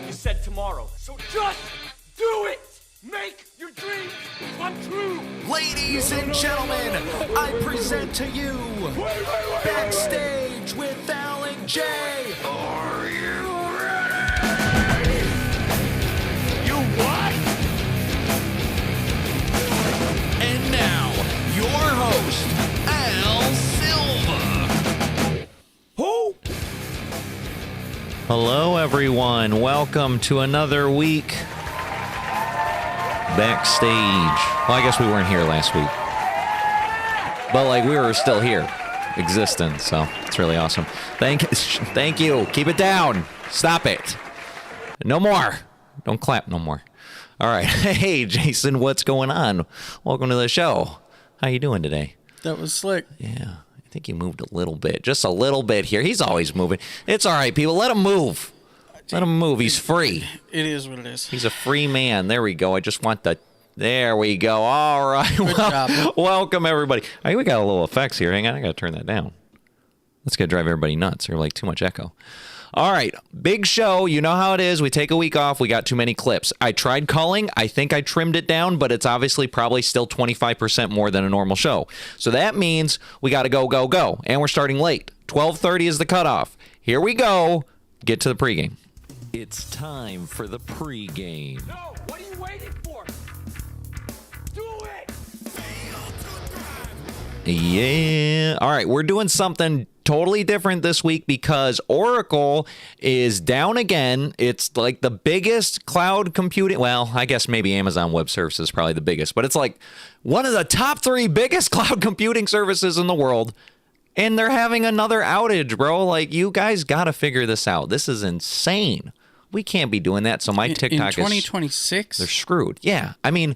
you said tomorrow. So just do it! Make your dreams come true! Ladies and gentlemen, I present to you Backstage with Al and Jay. Are you ready? You what? And now, your host, Al Silva. Who? Hello, everyone. Welcome to another week backstage. Well, I guess we weren't here last week, but we were still here, existing. So it's really awesome. Thank you. Keep it down. Stop it. No more. Don't clap no more. All right. Hey, Jason, what's going on? Welcome to the show. How you doing today? That was slick. Yeah. I think he moved a little bit. Just a little bit here. He's always moving. It's all right, people. Let him move. Let him move. He's free. It is what it is. He's a free man. There we go. I just want the... There we go. All right. Good job. Welcome, everybody. I think we got a little effects here. Hang on. I got to turn that down. That's going to drive everybody nuts. They're too much echo. All right. Big show. You know how it is. We take a week off. We got too many clips. I tried culling. I think I trimmed it down, but it's obviously probably still 25% more than a normal show. So that means we got to go. And we're starting late. 12:30 is the cutoff. Here we go. Get to the pregame. It's time for the pregame. No! What are you waiting for? Do it! Yeah. All right. We're doing something totally different this week because Oracle is down again. It's the biggest cloud computing. Well, I guess maybe Amazon Web Services is probably the biggest, but it's one of the top 3 biggest cloud computing services in the world. And they're having another outage, bro. You guys got to figure this out. This is insane. We can't be doing that. So my TikTok in 2026? They're screwed. Yeah. I mean,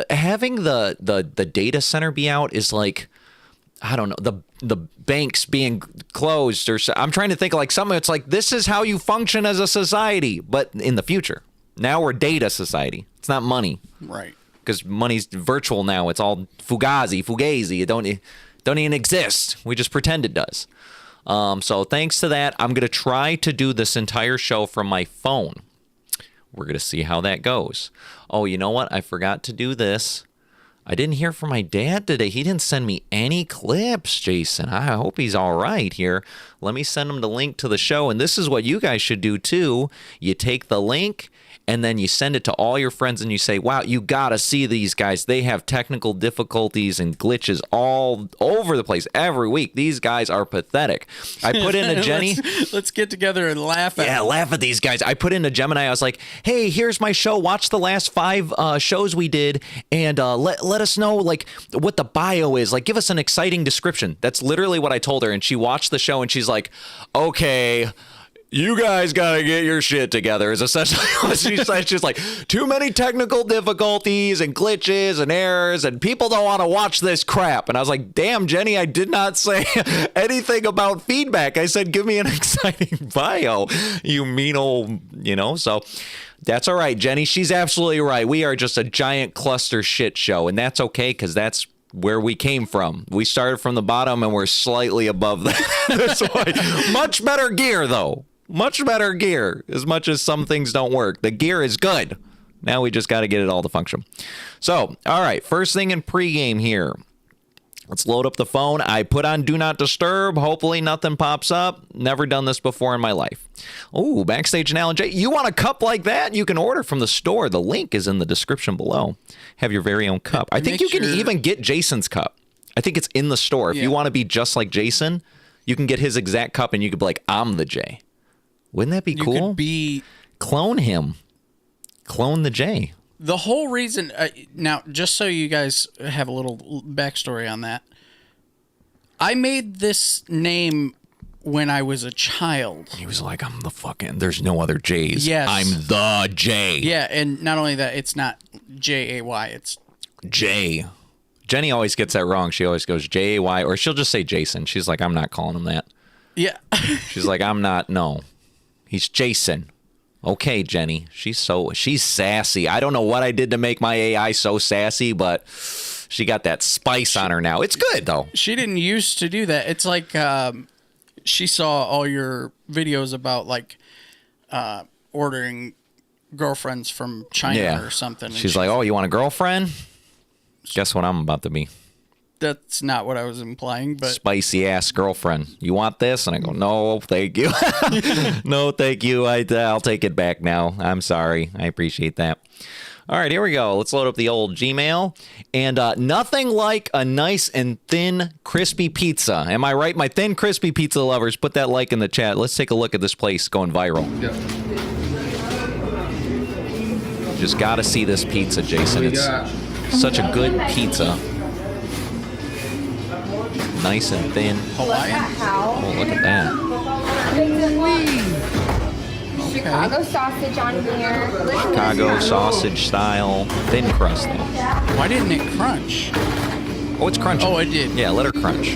having the data center be out is I don't know, the banks being closed, or I'm trying to think something. It's this is how you function as a society, but in the future. Now we're data society. It's not money. Right. Because money's virtual now. It's all fugazi. It don't even exist. We just pretend it does. So thanks to that, I'm going to try to do this entire show from my phone. We're going to see how that goes. Oh, you know what? I forgot to do this. I didn't hear from my dad today. He didn't send me any clips, Jason. I hope he's all right here. Let me send him the link to the show. And this is what you guys should do, too. You take the link, and then you send it to all your friends, and you say, wow, you got to see these guys. They have technical difficulties and glitches all over the place every week. These guys are pathetic. I put in a Jenny. Let's get together and laugh at them. Laugh at these guys. I put in a Gemini. I was like, hey, here's my show. Watch the last 5 shows we did, and let us know what the bio is. Give us an exciting description. That's literally what I told her, and she watched the show, and she's like, okay, you guys got to get your shit together, is essentially what she said. She's like, too many technical difficulties and glitches and errors, and people don't want to watch this crap. And I was like, damn, Jenny, I did not say anything about feedback. I said, give me an exciting bio, you mean old, so that's all right, Jenny. She's absolutely right. We are just a giant cluster shit show, and that's okay because that's where we came from. We started from the bottom, and we're slightly above that. That's why. Much better gear, though. Much better gear, as much as some things don't work. The gear is good. Now we just got to get it all to function. So, all right, first thing in pregame here. Let's load up the phone. I put on Do Not Disturb. Hopefully nothing pops up. Never done this before in my life. Oh, Backstage and Alan J. You want a cup like that? You can order from the store. The link is in the description below. Have your very own cup. I think you can even get Jason's cup. I think it's in the store. If you want to be just like Jason, you can get his exact cup and you could be like, I'm the J. Wouldn't that be cool? You could be... Clone him. Clone the J. The whole reason... now, just so you guys have a little backstory on that, I made this name when I was a child. He was like, I'm the fucking... There's no other J's. Yes. I'm the J. Yeah, and not only that, it's not J-A-Y, it's... J. Jenny always gets that wrong. She always goes J-A-Y, or she'll just say Jason. She's like, I'm not calling him that. Yeah. She's like, I'm not... No. He's Jason. Okay, Jenny. She's sassy. I don't know what I did to make my AI so sassy, but she got that spice on her now. It's good, though. She didn't used to do that. It's like she saw all your videos about, ordering girlfriends from China or something. And She's like, oh, you want a girlfriend? Guess what I'm about to be? That's not what I was implying, but Spicy ass girlfriend. You want this? And I go, no, thank you. No, thank you. I'll take it back now. I'm sorry. I appreciate that. All right, here we go. Let's load up the old Gmail. And nothing like a nice and thin, crispy pizza. Am I right? My thin, crispy pizza lovers, put that like in the chat. Let's take a look at this place going viral. Yeah. Just got to see this pizza, Jason. It's such a good pizza. Nice and thin. Hawaiian. Oh, look at that. Chicago sausage on here. Chicago sausage style. Thin crust, though. Why didn't it crunch? Oh, it's crunchy. Oh, it did. Yeah, let her crunch.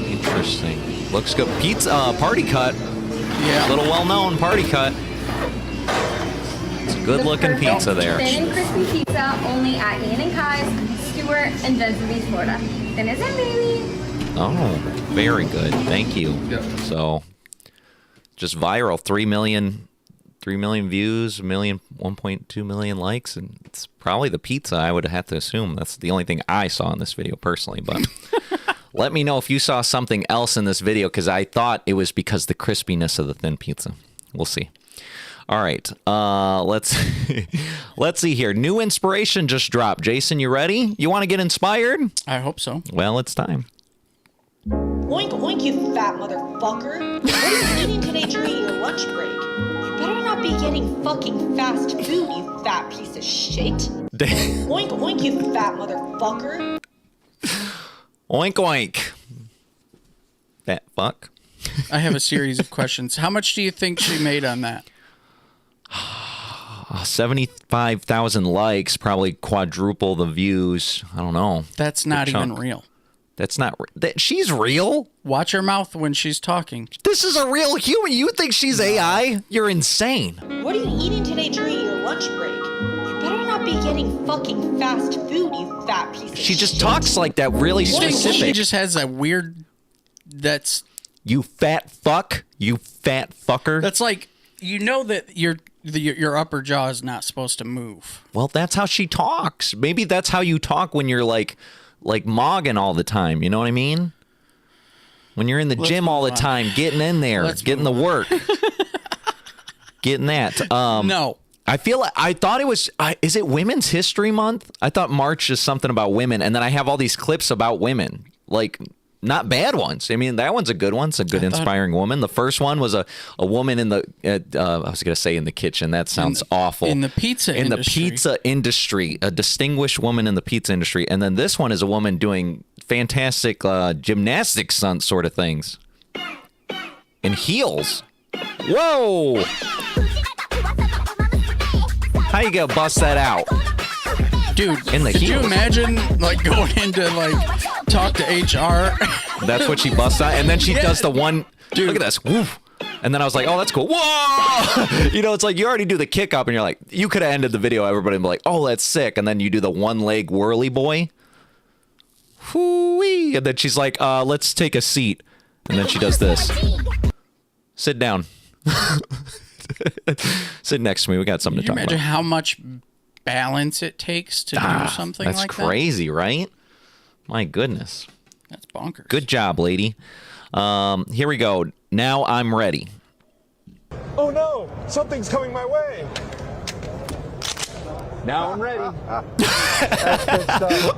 Interesting. Looks good. Pizza, party cut. Yeah. Little well-known party cut. It's a good-looking pizza there. Thin and crispy pizza only at Ian and Kai's, Stewart, and Venice Beach, Florida. Thin as in baby. Oh, very good. Thank you. Yep. So, just viral. 3 million views, 1.2 million likes, and it's probably the pizza, I would have to assume. That's the only thing I saw in this video personally, but let me know if you saw something else in this video, because I thought it was because the crispiness of the thin pizza. We'll see. All right, let's see here. New inspiration just dropped. Jason, you ready? You want to get inspired? I hope so. Well, it's time. Oink oink, you fat motherfucker. What are you eating today during your lunch break? You better not be getting fucking fast food, you fat piece of shit. Oink oink, you fat motherfucker. Oink oink. Fat fuck. I have a series of questions. How much do you think she made on that? 75,000 likes, probably quadruple the views. I don't know. That's not Good even chunk. real. That's not. She's real. Watch her mouth when she's talking. This is a real human. You think she's AI? You're insane. What are you eating today during your lunch break? You better not be getting fucking fast food, you fat piece of shit. She just talks like that, really You think specific. she just has a weird. That's You fat fuck. You fat fucker. like you know that your upper jaw is not supposed to move. Well, that's how she talks. Maybe that's how you talk when you're like mogging all the time. You know what I mean? When you're in the gym all the time, getting in there, getting the work, getting that. No. I thought it was, is it Women's History Month? I thought March is something about women. And then I have all these clips about women, like not bad ones. I mean, that one's a good one. It's a good, inspiring woman. The first one was a woman in the, I was going to say in the kitchen. That sounds awful. In the pizza industry. In the pizza industry, a distinguished woman in the pizza industry. And then this one is a woman doing fantastic gymnastics sort of things. In heels. Whoa! How you gonna bust that out? Dude, In the could you heels. imagine like going into like talk to HR? That's what she busts out. And then she does the one, Dude. look at this. Woof. And then I was like, oh, that's cool. Whoa! You know, it's like you already do the kick up and you're like, you could have ended the video, everybody would be like, oh, that's sick. And then you do the one leg whirly boy. Hoo-wee. And then she's like, let's take a seat. And then she does this. Sit down. Sit next to me. We got something Can to you talk imagine about. how much balance it takes to do something That's like crazy, right? My goodness. that? That's bonkers. Good job, lady. Here we go. Now I'm ready. Oh no, something's coming my way. Now I'm ready.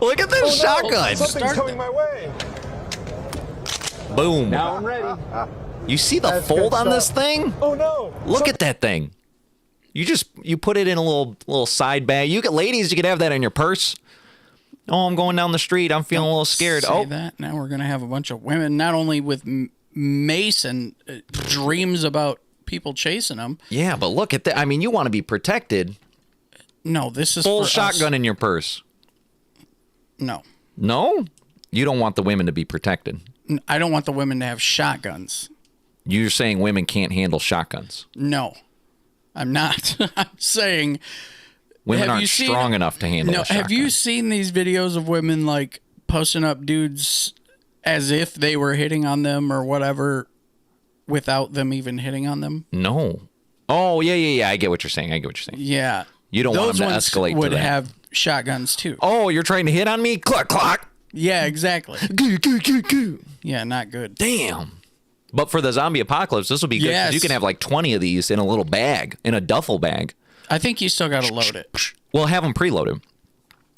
Look at this shotgun. Something's coming my way. Boom. Now I'm ready. You see the That's fold good on this stuff. thing? Oh no. Look at that thing. You put it in a little side bag. Ladies, you could have that in your purse. Oh, I'm going down the street. I'm feeling a little scared. Say that. Now we're gonna have a bunch of women, not only with mace and dreams about people chasing them. Yeah, but look at that. I mean, you want to be protected. No, this is Full for shotgun us. in your purse. No, No? You don't want the women to be protected. I don't want the women to have shotguns. You're saying women can't handle shotguns. No, I'm not. I'm saying Women Have you aren't seen- strong enough to handle no. a shotgun. Have you seen these videos of women like posting up dudes as if they were hitting on them or whatever, without them even hitting on them? No. Oh, yeah. I get what you're saying. Yeah. You don't want Those them to ones escalate would to that. have shotguns too. Oh, you're trying to hit on me? Cluck, cluck. Yeah, exactly. Goo. Yeah, not good. Damn. But for the zombie apocalypse, this will be good because Yes. you can have like 20 of these in a little bag, in a duffel bag. I think you still got to load it. Well, have them preloaded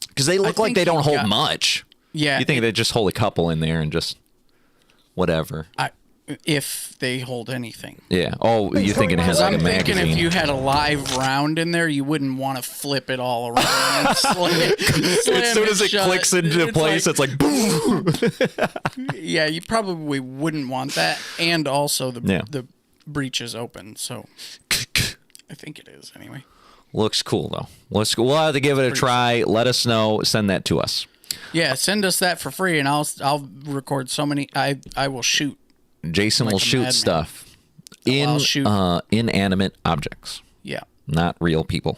because they look like think they don't you hold got- much. Yeah. You think they just hold a couple in there and just whatever. If they hold anything. Yeah. Oh, you're thinking it has like I'm a thinking magazine. if you had a live round in there, you wouldn't want to flip it all around. And slam as soon as it shut. clicks into place, it's like boom. Yeah, you probably wouldn't want that. And also Yeah. the breach is open, so I think it is anyway. Looks cool though. We'll have to give it a try. Let us know. Send that to us. Yeah, send us that for free, and I'll record so many. I will shoot. Jason will a shoot madman. stuff I'll shoot. inanimate objects, Yeah. not real people.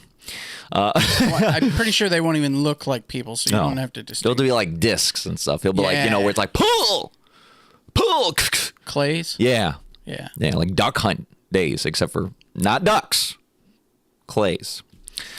Well, I'm pretty sure they won't even look like people, so you don't have to They'll distinguish. be like discs and stuff. He'll be like, Yeah. where it's like pull. Clays. Yeah, Yeah. like duck hunt days, except for not ducks, clays.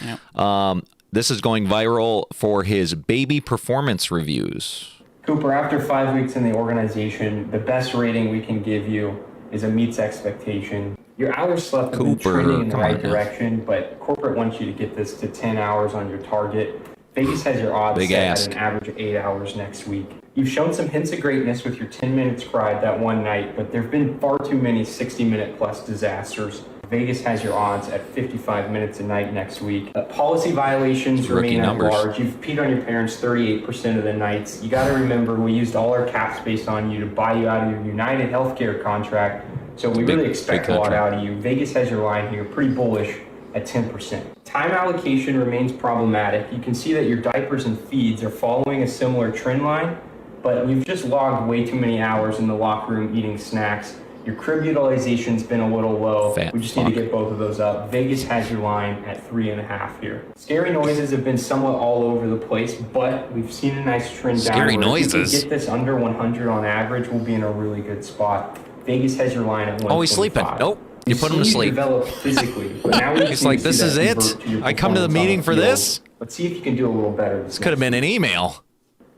Yeah. This is going viral for his baby performance reviews. Cooper, after 5 weeks in the organization, the best rating we can give you is a meets expectation. Your hours slept have been Cooper, trending in the come right on now. direction, but corporate wants you to get this to 10 hours on your target. Vegas has your odds Big set ask. at an average of 8 hours next week. You've shown some hints of greatness with your 10 minutes cried that one night, but there have been far too many 60-minute plus disasters. Vegas has your odds at 55 minutes a night next week. Policy violations Rookie remain at numbers. large. You've peed on your parents 38% of the nights. You got to remember, we used all our cap space on you to buy you out of your United Healthcare contract, so we really expect a lot contract. out of you. Vegas has your line here, pretty bullish at 10%. Time allocation remains problematic. You can see that your diapers and feeds are following a similar trend line, but you've just logged way too many hours in the locker room eating snacks. Your crib utilization's been a little low. Fat We just fuck. need to get both of those up. Vegas has your line at 3.5 here. Scary noises have been somewhat all over the place, but we've seen a nice trend Scary downward. If we noises? can get this under 100 on average, we'll be in a really good spot. Vegas has your line at 125. Oh, he's sleeping. Nope. You put him to We've seen sleep. develop physically, but now we just He's need like, to see "This that is it? convert to your I come to the performance on meeting for field. this?" Let's see if you can do a little better. This could have been an email.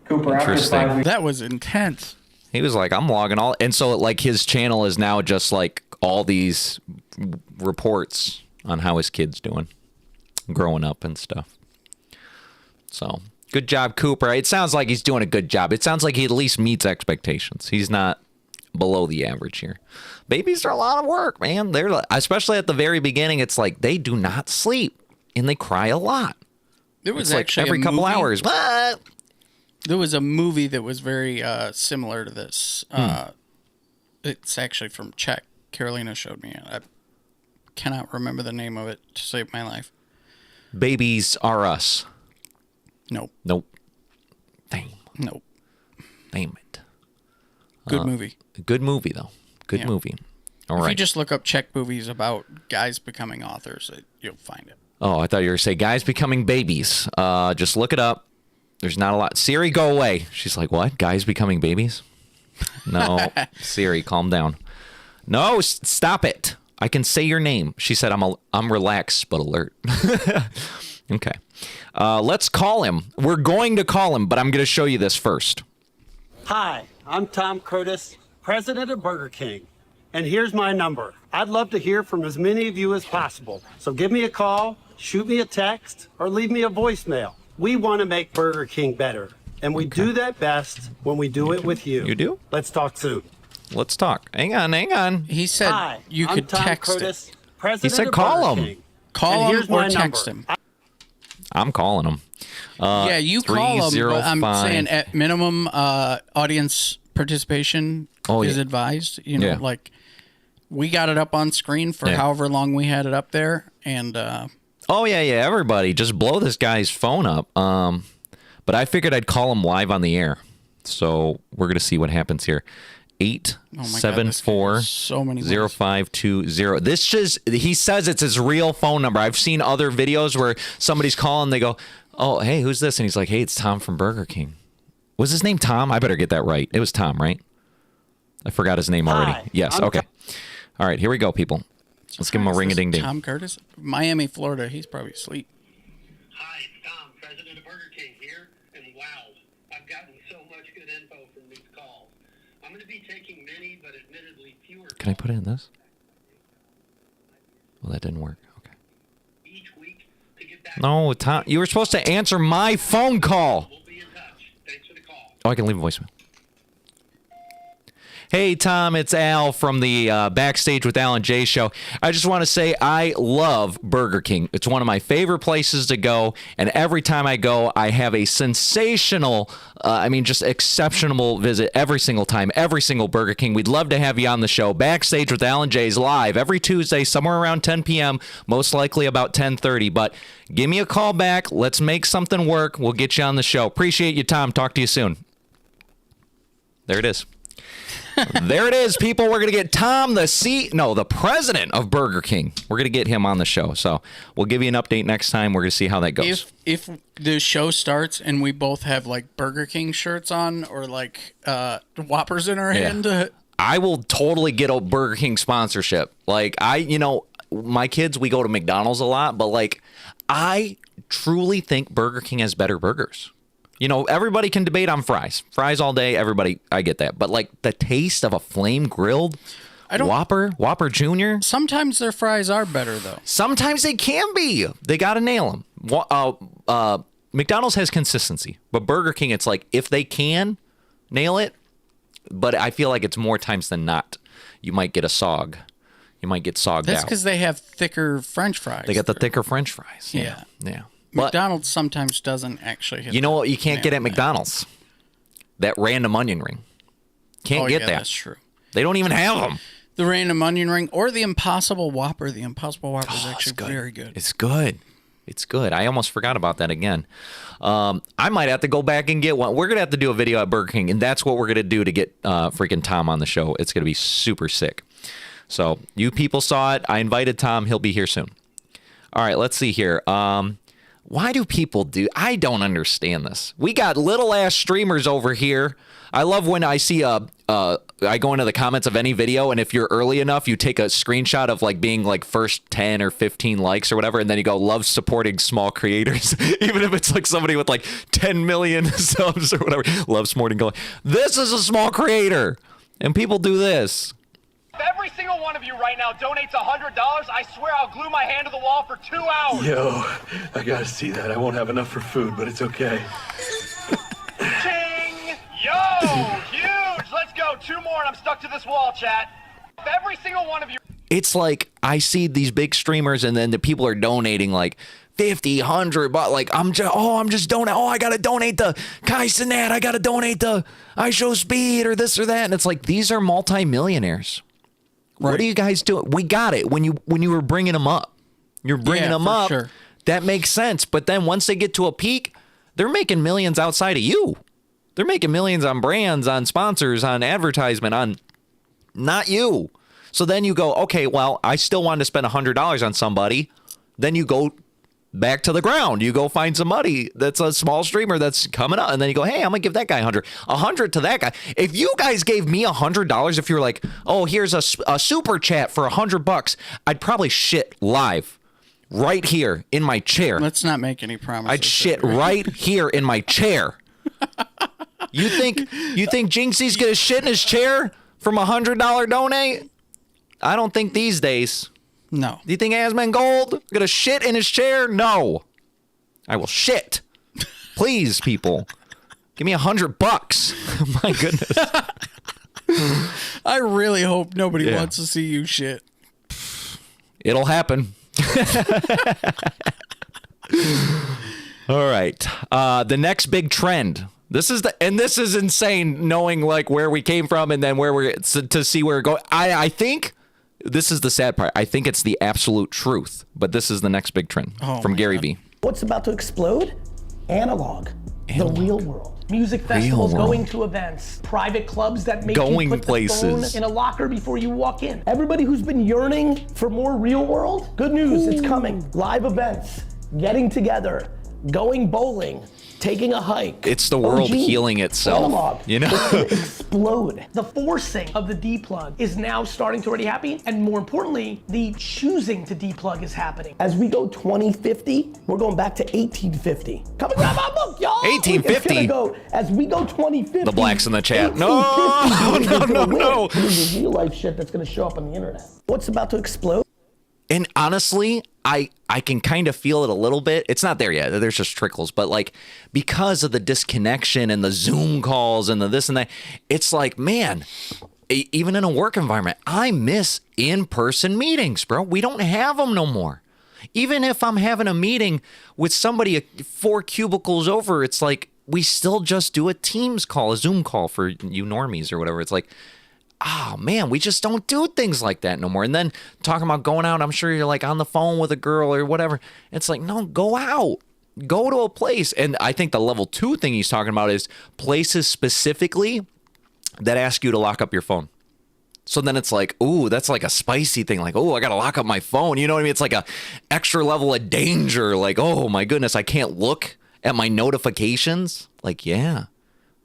Cooper, after Interesting. 5 weeks. That was intense. He was like, I'm logging all. And so, like, his channel is now just like all these reports on how his kid's doing, growing up and stuff. So, good job, Cooper. It sounds like he's doing a good job. It sounds like he at least meets expectations. He's not below the average here. Babies are a lot of work, man. They're like, especially at the very beginning, it's like they do not sleep and they cry a lot. There was It's like actually every a couple movie- hours. What? There was a movie that was very similar to this. It's actually from Czech. Carolina showed me it. I cannot remember the name of it to save my life. Babies Are Us. Nope. Nope. Damn. Nope. Damn it. Good movie. Good movie, though. Good Yeah. movie. All If right. you just look up Czech movies about guys becoming authors, you'll find it. Oh, I thought you were going to say guys becoming babies. Just look it up. There's not a lot. Siri, go away. She's like, what? Guys becoming babies? No. Siri, calm down. No, stop it. I can say your name. She said, I'm relaxed but alert. Okay. Let's call him. We're going to call him, but I'm going to show you this first. Hi, I'm Tom Curtis, president of Burger King. And here's my number. I'd love to hear from as many of you as possible. So give me a call, shoot me a text, or leave me a voicemail. We want to make Burger King better. And we do that best when we do it with you. You do? Let's talk soon. Let's talk. Hang on. He said Hi, you I'm could Tom text Curtis, it. president He said of call Burger him. King. Call And him here's or my text number. him. I'm calling him. Yeah, you call him, but I'm 305. saying at minimum audience participation is yeah. advised. You know, Yeah. like we got it up on screen for Yeah. however long we had it up there, and Oh, yeah. Everybody, just blow this guy's phone up. But I figured I'd call him live on the air. So we're going to see what happens here. oh my God, this guy 874 has so many ways. 0520. This just, he says it's his real phone number. I've seen other videos where somebody's calling, they go, oh, hey, who's this? And he's like, hey, it's Tom from Burger King. Was his name Tom? I better get that right. It was Tom, right? I forgot his name already. Hi, Yes, I'm okay. All right, here we go, people. Let's give him a ring-a-ding-ding. Tom Curtis, Miami, Florida. He's probably asleep. Hi, it's Tom, president of Burger King here, and wow, I've gotten so much good info from these calls. I'm going to be taking many, but admittedly fewer. Can I put in this? Well, that didn't work. Okay. Each week to get back. No, Tom, you were supposed to answer my phone call. We'll be in touch. Thanks for the call. Oh, I can leave a voicemail. Hey, Tom, it's Al from the Backstage with Al and Jay show. I just want to say I love Burger King. It's one of my favorite places to go, and every time I go, I have a sensational, just exceptional visit every single time, every single Burger King. We'd love to have you on the show. Backstage with Al and Jay's live every Tuesday, somewhere around 10 p.m., most likely about 10:30. But give me a call back. Let's make something work. We'll get you on the show. Appreciate you, Tom. Talk to you soon. There it is. There it is, people. We're going to get Tom, the president of Burger King. We're going to get him on the show. So we'll give you an update next time. We're going to see how that goes. If the show starts and we both have like Burger King shirts on or like Whoppers in our hand. I will totally get a Burger King sponsorship. Like my kids, we go to McDonald's a lot, but like I truly think Burger King has better burgers. Everybody can debate on fries. Fries all day, everybody, I get that. But, like, the taste of a flame-grilled Whopper Jr.? Sometimes their fries are better, though. Sometimes they can be. They got to nail them. McDonald's has consistency. But Burger King, it's like, if they can nail it, but I feel like it's more times than not. You might get a sog. You might get sogged That's out. because they have thicker French fries. They got the thicker French fries. Yeah. But McDonald's sometimes doesn't actually hit. You know what you can't get at McDonald's? That random onion ring. Can't get that. That's true. They don't even have them. The random onion ring or the Impossible Whopper. The Impossible Whopper is actually very good. It's good. It's good. I almost forgot about that again. I might have to go back and get one. We're going to have to do a video at Burger King, and that's what we're going to do to get freaking Tom on the show. It's going to be super sick. So you people saw it. I invited Tom. He'll be here soon. All right, let's see here. Why do people do? I don't understand this. We got little ass streamers over here. I love when I see I go into the comments of any video, and if you're early enough, you take a screenshot of like being like first 10 or 15 likes or whatever, and then you go love supporting small creators, even if it's like somebody with like 10 million subs or whatever. Love supporting. This is a small creator, and people do this. If every single one of you right now donates $100, I swear I'll glue my hand to the wall for 2 hours. Yo, I gotta see that. I won't have enough for food, but it's okay. Ching! Yo! Huge! Let's go. 2 more and I'm stuck to this wall, chat. If every single one of you... It's like I see these big streamers and then the people are donating like 50, 100, but like I'm just donating. Oh, I gotta donate to Kai Cenat. I gotta donate to I Show Speed or this or that. And it's like these are multimillionaires. Right. What are you guys doing? We got it when you were bringing them up. You're bringing them up. Sure. That makes sense. But then once they get to a peak, they're making millions outside of you. They're making millions on brands, on sponsors, on advertisement, on not you. So then you go, okay, well, I still wanted to spend $100 on somebody. Then you go back to the ground. You go find somebody that's a small streamer that's coming up, and then you go, hey, I'm gonna give that guy $100 to that guy. If you guys gave me $100, if you're like, oh, here's a super chat for $100, I'd probably shit live right here in my chair. Let's not make any promises. I'd shit right here in my chair. You think Jinxie's gonna shit in his chair from $100 donate? I don't think these days. No. Do you think Asmongold gonna shit in his chair? No. I will shit. Please, people. Give me $100. My goodness. I really hope nobody wants to see you shit. It'll happen. All right. The next big trend. This is insane knowing like where we came from and then where we're to see where we're going. I think this is the sad part. I think it's the absolute truth, but this is the next big trend from Gary V. What's about to explode? Analog. The real world. Music festivals, going to events, private clubs that make you put the phone in a locker before you walk in. Everybody who's been yearning for more real world, good news, it's coming. Live events, getting together, going bowling, taking a hike. It's the world healing itself. Analog. You know? It's gonna explode. The forcing of the deplug is now starting to already happen, and more importantly, the choosing to deplug is happening. As we go 2050, we're going back to 1850. Come and grab my book, y'all. 1850. It's gonna go, as we go 2050. The blacks in the chat. No. There's real life shit that's gonna show up on the internet. What's about to explode? And honestly, I can kind of feel it a little bit. It's not there yet. There's just trickles. But like, because of the disconnection and the Zoom calls and the this and that, it's like, man, even in a work environment, I miss in-person meetings, bro. We don't have them no more. Even if I'm having a meeting with somebody 4 cubicles over, it's like, we still just do a Teams call, a Zoom call for you normies or whatever. It's like, oh man, we just don't do things like that no more. And then talking about going out, I'm sure you're like on the phone with a girl or whatever. It's like, no, go out, go to a place. And I think the level 2 thing he's talking about is places specifically that ask you to lock up your phone. So then it's like, ooh, that's like a spicy thing. Like, oh, I got to lock up my phone. You know what I mean? It's like a extra level of danger. Like, oh my goodness, I can't look at my notifications. Like, yeah.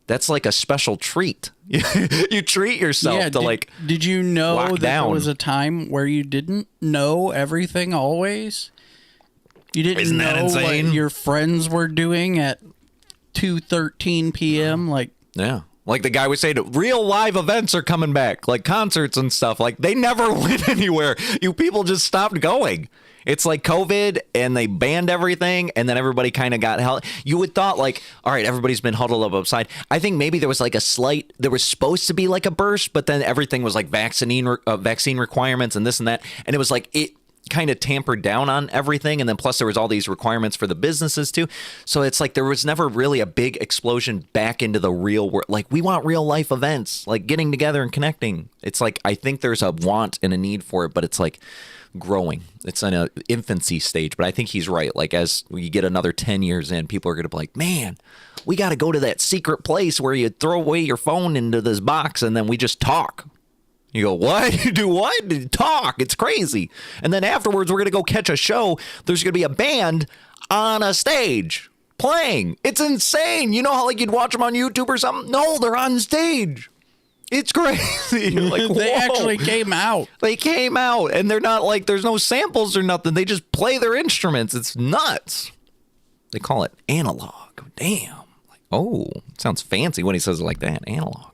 That's like a special treat. You treat yourself to like. Did you know that there was a time where you didn't know everything always? You didn't know what your friends were doing at 2:13 p.m. Like, yeah, like the guy was saying, real live events are coming back, like concerts and stuff. Like they never went anywhere. You people just stopped going. It's like COVID and they banned everything and then everybody kind of got held. You would thought like, all right, everybody's been huddled up upside. I think maybe there was like there was supposed to be like a burst, but then everything was like vaccine requirements and this and that. And it was like, it kind of tampered down on everything. And then plus there was all these requirements for the businesses too. So it's like, there was never really a big explosion back into the real world. Like we want real life events, like getting together and connecting. It's like, I think there's a want and a need for it, but it's like, growing. It's in an infancy stage, but I think he's right. Like as you get another 10 years in, people are going to be like, man, we got to go to that secret place where you throw away your phone into this box and then we just talk. You go, what? You do what? Talk. It's crazy. And then afterwards, we're going to go catch a show. There's going to be a band on a stage playing. It's insane. You know how like you'd watch them on YouTube or something? No, they're on stage. It's crazy. Like, they actually came out. They came out, and they're not like, there's no samples or nothing. They just play their instruments. It's nuts. They call it analog. Damn. Like, oh, sounds fancy when he says it like that. Analog.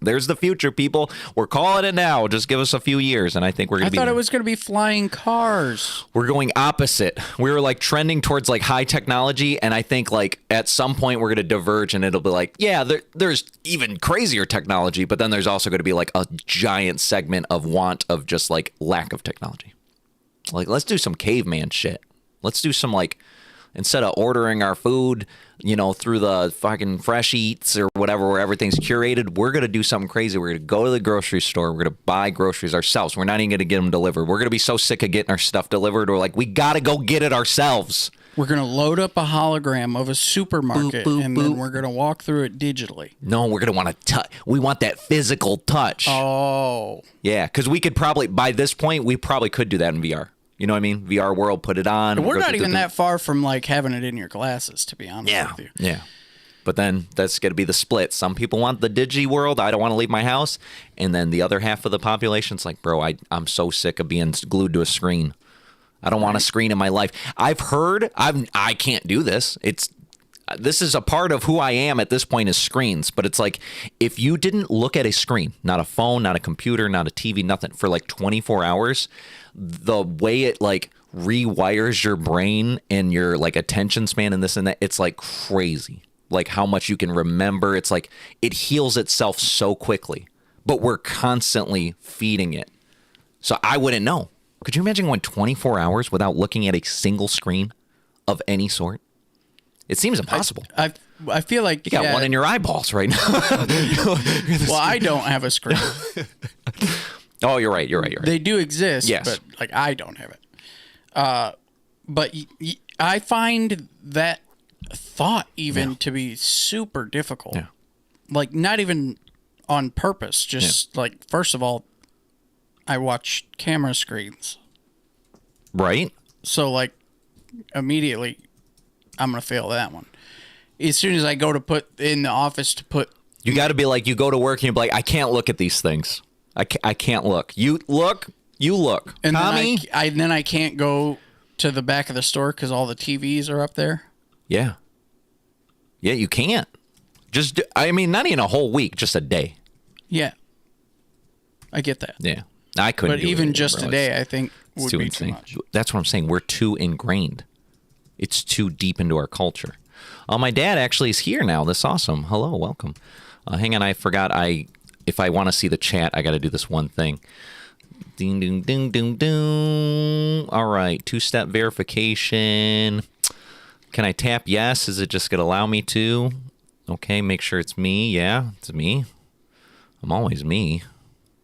There's the future, people. We're calling it now. Just give us a few years, and I think we're going to be... I thought it was going to be flying cars. We're going opposite. We were like trending towards like high technology, and I think like at some point we're going to diverge, and it'll be like, yeah, there's even crazier technology, but then there's also going to be like a giant segment of want of just like lack of technology. Like, let's do some caveman shit. Let's do some like... Instead of ordering our food, you know, through the fucking Fresh Eats or whatever, where everything's curated, we're going to do something crazy. We're going to go to the grocery store. We're going to buy groceries ourselves. We're not even going to get them delivered. We're going to be so sick of getting our stuff delivered. We're like, we got to go get it ourselves. We're going to load up a hologram of a supermarket, and then we're going to walk through it digitally. No, we're going to want to touch. We want that physical touch. Oh. Yeah, because we could probably, by this point, we probably could do that in VR. You know what I mean? VR world, put it on. We're not even that far from like having it in your glasses, to be honest with you. Yeah. But then that's going to be the split. Some people want the digi world. I don't want to leave my house. And then the other half of the population's like, bro, I'm so sick of being glued to a screen. I don't want a screen in my life. I've heard, I can't do this. This is a part of who I am at this point is screens. But it's like, if you didn't look at a screen, not a phone, not a computer, not a TV, nothing, for like 24 hours, the way it like rewires your brain and your like attention span and this and that, it's like crazy. Like how much you can remember. It's like it heals itself so quickly, but we're constantly feeding it. So I wouldn't know. Could you imagine going 24 hours without looking at a single screen of any sort? It seems impossible. I feel like you got one in your eyeballs right now. Well, I don't have a screen. Oh, you're right. They do exist, yes, but like I don't have it. But I find that thought even to be super difficult. Yeah. Like not even on purpose. Just like first of all, I watch camera screens. Right. So like immediately, I'm gonna fail that one. as soon as I go to put in the office to put. You got to be like, you go to work and you're like, I can't look at these things. I can't look. You look. And Tommy? then I can't go to the back of the store because all the TVs are up there. Yeah. Yeah, you can't. I mean, not even a whole week, just a day. Yeah. I get that. Yeah. I couldn't. But even just a day, I think would be too much. That's what I'm saying. We're too ingrained. It's too deep into our culture. My dad actually is here now. That's awesome. Hello, welcome. Hang on, I forgot. If I want to see the chat, I got to do this one thing. Ding, ding, ding, ding, ding. All right, 2-step verification. Can I tap yes? Is it just going to allow me to? Okay, make sure it's me. Yeah, it's me. I'm always me.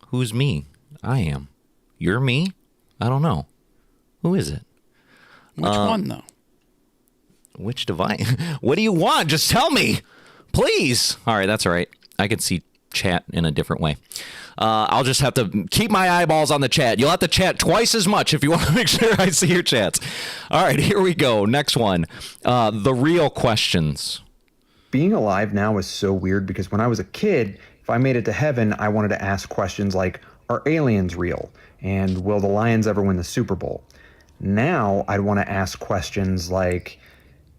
Who's me? I am. You're me? I don't know. Who is it? Which one, though? Which device? What do you want? Just tell me. Please. All right, that's all right. I can see chat in a different way. I'll just have to keep my eyeballs on the chat. You'll have to chat twice as much if you want to make sure I see your chats. All right, here we go. Next one. The real questions. Being alive now is so weird because when I was a kid, if I made it to heaven, I wanted to ask questions like, are aliens real? And will the Lions ever win the Super Bowl? Now I'd want to ask questions like,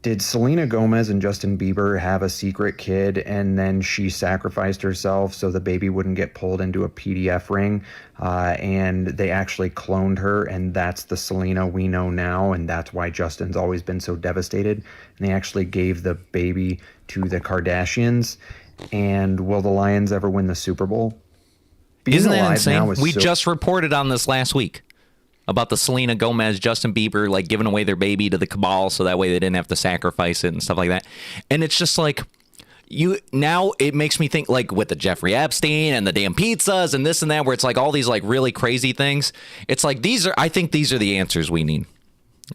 did Selena Gomez and Justin Bieber have a secret kid and then she sacrificed herself so the baby wouldn't get pulled into a PDF ring and they actually cloned her and that's the Selena we know now and that's why Justin's always been so devastated and they actually gave the baby to the Kardashians? And will the Lions ever win the Super Bowl? Isn't that insane? We just reported on this last week. About the Selena Gomez, Justin Bieber, like giving away their baby to the cabal so that way they didn't have to sacrifice it and stuff like that. And it's just like, now it makes me think like with the Jeffrey Epstein and the damn pizzas and this and that, where it's like all these like really crazy things. It's like, I think these are the answers we need.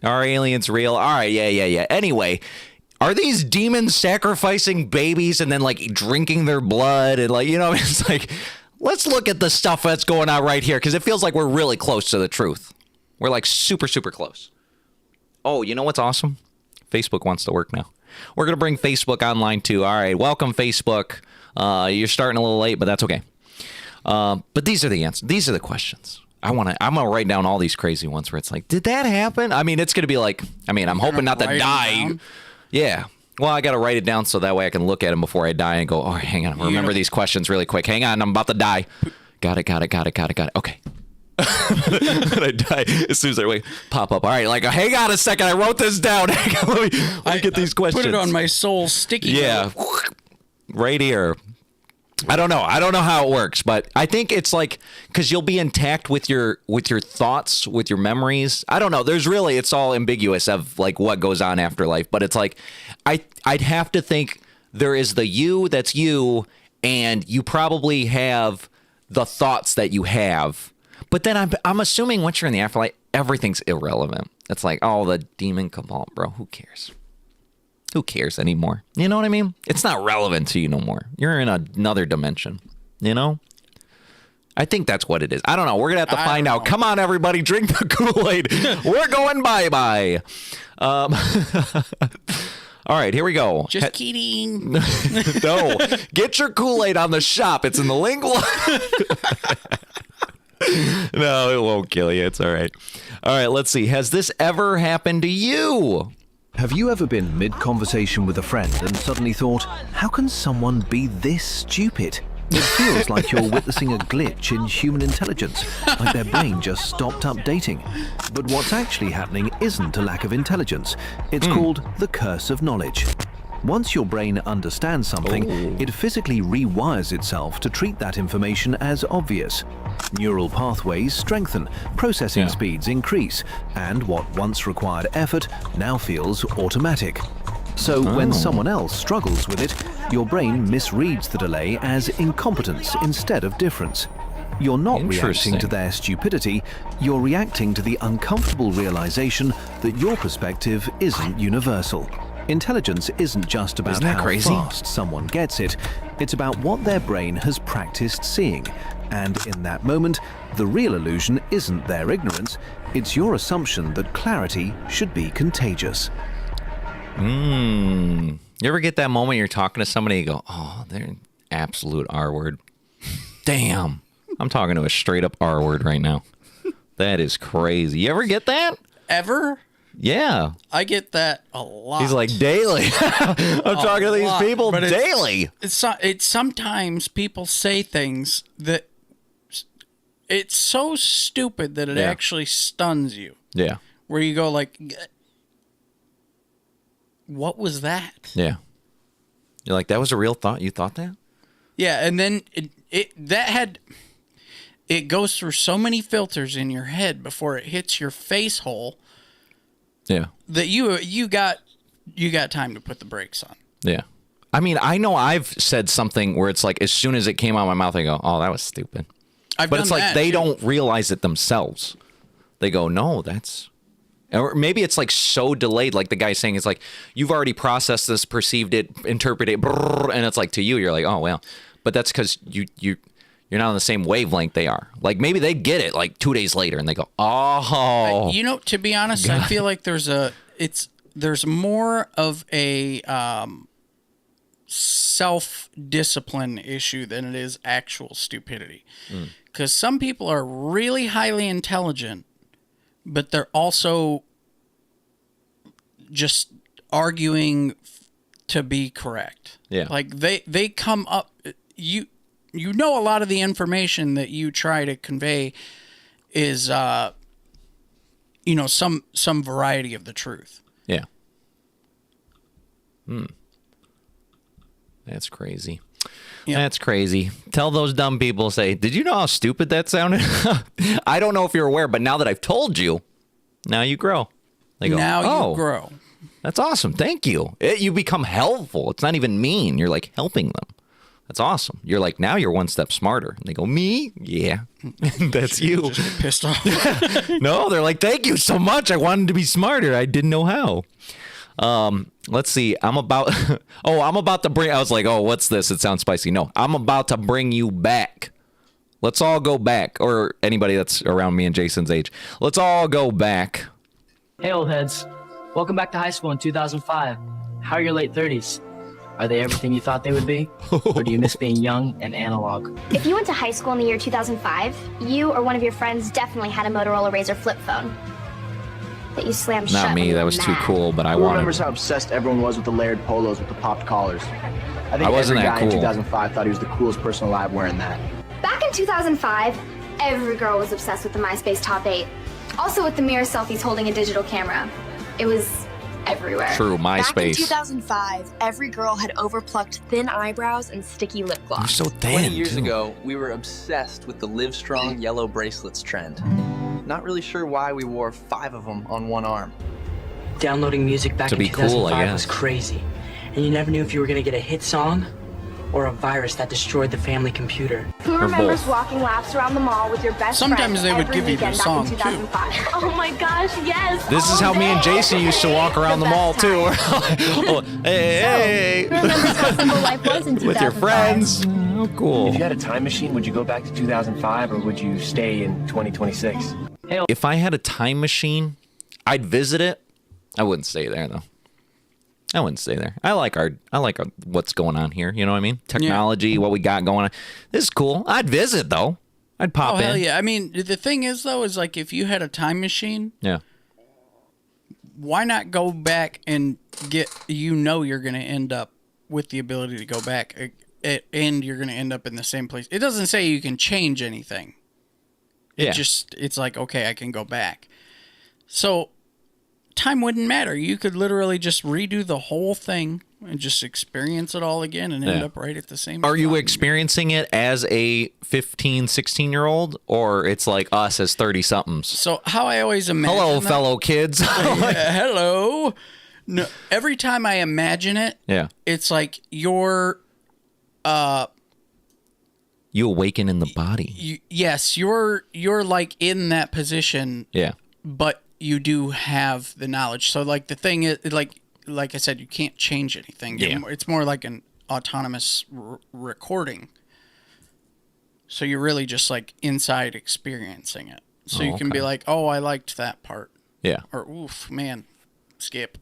Are aliens real? All right, yeah. Anyway, are these demons sacrificing babies and then like drinking their blood and like, it's like, let's look at the stuff that's going on right here because it feels like we're really close to the truth. We're like super, super close. Oh, you know what's awesome? Facebook wants to work now. We're going to bring Facebook online too. All right. Welcome, Facebook. You're starting a little late, but that's okay. But these are the answers. These are the questions. I'm going to write down all these crazy ones where it's like, did that happen? I mean, it's going to be like, I'm hoping not to die. Yeah. Well, I got to write it down so that way I can look at them before I die and go, oh, hang on. Remember these questions really quick. Hang on. I'm about to die. Got it. Okay. I die as soon as I pop up. All right. Like, hang on a second. I wrote this down. Let me get these questions. Put it on my soul sticky. Yeah. Right here. I don't know how it works, but I think it's like, because you'll be intact with your thoughts, with your memories. I don't know. It's all ambiguous of like what goes on after life, but it's like, I'd have to think there is the you that's you, and you probably have the thoughts that you have. But then I'm assuming once you're in the afterlife, everything's irrelevant. It's like, oh, the demon cabal, bro. Who cares? Who cares anymore? You know what I mean? It's not relevant to you no more. You're in another dimension, I think that's what it is. I don't know. We're going to have to find out. Come on, everybody. Drink the Kool-Aid. We're going bye-bye. All right, here we go. Just kidding. No. Get your Kool-Aid on the shop. It's in the link. No, it won't kill you. It's all right. All right, let's see. Has this ever happened to you? Have you ever been mid-conversation with a friend and suddenly thought, how can someone be this stupid? It feels like you're witnessing a glitch in human intelligence, like their brain just stopped updating. But what's actually happening isn't a lack of intelligence. It's called the curse of knowledge. Once your brain understands something, it physically rewires itself to treat that information as obvious. Neural pathways strengthen, processing speeds increase, and what once required effort now feels automatic. So when someone else struggles with it, your brain misreads the delay as incompetence instead of difference. You're not reacting to their stupidity, you're reacting to the uncomfortable realization that your perspective isn't universal. Intelligence isn't just about how fast someone gets it, it's about what their brain has practiced seeing. And in that moment, the real illusion isn't their ignorance, it's your assumption that clarity should be contagious. You ever get that moment you're talking to somebody, you go, oh, they're an absolute R word. Damn. I'm talking to a straight up R word right now. That is crazy. You ever get that? Ever? Yeah. I get that a lot. He's like, daily. I'm talking to these people daily. It's sometimes people say things that it's so stupid that it actually stuns you. Yeah. Where you go like, what was that? Yeah. You're like, that was a real thought? You thought that? Yeah, and then it goes through so many filters in your head before it hits your face hole. Yeah. That you got time to put the brakes on. Yeah. I mean, I know I've said something where it's like as soon as it came out of my mouth, I go, "Oh, that was stupid." But it's like they don't realize it themselves. They go, "No, that's," or maybe it's like so delayed. Like the guy saying, "It's like you've already processed this, perceived it, interpreted it," and it's like to you, you're like, "Oh well," but that's because you're not on the same wavelength they are. Like maybe they get it like 2 days later and they go, "Oh." You know, to be honest, God. I feel like there's more of a self-discipline issue than it is actual stupidity. Because some people are really highly intelligent, but they're also just arguing to be correct. Yeah. Like they come up, you know, a lot of the information that you try to convey is, some variety of the truth. Yeah. That's crazy. Yeah. That's crazy. Tell those dumb people, say, did you know how stupid that sounded? I don't know if you're aware, but now that I've told you, now you grow. They go, now you grow. That's awesome. Thank you. You become helpful. It's not even mean. You're like helping them. That's awesome. You're like, now you're one step smarter. And they go, me? Yeah. That's you. Just get pissed off. No, they're like, thank you so much. I wanted to be smarter. I didn't know how. Let's see. I'm about to bring, I was like, oh, what's this? It sounds spicy. No, I'm about to bring you back. Let's all go back. Or anybody that's around me and Jason's age. Let's all go back. Hey, old heads. Welcome back to high school in 2005. How are your late 30s? Are they everything you thought they would be? Or do you miss being young and analog? If you went to high school in the year 2005, you or one of your friends definitely had a Motorola Razr flip phone that you slammed shut. Not me, that was too cool, but I wanted. Who remembers how obsessed everyone was with the layered polos with the popped collars? I think wasn't every that guy cool. in 2005 thought he was the coolest person alive wearing that. Back in 2005, every girl was obsessed with the MySpace Top 8. Also with the mirror selfies holding a digital camera. It was everywhere. True, MySpace. Back in 2005, every girl had overplucked thin eyebrows and sticky lip gloss. You're so thin. 20 years ago, we were obsessed with the Live Strong yellow bracelets trend. Not really sure why we wore 5 of them on one arm. Downloading music back in 2005 was crazy, and you never knew if you were going to get a hit song or a virus that destroyed the family computer. Who remembers walking laps around the mall with your best Sometimes friend they would every give you the weekend song, back in 2005? Oh my gosh, yes! This is how me and Jason used to walk around the mall, too. Oh, hey. Remember how simple life was in 2005? With your friends. Oh, cool. If you had a time machine, would you go back to 2005 or would you stay in 2026? If I had a time machine, I'd visit it. I wouldn't stay there, though. I wouldn't stay there. I like our what's going on here. You know what I mean? Technology, what we got going on. This is cool. I'd visit, though. I'd pop in. Hell yeah. I mean, the thing is, though, is like if you had a time machine, why not go back and get, you're going to end up with the ability to go back and you're going to end up in the same place. It doesn't say you can change anything. It's like, okay, I can go back. So time wouldn't matter. You could literally just redo the whole thing and just experience it all again and end up right at the same Are you experiencing it as a 15, 16-year-old, or it's like us as 30-somethings? So how I always imagine Hello, fellow kids. Hello. No, every time I imagine it, it's like you're... you awaken in the body. You're like in that position. Yeah. But you do have the knowledge. So like the thing is, like I said, you can't change anything. Yeah. It's more like an autonomous recording. So you're really just like inside experiencing it. So you can be like, oh, I liked that part. Yeah. Or oof, man, skip.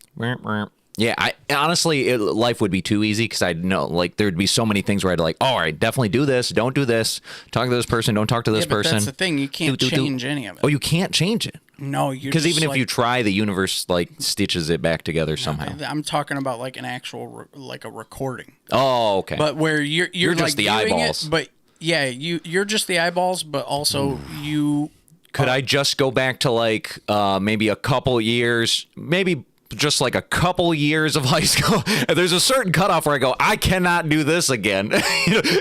Yeah, I honestly, life would be too easy because I'd know, like, there'd be so many things where I'd like, all right, definitely do this, don't do this, talk to this person, don't talk to this person. That's the thing, you can't change any of it. Oh, you can't change it. No, you because even if you try, the universe like stitches it back together somehow. I'm talking about like an actual like a recording. Oh, okay. But where you're just like the eyeballs. But yeah, you're just the eyeballs, but also you. Could I just go back to like maybe a couple years, maybe just like a couple years of high school? And there's a certain cutoff where I go, I cannot do this again.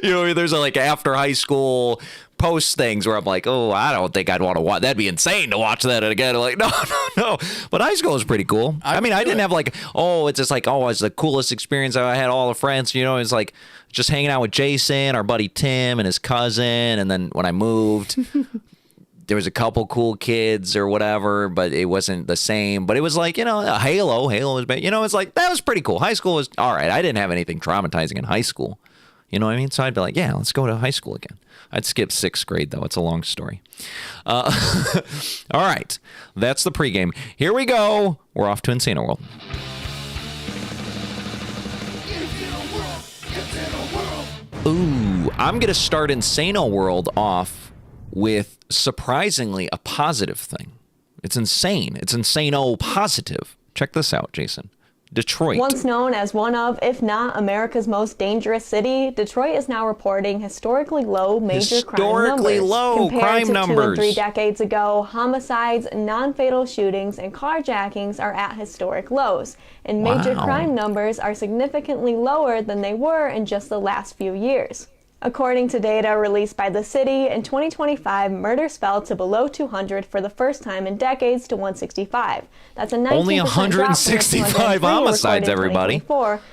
There's a like after high school post things where I'm like, oh, I don't think I'd want to watch. That'd be insane to watch that again. I'm like, no. But high school was pretty cool. I mean, I didn't have like, it's just like, it's the coolest experience. I had all the friends, it's like just hanging out with Jason, our buddy Tim, and his cousin. And then when I moved, there was a couple cool kids or whatever, but it wasn't the same. But it was like, Halo was, it's like, that was pretty cool. High school was all right. I didn't have anything traumatizing in high school. You know what I mean? So I'd be like, yeah, let's go to high school again. I'd skip 6th grade, though. It's a long story. All right. That's the pregame. Here we go. We're off to Insano World. Ooh, I'm going to start Insano World off with surprisingly a positive thing. It's insane. It's insano positive. Check this out, Jason. Detroit. Once known as one of, if not America's most dangerous city, Detroit is now reporting historically low major crime numbers. Historically low crime numbers. 2 and 3 decades ago, homicides, non-fatal shootings, and carjackings are at historic lows, and major crime numbers are significantly lower than they were in just the last few years. According to data released by the city, in 2025, murders fell to below 200 for the first time in decades to 165. That's a 19% only drop from the 165 homicides, everybody.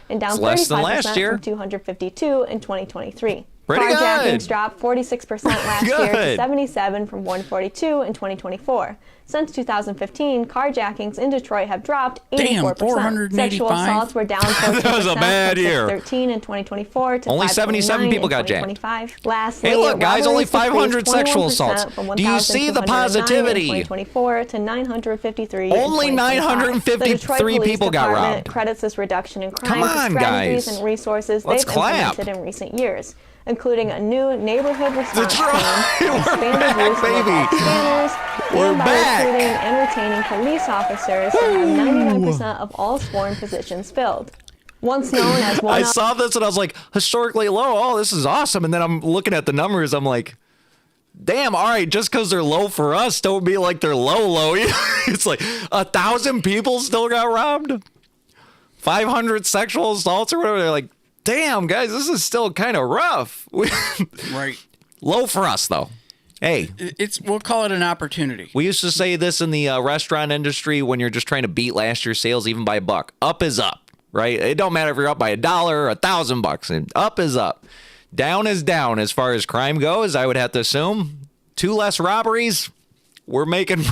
And down It's less than 35% last year. from 252 in 2023. Pretty Carjackings good. dropped 46% last year to 77 from 142 in 2024. Since 2015, carjackings in Detroit have dropped 84%. 485. Sexual assaults were down 14% That was a bad from year. 613 in 2024 to Only 529 77 people in got jacked. 2025. Lastly, Hey, look, guys, only robberies 500 decreased sexual 21% assaults. from Do you see the 1,209 positivity? In 2024 to 953 in Only 2025. The Detroit 953 Police people got Department robbed. credits this reduction in crime Come on, to strategies guys. and resources Let's they've clap. implemented in recent years, including a new neighborhood response team, We're expanded back, use of baby. robot scanners, We're and by back. recruiting and retaining police officers to have 99% of all sworn positions filled. Once known as one I of saw this and I was like, historically low. Oh, this is awesome. And then I'm looking at the numbers. I'm like, damn, all right, just because they're low for us, don't be like they're low. It's like 1,000 people still got robbed. 500 sexual assaults or whatever. They're like, damn, guys, this is still kind of rough. Right. Low for us, though. Hey, we'll call it an opportunity. We used to say this in the restaurant industry when you're just trying to beat last year's sales even by $1. Up is up, right? It don't matter if you're up by $1 or $1,000. Up is up. Down is down as far as crime goes. I would have to assume 2 less robberies. We're making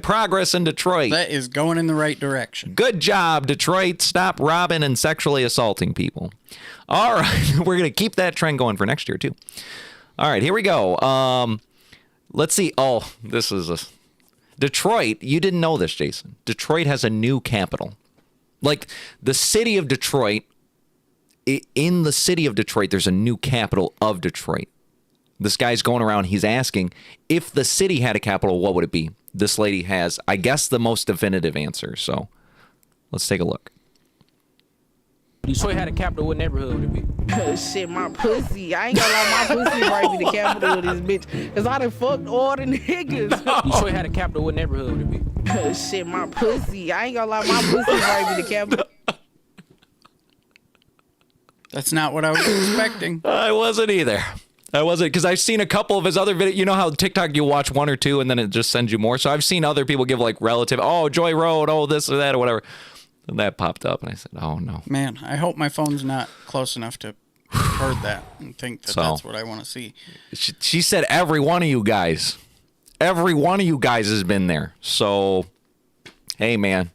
progress in Detroit. That is going in the right direction. Good job, Detroit. Stop robbing and sexually assaulting people. All right, we're gonna keep that trend going for next year too. All right, here we go. Let's see. Oh, this is Detroit. You didn't know this, Jason. Detroit has a new capital. Like the city of Detroit. In the city of Detroit, there's a new capital of Detroit. This guy's going around. He's asking if the city had a capital, what would it be? This lady has, I guess, the most definitive answer. So let's take a look. Detroit had a capital, what neighborhood would it be? Shit, my pussy. I ain't gonna lie, my pussy might be the capital of this bitch. Cause I done fucked all the niggas. Detroit had a capital, what neighborhood would it be? Shit, my pussy. I ain't gonna lie, my pussy might be the capital. That's not what I was expecting. I wasn't either. I wasn't, because I've seen a couple of his other videos. You know how TikTok, you watch 1 or 2 and then it just sends you more. So I've seen other people give like relative, oh, Joy Road, oh, this or that or whatever. And that popped up and I said, oh no. Man, I hope my phone's not close enough to heard that and think that that's what I want to see. She said every one of you guys. Every one of you guys has been there. So, hey, man.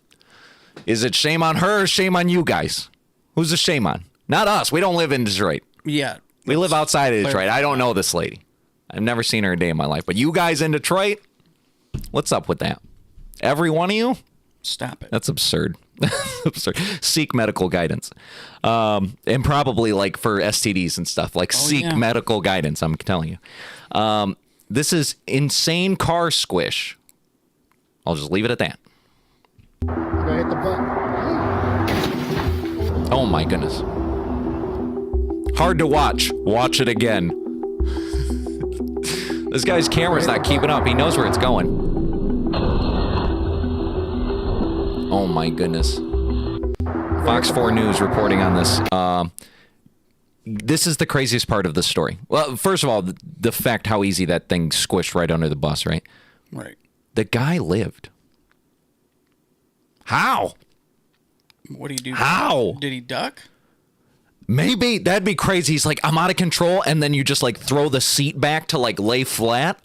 Is it shame on her or shame on you guys? Who's the shame on? Not us. We don't live in Detroit. Yeah. We live outside of Detroit. I don't know this lady. I've never seen her a day in my life. But you guys in Detroit, what's up with that? Every one of you? Stop it. That's absurd. Seek medical guidance. And probably like for STDs and stuff, like seek medical guidance. I'm telling you. This is insane car squish. I'll just leave it at that. Hit the button. Oh my goodness. Hard to watch. Watch it again. This guy's camera's not keeping up. He knows where it's going. Oh my goodness. Fox 4 News reporting on this. This is the craziest part of the story. Well, first of all, the fact how easy that thing squished right under the bus, right? Right. The guy lived. How? What did he do? How? Did he duck? Maybe. That'd be crazy. He's like, I'm out of control, and then you just like throw the seat back to like lay flat.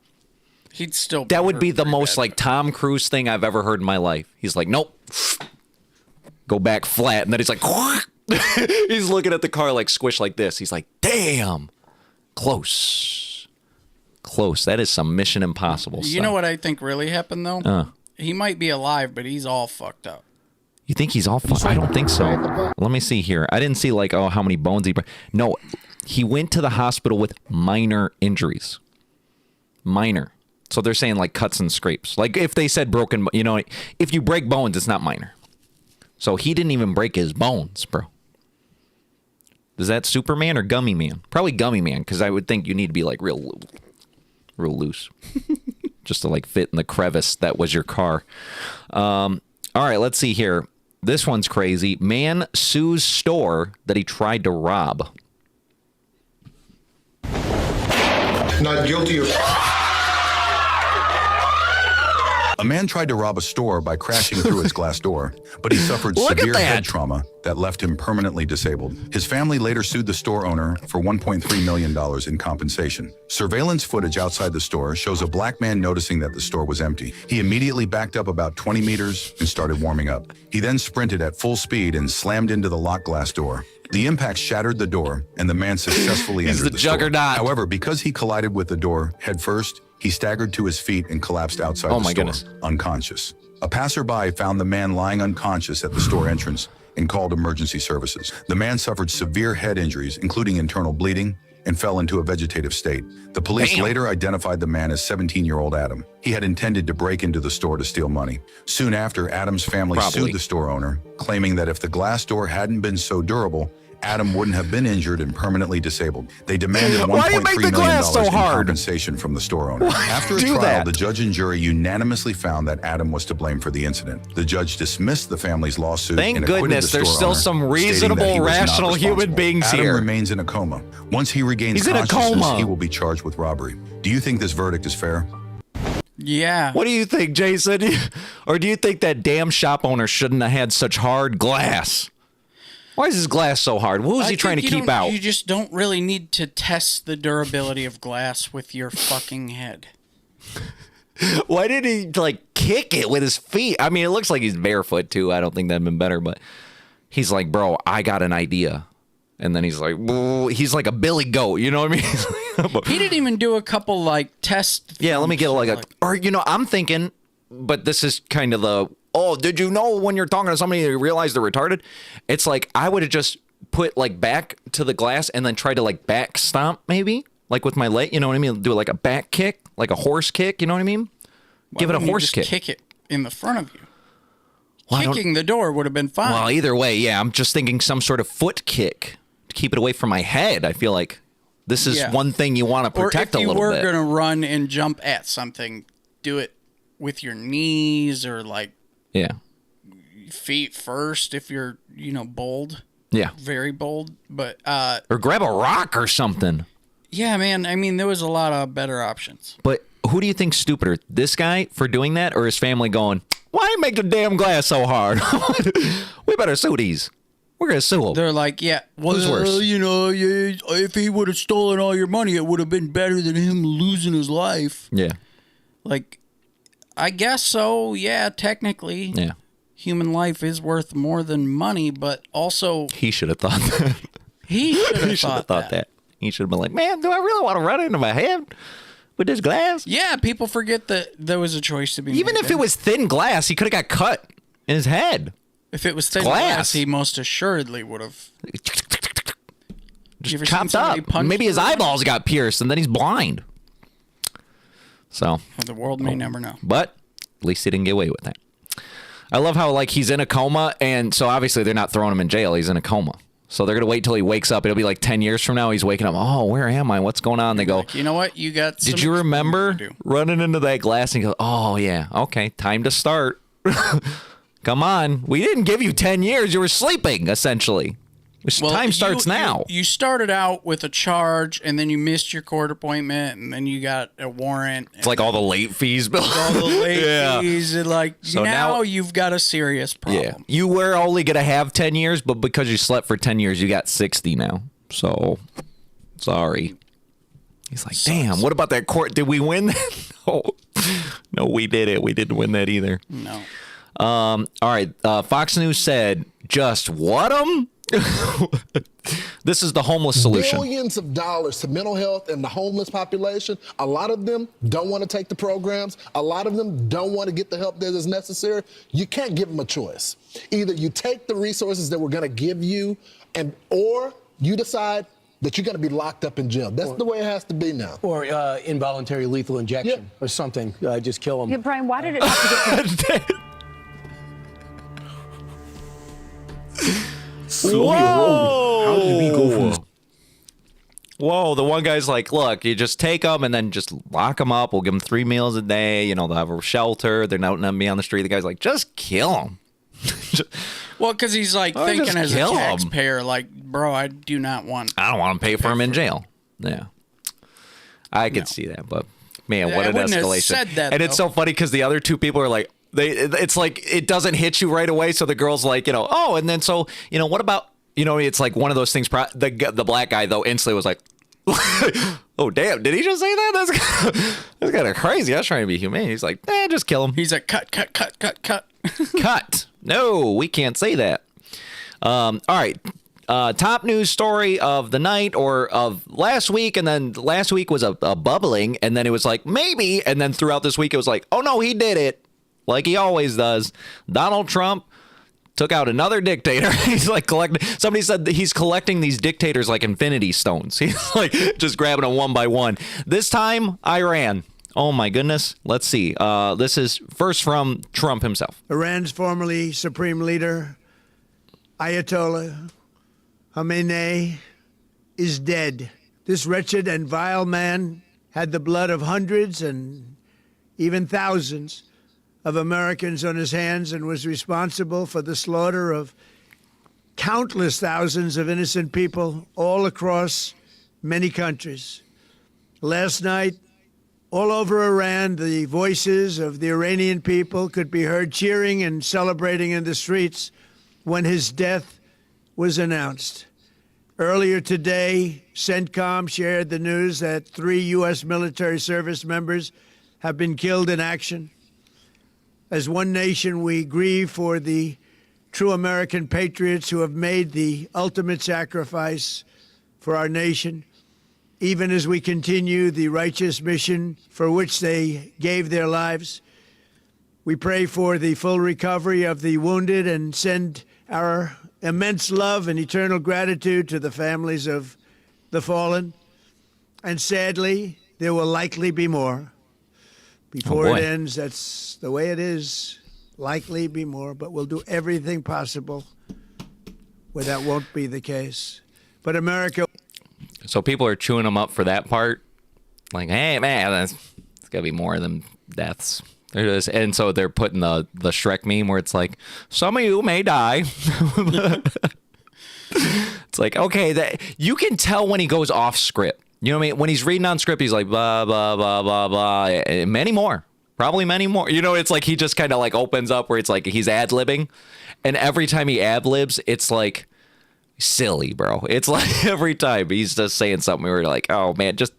He'd still. That would be the most like Tom Cruise thing I've ever heard in my life. He's like, nope. Go back flat, and then he's like, he's looking at the car like squish like this. He's like, damn. Close. That is some Mission Impossible stuff. You know what I think really happened though? He might be alive, but he's all fucked up. You think he's all fucked? I don't think so. Let me see here. I didn't see like, oh, how many bones he broke. No, he went to the hospital with minor injuries. Minor. So they're saying like cuts and scrapes. Like if they said broken, you know, if you break bones, it's not minor. So he didn't even break his bones, bro. Is that Superman or Gummy Man? Probably Gummy Man, because I would think you need to be like real loose. Just to like fit in the crevice that was your car. All right, let's see here. This one's crazy. Man sues store that he tried to rob. Not guilty of... A man tried to rob a store by crashing through its glass door, but he suffered severe head trauma that left him permanently disabled. His family later sued the store owner for $1.3 million in compensation. Surveillance footage outside the store shows a black man noticing that the store was empty. He immediately backed up about 20 meters and started warming up. He then sprinted at full speed and slammed into the locked glass door. The impact shattered the door, and the man successfully entered the juggernaut. However, because he collided with the door head first, he staggered to his feet and collapsed outside the store, unconscious. A passerby found the man lying unconscious at the store entrance and called emergency services. The man suffered severe head injuries, including internal bleeding, and fell into a vegetative state. The police later identified the man as 17-year-old Adam. He had intended to break into the store to steal money. Soon after, Adam's family sued the store owner, claiming that if the glass door hadn't been so durable, Adam wouldn't have been injured and permanently disabled. They demanded $1.3 million in compensation from the store owner. After a trial, the judge and jury unanimously found that Adam was to blame for the incident. The judge dismissed the family's lawsuit and acquitted the store owner, there's still some reasonable, rational human beings Adam here. remains in a coma. Once he regains consciousness, he will be charged with robbery. Do you think this verdict is fair? Yeah. What do you think, Jason? Or do you think that damn shop owner shouldn't have had such hard glass? Why is his glass so hard? What was he trying to keep out? You just don't really need to test the durability of glass with your fucking head. Why did he, like, kick it with his feet? I mean, it looks like he's barefoot, too. I don't think that'd been better, but he's like, bro, I got an idea. And then he's like, whoa. He's like a billy goat, you know what I mean? He didn't even do a couple, like, tests. Yeah, let me get like a, or, you know, I'm thinking, but this is kind of the, oh, did you know when you're talking to somebody you realize they're retarded? It's like I would have just put like back to the glass and then try to like back stomp maybe, like with my leg, you know what I mean? Do like a back kick, like a horse kick, you know what I mean? Give it a horse kick. Kick it in the front of you. Kicking the door would have been fine. Well, either way, yeah, I'm just thinking some sort of foot kick to keep it away from my head. I feel like this is one thing you want to protect a little bit. Or if you were going to run and jump at something, do it with your knees or like feet first if you're, you know, bold. Yeah. Very bold. But or grab a rock or something. Yeah, man. I mean, there was a lot of better options. But who do you think's stupider? This guy for doing that or his family going, why make the damn glass so hard? We better sue these. We're going to sue them. They're like, yeah. Who's worse? You know, if he would have stolen all your money, it would have been better than him losing his life. Yeah. Like, I guess so. Yeah, technically. Yeah. Human life is worth more than money, but also... He should have thought that. He should have thought that. He should have been like, man, do I really want to run into my head with this glass? Yeah, people forget that there was a choice to be made. Even if it was thin glass, he could have got cut in his head. If it was thin glass, he most assuredly would have just chopped up. Maybe his eyeballs got pierced and then he's blind. So the world may never know. But at least he didn't get away with that. I love how like he's in a coma, and so obviously they're not throwing him in jail. He's in a coma. So they're going to wait till he wakes up. It'll be like 10 years from now. He's waking up. Oh, where am I? What's going on? They go, like, you know what? You got did you remember running into that glass? And you go, oh, yeah. Okay, time to start. Come on. We didn't give you 10 years. You were sleeping, essentially. Time starts now. You started out with a charge, and then you missed your court appointment, and then you got a warrant. It's like all the late fees, Bill. All the late fees. And like, so now you've got a serious problem. Yeah. You were only going to have 10 years, but because you slept for 10 years, you got 60 now. So, sorry. He's like, damn, what about that court? Did we win that? No, we did it. We didn't win that either. No. All right. Fox News said, just what 'em? This is the homeless solution. Billions of dollars to mental health and the homeless population. A lot of them don't want to take the programs. A lot of them don't want to get the help that is necessary. You can't give them a choice. Either you take the resources that we're going to give you, or you decide that you're going to be locked up in jail. That's the way it has to be now. Or involuntary lethal injection or something. Just kill them. Yeah, Brian, why did it have to get... Whoa! How did we go from... Whoa, the one guy's like, look, you just take them and then just lock them up. We'll give them 3 meals a day. You know, they'll have a shelter. They're not going to be on the street. The guy's like, just kill them. Well, because he's like thinking as a taxpayer, like, bro, I don't want to pay for him in jail. Yeah. I could see that, but man, what an escalation. Have said that, and it's so funny because the other two people are like, it's like it doesn't hit you right away. So the girl's like, you know, oh, and then so, you know, what about, you know, it's like one of those things. The black guy, though, instantly was like, oh, damn, did he just say that? That's kind of crazy. I was trying to be humane. He's like, just kill him. He's like, cut. Cut. No, we can't say that. All right. Top news story of the night or of last week. And then last week was a bubbling. And then it was like, maybe. And then throughout this week, it was like, oh, no, he did it. Like he always does. Donald Trump took out another dictator. He's like collecting. Somebody said that he's collecting these dictators like infinity stones. He's like just grabbing them one by one. This time, Iran. Oh my goodness. Let's see. This is first from Trump himself. Iran's formerly supreme leader, Ayatollah Khamenei, is dead. This wretched and vile man had the blood of hundreds and even thousands of Americans on his hands and was responsible for the slaughter of countless thousands of innocent people all across many countries. Last night, all over Iran, the voices of the Iranian people could be heard cheering and celebrating in the streets when his death was announced. Earlier today, CENTCOM shared the news that 3 U.S. military service members have been killed in action. As one nation, we grieve for the true American patriots who have made the ultimate sacrifice for our nation, even as we continue the righteous mission for which they gave their lives. We pray for the full recovery of the wounded and send our immense love and eternal gratitude to the families of the fallen. And sadly, there will likely be more. Before it ends, that's the way it is. Likely be more, but we'll do everything possible where that won't be the case. But America... So people are chewing them up for that part. Like, hey, man, there's got to be more of them deaths. There it is. And so they're putting the Shrek meme where it's like, some of you may die. It's like, okay, you can tell when he goes off script. You know what I mean? When he's reading on script, he's like, blah, blah, blah, blah, blah. And many more. Probably many more. You know, it's like he just kind of like opens up where it's like he's ad-libbing. And every time he ad-libs, it's like silly, bro. It's like every time he's just saying something. We're like, oh, man, just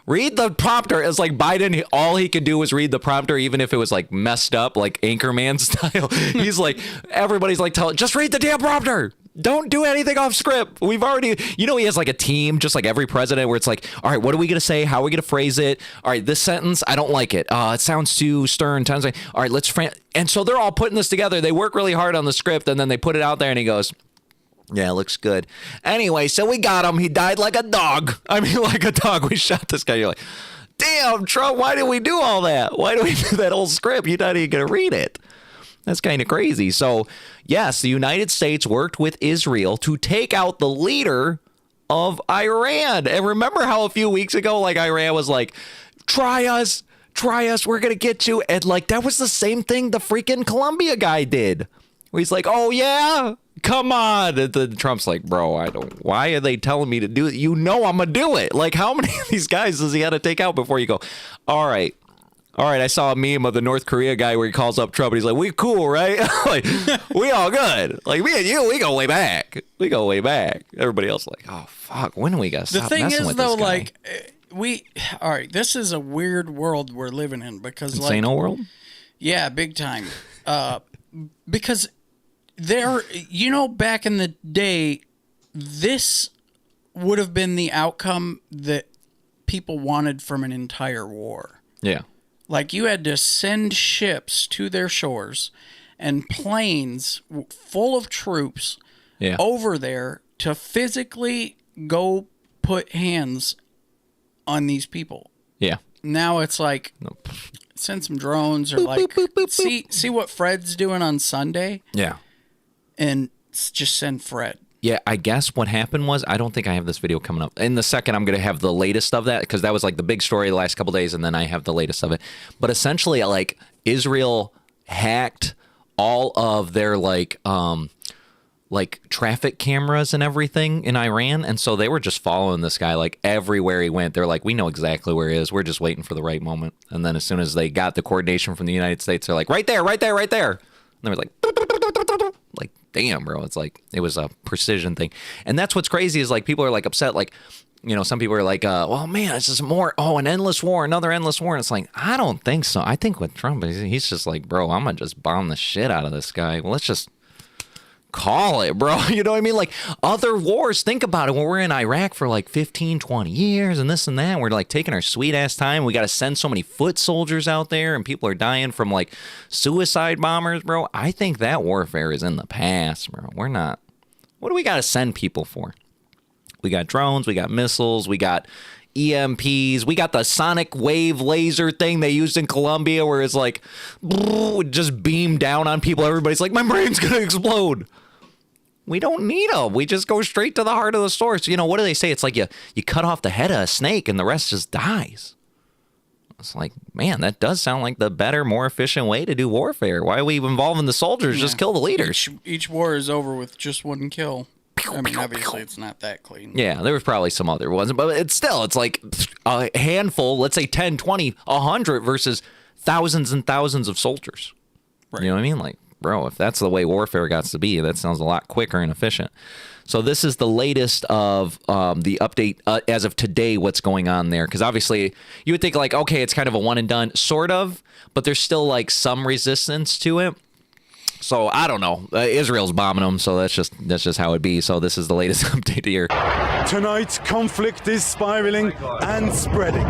read the prompter. It's like Biden, all he could do was read the prompter, even if it was like messed up, like Anchorman style. He's like, everybody's like, just read the damn prompter. Don't do anything off script. We've already, he has like a team, just like every president, where it's like, all right, what are we going to say? How are we going to phrase it? All right, this sentence, I don't like it. It sounds too stern. All right, let's and so they're all putting this together. They work really hard on the script, and then they put it out there, and he goes, yeah, it looks good. Anyway, so we got him. He died like a dog. I mean, like a dog. We shot this guy. You're like, damn, Trump, why did we do all that? Why do we do that whole script? You're not even going to read it. That's kind of crazy. So, yes, the United States worked with Israel to take out the leader of Iran. And remember how a few weeks ago, like, Iran was like, try us, we're going to get you. And, like, that was the same thing the freaking Colombia guy did. Where he's like, oh, yeah, come on. And then Trump's like, bro, why are they telling me to do it? You know I'm going to do it. Like, how many of these guys does he have to take out before you go, all right, I saw a meme of the North Korea guy where he calls up Trump and he's like, we cool, right? Like, we all good. Like, me and you, we go way back. Everybody else like, oh, fuck, when are we going to stop messing with this guy? The thing is, though, like, all right, this is a weird world we're living in because, Insano World? Yeah, big time. Because back in the day, this would have been the outcome that people wanted from an entire war. Yeah. Like, you had to send ships to their shores and planes full of troops over there to physically go put hands on these people. Yeah. Now it's like, send some drones or like, see what Fred's doing on Sunday? Yeah. And just send Fred. Yeah, I guess what happened was, I don't think I have this video coming up. In the second, I'm going to have the latest of that, because that was like the big story the last couple days, and then I have the latest of it. But essentially, like, Israel hacked all of their, like traffic cameras and everything in Iran, and so they were just following this guy, like, everywhere he went. They're like, we know exactly where he is. We're just waiting for the right moment. And then as soon as they got the coordination from the United States, they're like, right there. And they were like, damn, bro, it's like, it was a precision thing. And that's what's crazy is, like, people are like upset, like, some people are like, well, man, it's just more, an endless war, another endless war. And it's like, I don't think so. I think with Trump, he's just like, bro, I'm gonna just bomb the shit out of this guy. Well, let's just call it, bro. You know what I mean? Like, other wars, think about it, when we're in Iraq for like 15, 20 years and this and that, we're like taking our sweet ass time. We got to send so many foot soldiers out there and people are dying from like suicide bombers, bro. I think that warfare is in the past, bro. We're not, what do we got to send people for? We got drones, we got missiles, we got EMPs, we got the sonic wave laser thing they used in Colombia where it's like, would just beam down on people. Everybody's like, my brain's going to explode. We don't need them. We just go straight to the heart of the source. What do they say? It's like you cut off the head of a snake and the rest just dies. It's like, man, that does sound like the better, more efficient way to do warfare. Why are we involving the soldiers? Yeah. Just kill the leaders. Each war is over with just one kill. I mean, obviously, it's not that clean. Yeah, there was probably some other ones, but it's like a handful, let's say 10, 20, 100 versus thousands and thousands of soldiers. Right. You know what I mean? Like, bro, if that's the way warfare got to be, that sounds a lot quicker and efficient. So this is the latest of the update as of today, what's going on there. Because obviously, you would think like, okay, it's kind of a one and done, sort of, but there's still like some resistance to it. So I don't know. Israel's bombing them, so that's just how it be. So this is the latest update here. Tonight, conflict is spiraling and spreading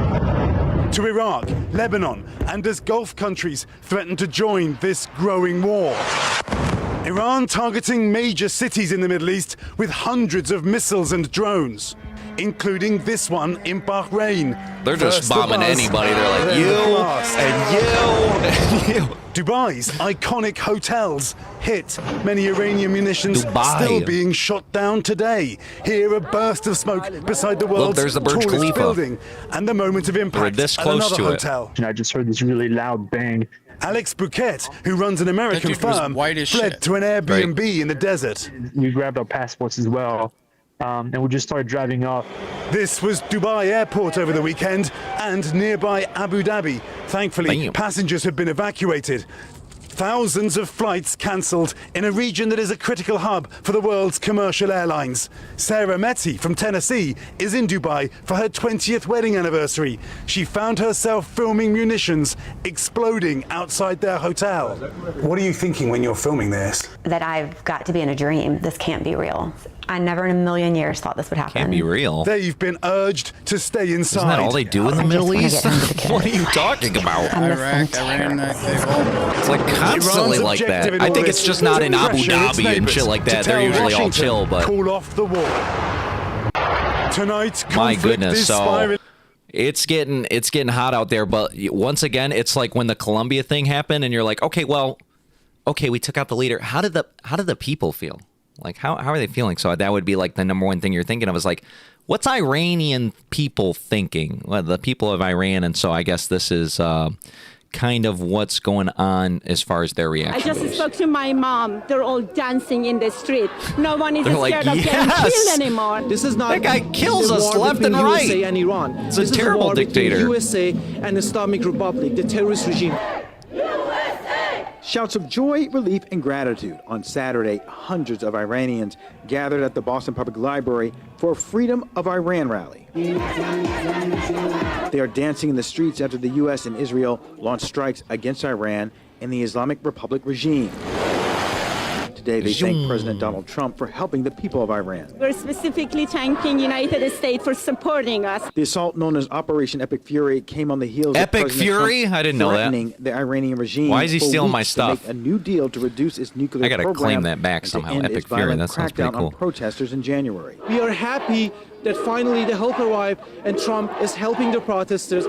to Iraq, Lebanon, and as Gulf countries threaten to join this growing war. Iran targeting major cities in the Middle East with hundreds of missiles and drones, including this one in Bahrain. They're just bombing anybody. They're like, you and you and you. Dubai's iconic hotels hit. Many Iranian munitions still being shot down today. Here, a burst of smoke beside the world's tallest building, and the moment of impact at another hotel. I just heard this really loud bang. Alex Bouquet, who runs an American firm, fled to an Airbnb in the desert. We grabbed our passports as well. And we just started driving off. This was Dubai Airport over the weekend and nearby Abu Dhabi. Thankfully, passengers have been evacuated. Thousands of flights cancelled in a region that is a critical hub for the world's commercial airlines. Sarah Metty from Tennessee is in Dubai for her 20th wedding anniversary. She found herself filming munitions exploding outside their hotel. What are you thinking when you're filming this? That I've got to be in a dream. This can't be real. I never in a million years thought this would happen. Can't be real. They've been urged to stay inside. Isn't that all they do in the Middle East? What are you talking about? Iraq, Iran, it's like constantly like that. I think it's just not in Abu Dhabi and shit like that. They're usually all chill, but call off the war. Tonight, my goodness, so it's getting hot out there. But once again, it's like when the Colombia thing happened, and you're like, okay, we took out the leader. How did the people feel? Like, how are they feeling? So that would be like the number one thing you're thinking of is like, what's Iranian people thinking? Well, the people of Iran. And so I guess this is kind of what's going on as far as their reaction. I just spoke to my mom. They're all dancing in the street. No one is They're scared like, of getting yes! killed anymore. This is not that guy kills us left and right. USA and Iran. It's this a terrible war dictator. USA and Islamic Republic, the terrorist regime. Shouts of joy, relief, and gratitude. On Saturday, hundreds of Iranians gathered at the Boston Public Library for a Freedom of Iran rally. They are dancing in the streets after the U.S. and Israel launched strikes against Iran and the Islamic Republic regime. Today, they thank President Donald Trump for helping the people of Iran. We're specifically thanking United States for supporting us. The assault known as Operation Epic Fury came on the heels of Epic President Fury? Trump I didn't know that. threatening the Iranian regime. Why is he for stealing my weeks to stuff? make a new deal to reduce its nuclear I gotta program claim that back and to somehow. end Epic its Fury, violent that sounds pretty crackdown cool. on protesters in January. We are happy that finally the help arrived and Trump is helping the protesters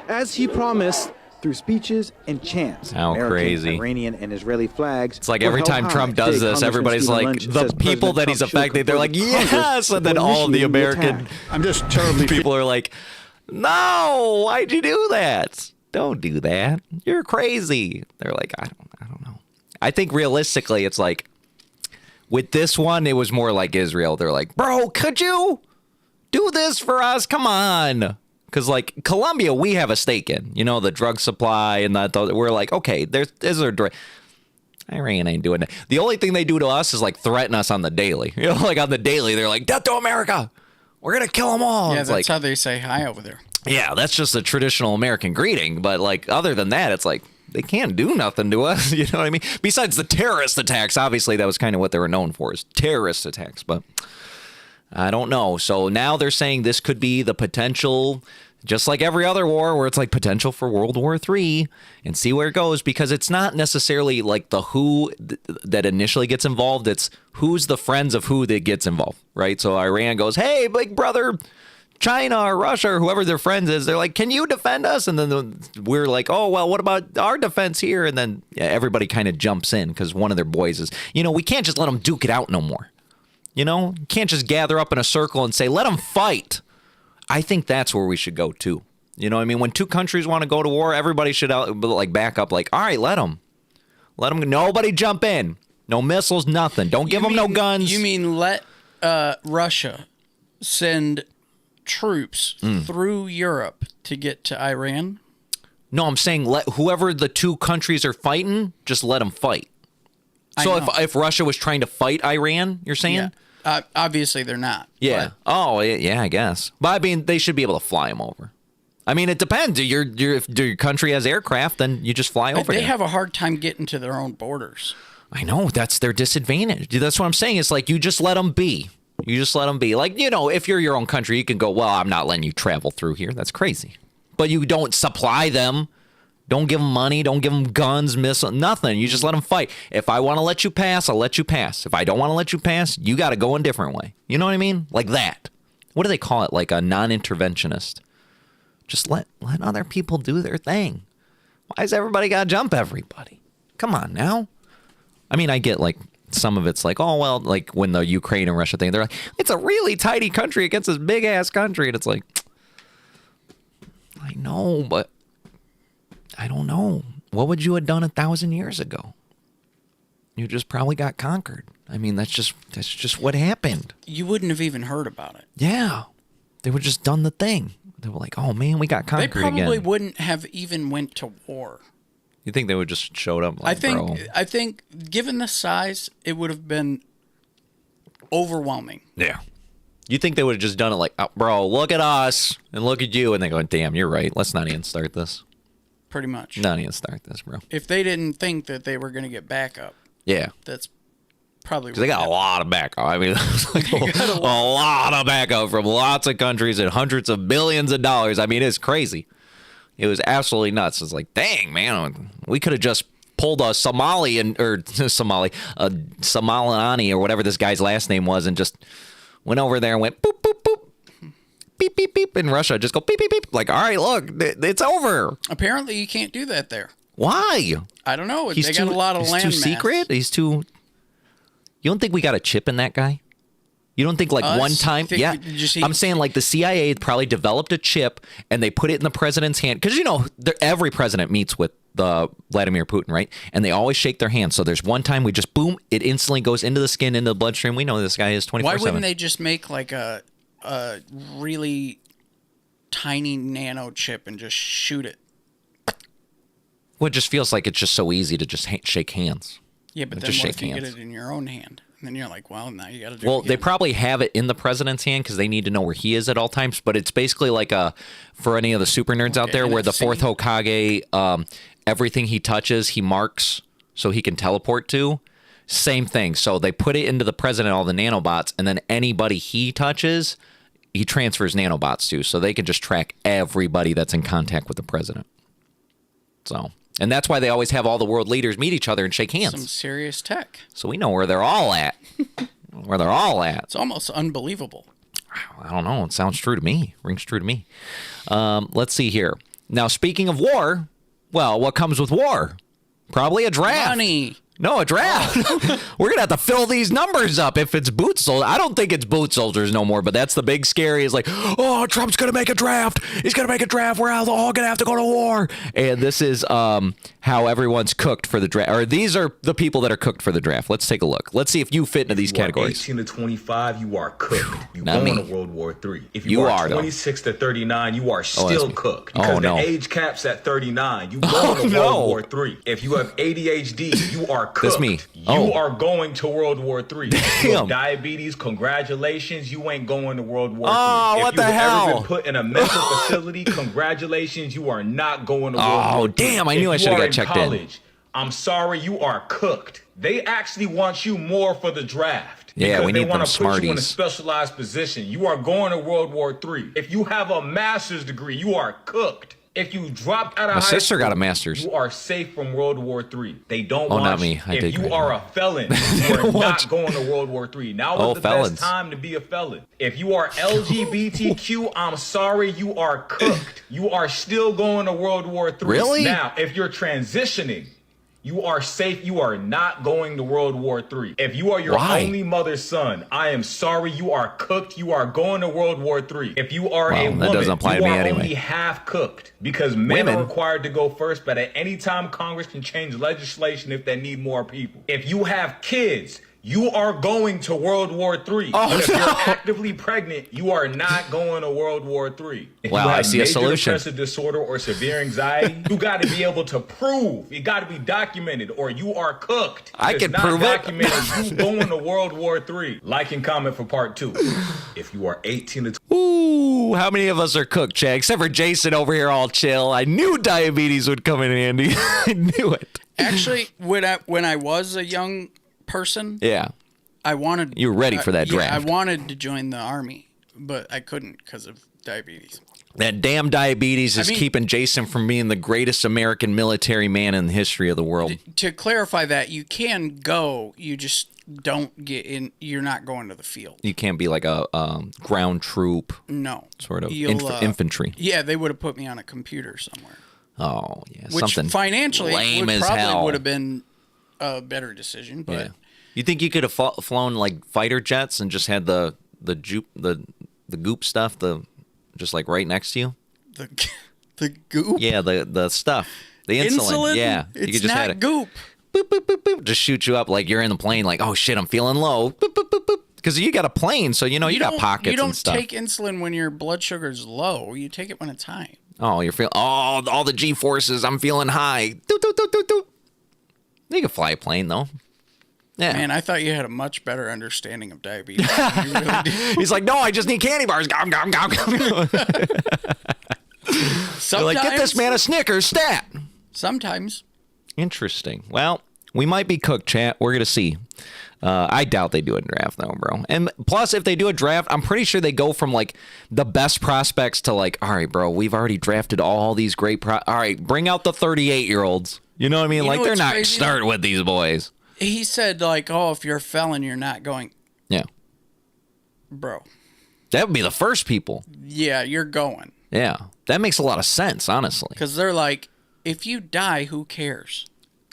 as he promised. Through speeches and chants, How American, crazy. Iranian, and Israeli flags. It's like were every held time high. Trump does Today, this, Congressman everybody's Stephen like, Lynch the says people President that he's Trump should affecting, they're like, confer with Congress yes! And then before all of the initiating American attack. I'm just terribly people are like, no, why'd you do that? Don't do that. You're crazy. They're like, I don't know. I think realistically, it's like, with this one, it was more like Israel. They're like, bro, could you do this for us? Come on. Because, like, Colombia, we have a stake in, you know, the drug supply and that. We're like, okay, Iran ain't doing that. The only thing they do to us is, like, threaten us on the daily. You know, like, on the daily, they're like, death to America. We're going to kill them all. Yeah, it's that's like, how they say hi over there. yeah, that's just a traditional American greeting. But, like, other than that, it's like, they can't do nothing to us. You know what I mean? Besides the terrorist attacks, obviously, that was kind of what they were known for, is terrorist attacks. But I don't know. So now they're saying this could be the potential, just like every other war, where it's like potential for World War III, and see where it goes, because it's not necessarily like the who that initially gets involved. It's who's the friends of who that gets involved, right? So Iran goes, hey, big brother, China or Russia or whoever their friends is, they're like, can you defend us? And then we're like, oh, well, what about our defense here? And then everybody kind of jumps in because one of their boys is, you know, we can't just let them duke it out no more. You know, you can't just gather up in a circle and say, let them fight. I think that's where we should go, too. You know what I mean? When two countries want to go to war, everybody should like back up like, all right, let them. Let them. Nobody jump in. No missiles, nothing. Don't give them no guns. You mean let Russia send troops through Europe to get to Iran? No, I'm saying let whoever the two countries are fighting, just let them fight. So if Russia was trying to fight Iran, you're saying? Yeah. Obviously, they're not. Yeah. But. Oh, yeah, I guess. But I mean, they should be able to fly them over. I mean, it depends. If your country has aircraft, then you just fly over. They have a hard time getting to their own borders. I know. That's their disadvantage. That's what I'm saying. It's like you just let them be. You just let them be. Like, you know, if you're your own country, you can go, well, I'm not letting you travel through here. That's crazy. But you don't supply them. Don't give them money. Don't give them guns, missiles, nothing. You just let them fight. If I want to let you pass, I'll let you pass. If I don't want to let you pass, you got to go a different way. You know what I mean? Like that. What do they call it? Like a non-interventionist. Just let other people do their thing. Why has everybody got to jump everybody? Come on now. I mean, I get like some of it's like, oh, well, like when the Ukraine and Russia thing, they're like, it's a really tiny country against this big ass country. And it's like, I know, but I don't know. What would you have done 1,000 years ago? You just probably got conquered. I mean, that's just what happened. You wouldn't have even heard about it. Yeah. They would just done the thing. They were like, oh man, we got conquered again. They probably wouldn't have even went to war You think they would just showed up? Like, I think, given the size, it would have been overwhelming. Yeah. You think they would have just done it like, oh, bro, look at us and look at you, and they go, damn, you're right. Let's not even start this. Pretty much. Not even start this, bro. If they didn't think that they were going to get backup. Yeah. That's probably. Because they got a lot of backup. I mean, like a lot of backup from lots of countries and hundreds of billions of dollars. I mean, it's crazy. It was absolutely nuts. It's like, dang, man, we could have just pulled a Somalani or whatever this guy's last name was, and just went over there and went boop, boop, boop, beep, beep, beep. In Russia, just go beep, beep, beep. Like, all right, look, it's over. Apparently, you can't do that there. Why? I don't know. They got a lot of land. He's too secret? He's too... You don't think we got a chip in that guy? You don't think one time? Yeah. I'm saying like the CIA probably developed a chip and they put it in the president's hand. Because, every president meets with Vladimir Putin, right? And they always shake their hands. So there's one time we just, boom, it instantly goes into the skin, into the bloodstream. We know this guy is 24/7. Why wouldn't they just make like a really tiny nano chip and just shoot it? Well, it just feels like it's just so easy to just shake hands. Yeah, but then what if you get it in your own hand? And then you're like, well, now you got to do it again. They probably have it in the president's hand because they need to know where he is at all times. But it's basically like for any of the super nerds out there, where the fourth Hokage, everything he touches, he marks so he can teleport to. Same thing. So they put it into the president, all the nanobots, and then anybody he touches, he transfers nanobots to. So they can just track everybody that's in contact with the president. So... And that's why they always have all the world leaders meet each other and shake hands. Some serious tech. So we know where they're all at. It's almost unbelievable. I don't know. It sounds true to me. Rings true to me. Let's see here. Now, speaking of war, well, what comes with war? Probably a draft. Money. No, a draft. We're going to have to fill these numbers up if it's boot soldiers. I don't think it's boot soldiers no more, but that's the big scary is like, oh, Trump's going to make a draft. He's going to make a draft. We're all going to have to go to war. And this is how everyone's cooked for the draft. Or these are the people that are cooked for the draft. Let's take a look. Let's see if you fit into these categories. 18 to 25, you are cooked. You Not going me. to World War III. If You you are, are though. 26 to 39, you are still me. cooked. Oh, Because no. the age cap's at 39. You going to no. World War III. If you have ADHD, you are cooked. That's me. You are going to World War III. If you Damn. have diabetes, congratulations, you ain't going to World War III. Oh, if what you the have hell? ever been put in a mental facility, congratulations, you are not going to World War III. Oh, damn. I knew I If should have you are got checked in. college, I'm sorry, you are cooked. They actually want you more for the draft. Yeah, because we they need want them to put you in a smarties. specialized position. You are going to World War III. If you have a master's degree, you are cooked. If you dropped out of My high sister school, got a master's. you are safe from World War III. They don't Oh, want not you. me. I if did you graduate. are a felon, you are not going to World War III. Now is Oh, the felons. best time to be a felon. If you are LGBTQ, I'm sorry, you are cooked. You are still going to World War III. Really? Now, if you're transitioning, you are safe. You are not going to World War III. If you are your Why? only mother's son, I am sorry. You are cooked. You are going to World War III. If you are Well, a that woman, doesn't apply you to me are anyway. only half cooked because men Women? are required to go first. But at any time, Congress can change legislation if they need more people. If you have kids, you are going to World War III. Oh, but if no. you're actively pregnant, you are not going to World War III. If Wow, you have I see a major solution. depressive disorder or severe anxiety, you got to be able to prove. It got to be documented, or you are cooked. I If can it's not prove it. documented, you going to World War III. Like and comment for part 2. If you are 18 to Ooh, how many of us are cooked, Chad? Except for Jason over here all chill. I knew diabetes would come in handy. I knew it. Actually, when I was a young person, Yeah. I wanted. You were ready for that Yeah, draft. I wanted to join the army, but I couldn't because of diabetes. That damn diabetes is I mean- keeping Jason from being the greatest American military man in the history of the world. To clarify that, you can go, you just don't get in. You're not going to the field. You can't be like a ground troop. No. Sort of You'll, infantry. Yeah, they would have put me on a computer somewhere. Oh, yeah. Which something financially lame would as probably hell. would have been a better decision. But Yeah. You think you could have flown like fighter jets and just had the goop stuff just like right next to you? The goop? Yeah, the stuff. The insulin. Yeah. It's you could just not had it. goop. Boop, boop, boop, boop. Just shoot you up like you're in the plane like, oh shit, I'm feeling low. Boop, boop, boop, boop. Because you got a plane, so you got pockets You don't and stuff. take insulin when your blood sugar's low. You take it when it's high. Oh, you're feeling all the G forces. I'm feeling high. Doot, doot, doot, doot, doot. You can fly a plane though. Yeah. Man, I thought you had a much better understanding of diabetes. You really do. He's like, no, I just need candy bars. Gom, gom, gom, gom. They're like, get this man a Snickers, stat. Sometimes. Interesting. Well, we might be cooked, chat. We're going to see. I doubt they do a draft, though, bro. And plus, if they do a draft, I'm pretty sure they go from, like, the best prospects to, like, all right, bro, we've already drafted all these great all right, bring out the 38-year-olds. You know what I mean? Like, they're not starting with these boys. He said, like, oh, if you're a felon, you're not going. Yeah. Bro. That would be the first people. Yeah, you're going. Yeah. That makes a lot of sense, honestly. Because they're like, if you die, who cares?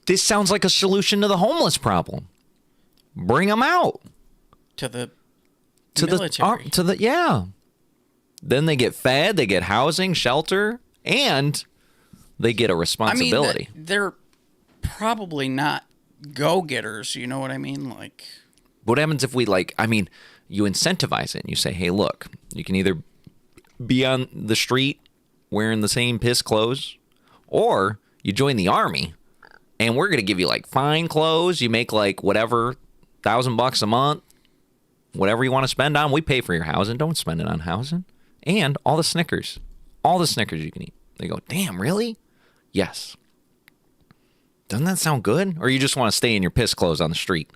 This sounds like a solution to the homeless problem. Bring them out. To the military. Yeah. Then they get fed, they get housing, shelter, and they get a responsibility. I mean, they're probably not go-getters, you know what I mean? Like, what happens if we, like, I mean, you incentivize it and you say, hey, look, you can either be on the street wearing the same piss clothes, or you join the army and we're going to give you like fine clothes. You make like whatever, $1,000 a month, whatever you want to spend on. We pay for your housing. Don't spend it on housing. And all the Snickers you can eat. They go, damn, really? Yes. Doesn't that sound good? Or you just want to stay in your piss clothes on the street?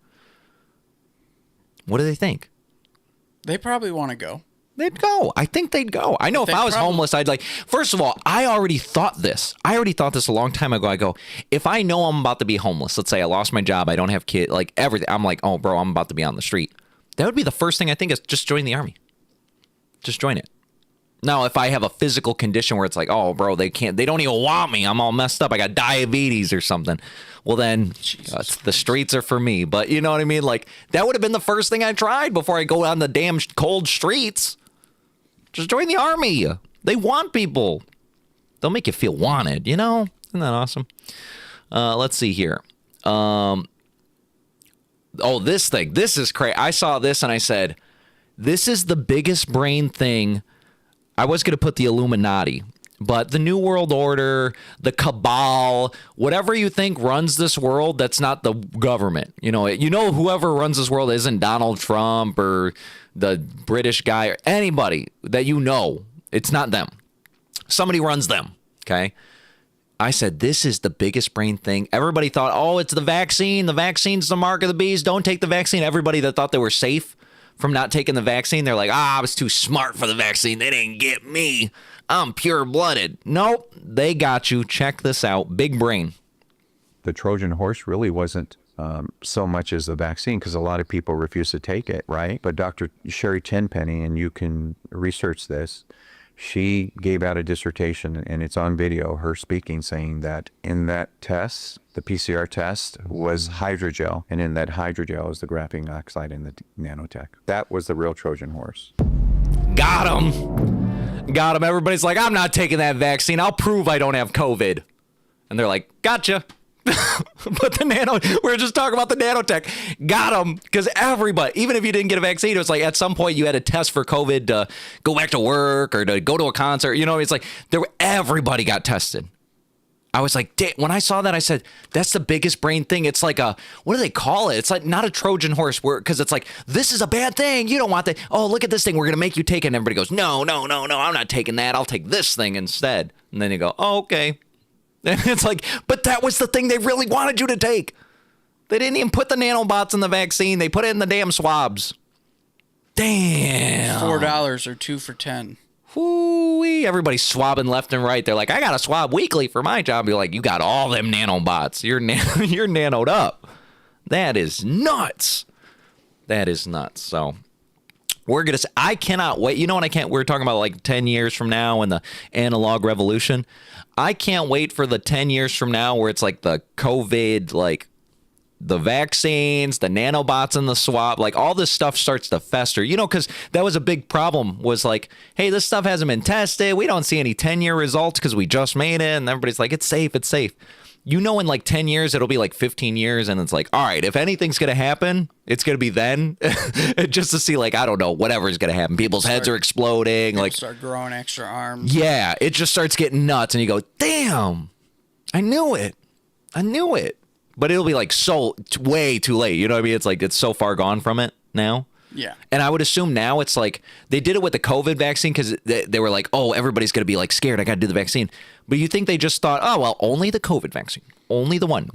What do they think? They probably want to go. They'd go. I think they'd go. I know if I was homeless, I'd like, first of all, I already thought this a long time ago. I go, if I know I'm about to be homeless, let's say I lost my job, I don't have kids, like everything. I'm like, oh, bro, I'm about to be on the street. That would be the first thing I think is just join the army. Just join it. Now, if I have a physical condition where it's like, oh, bro, they don't even want me. I'm all messed up. I got diabetes or something. Well, then the streets are for me. But you know what I mean? Like, that would have been the first thing I tried before I go on the damn cold streets. Just join the army. They want people. They'll make you feel wanted, you know? Isn't that awesome? Let's see here. This thing. This is crazy. I saw this and I said, this is the biggest brain thing. I was going to put the Illuminati, but the New World Order, the cabal, whatever you think runs this world, that's not the government. You know whoever runs this world isn't Donald Trump or the British guy or anybody that you know. It's not them. Somebody runs them, okay? I said, this is the biggest brain thing. Everybody thought, oh, it's the vaccine. The vaccine's the mark of the beast. Don't take the vaccine. Everybody that thought they were safe from not taking the vaccine, they're like, I was too smart for the vaccine. They didn't get me. I'm pure-blooded. Nope, they got you. Check this out. Big brain. The Trojan horse really wasn't so much as the vaccine, because a lot of people refuse to take it, right? But Dr. Sherry Tenpenny, and you can research this, she gave out a dissertation, and it's on video, her speaking, saying that in that test, the PCR test was hydrogel, and in that hydrogel is the graphene oxide and the nanotech. That was the real Trojan horse. Got him. Everybody's like, I'm not taking that vaccine. I'll prove I don't have COVID. And they're like, gotcha. But we're just talking about the nanotech. Got them. Because everybody, even if you didn't get a vaccine, it was like at some point you had a test for COVID to go back to work or to go to a concert. You know, it's like everybody got tested. I was like, when I saw that, I said, that's the biggest brain thing. It's like what do they call it? It's like not a Trojan horse, because it's like, this is a bad thing. You don't want that. Oh, look at this thing. We're going to make you take it. And everybody goes, no, I'm not taking that. I'll take this thing instead. And then you go, oh, okay. And it's like, but that was the thing they really wanted you to take. They didn't even put the nanobots in the vaccine. They put it in the damn swabs. Damn. $4 or 2 for $10. Whoo-wee. Everybody's swabbing left and right. They're like, I got to swab weekly for my job. You're like, you got all them nanobots. You're nanoed up. That is nuts. So I cannot wait. You know what we're talking about like 10 years from now and the analog revolution. I can't wait for the 10 years from now where it's like the COVID, like the vaccines, the nanobots in the swab, like all this stuff starts to fester, you know, because that was a big problem was like, hey, this stuff hasn't been tested. We don't see any 10-year results because we just made it. And everybody's like, it's safe. It's safe. You know, in like 10 years, it'll be like 15 years. And it's like, all right, if anything's going to happen, it's going to be then just to see like, I don't know, whatever's going to happen. People's heads are exploding. Like start growing extra arms. Yeah. It just starts getting nuts. And you go, damn, I knew it. But it'll be like way too late. You know what I mean? It's like it's so far gone from it now. Yeah. And I would assume now it's like they did it with the COVID vaccine because they were like, oh, everybody's going to be like scared. I got to do the vaccine. But you think they just thought, oh, well, only the COVID vaccine, only the one.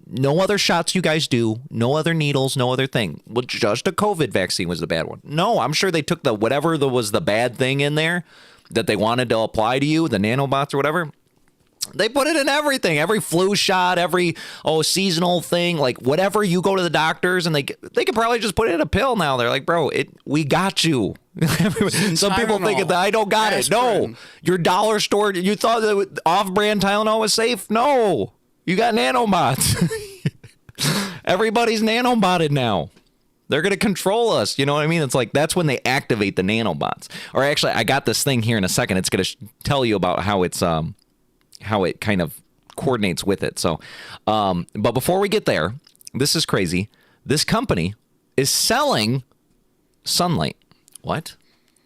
No other shots you guys do. No other needles. No other thing. Well, just a COVID vaccine was the bad one. No, I'm sure they took whatever was the bad thing in there that they wanted to apply to you, the nanobots or whatever. They put it in everything, every flu shot, every seasonal thing, like whatever. You go to the doctors and they could probably just put it in a pill now. They're like, bro, we got you. Some people think that I don't got it. No, your dollar store. You thought that off-brand Tylenol was safe? No, you got nanobots. Everybody's nanobotted now. They're going to control us. You know what I mean? It's like that's when they activate the nanobots. Or actually, I got this thing here in a second. It's going to tell you about how it's how it kind of coordinates with it. So, but before we get there, this is crazy. This company is selling sunlight. What?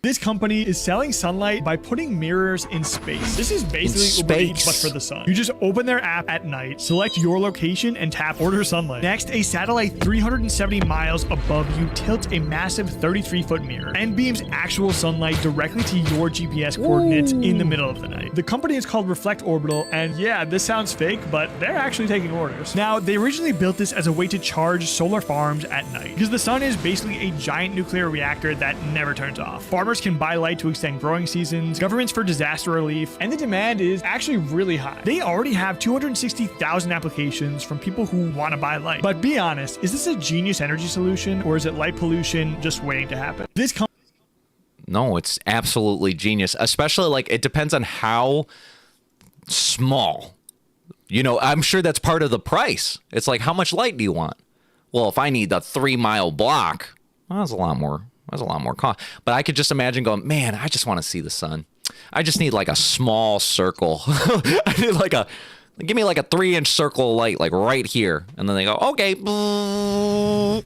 This company is selling sunlight by putting mirrors in space. This is basically Uber Eats, but for the sun. You just open their app at night, select your location, and tap order sunlight. Next, a satellite 370 miles above you tilts a massive 33-foot mirror and beams actual sunlight directly to your GPS coordinates in the middle of the night. The company is called Reflect Orbital, and yeah, this sounds fake, but they're actually taking orders. Now, they originally built this as a way to charge solar farms at night, because the sun is basically a giant nuclear reactor that never turns off. Farmers can buy light to extend growing seasons, governments for disaster relief, and the demand is actually really high. They already have 260,000 applications from people who want to buy light. But be honest, is this a genius energy solution, or is it light pollution just waiting to happen? No, it's absolutely genius, especially like it depends on how small. You know, I'm sure that's part of the price. It's like, how much light do you want? Well, if I need the 3-mile block, well, that's a lot more. That's a lot more cost. But I could just imagine going, man, I just want to see the sun. I just need like a small circle. I need give me like a 3-inch circle of light, like right here. And then they go, okay. And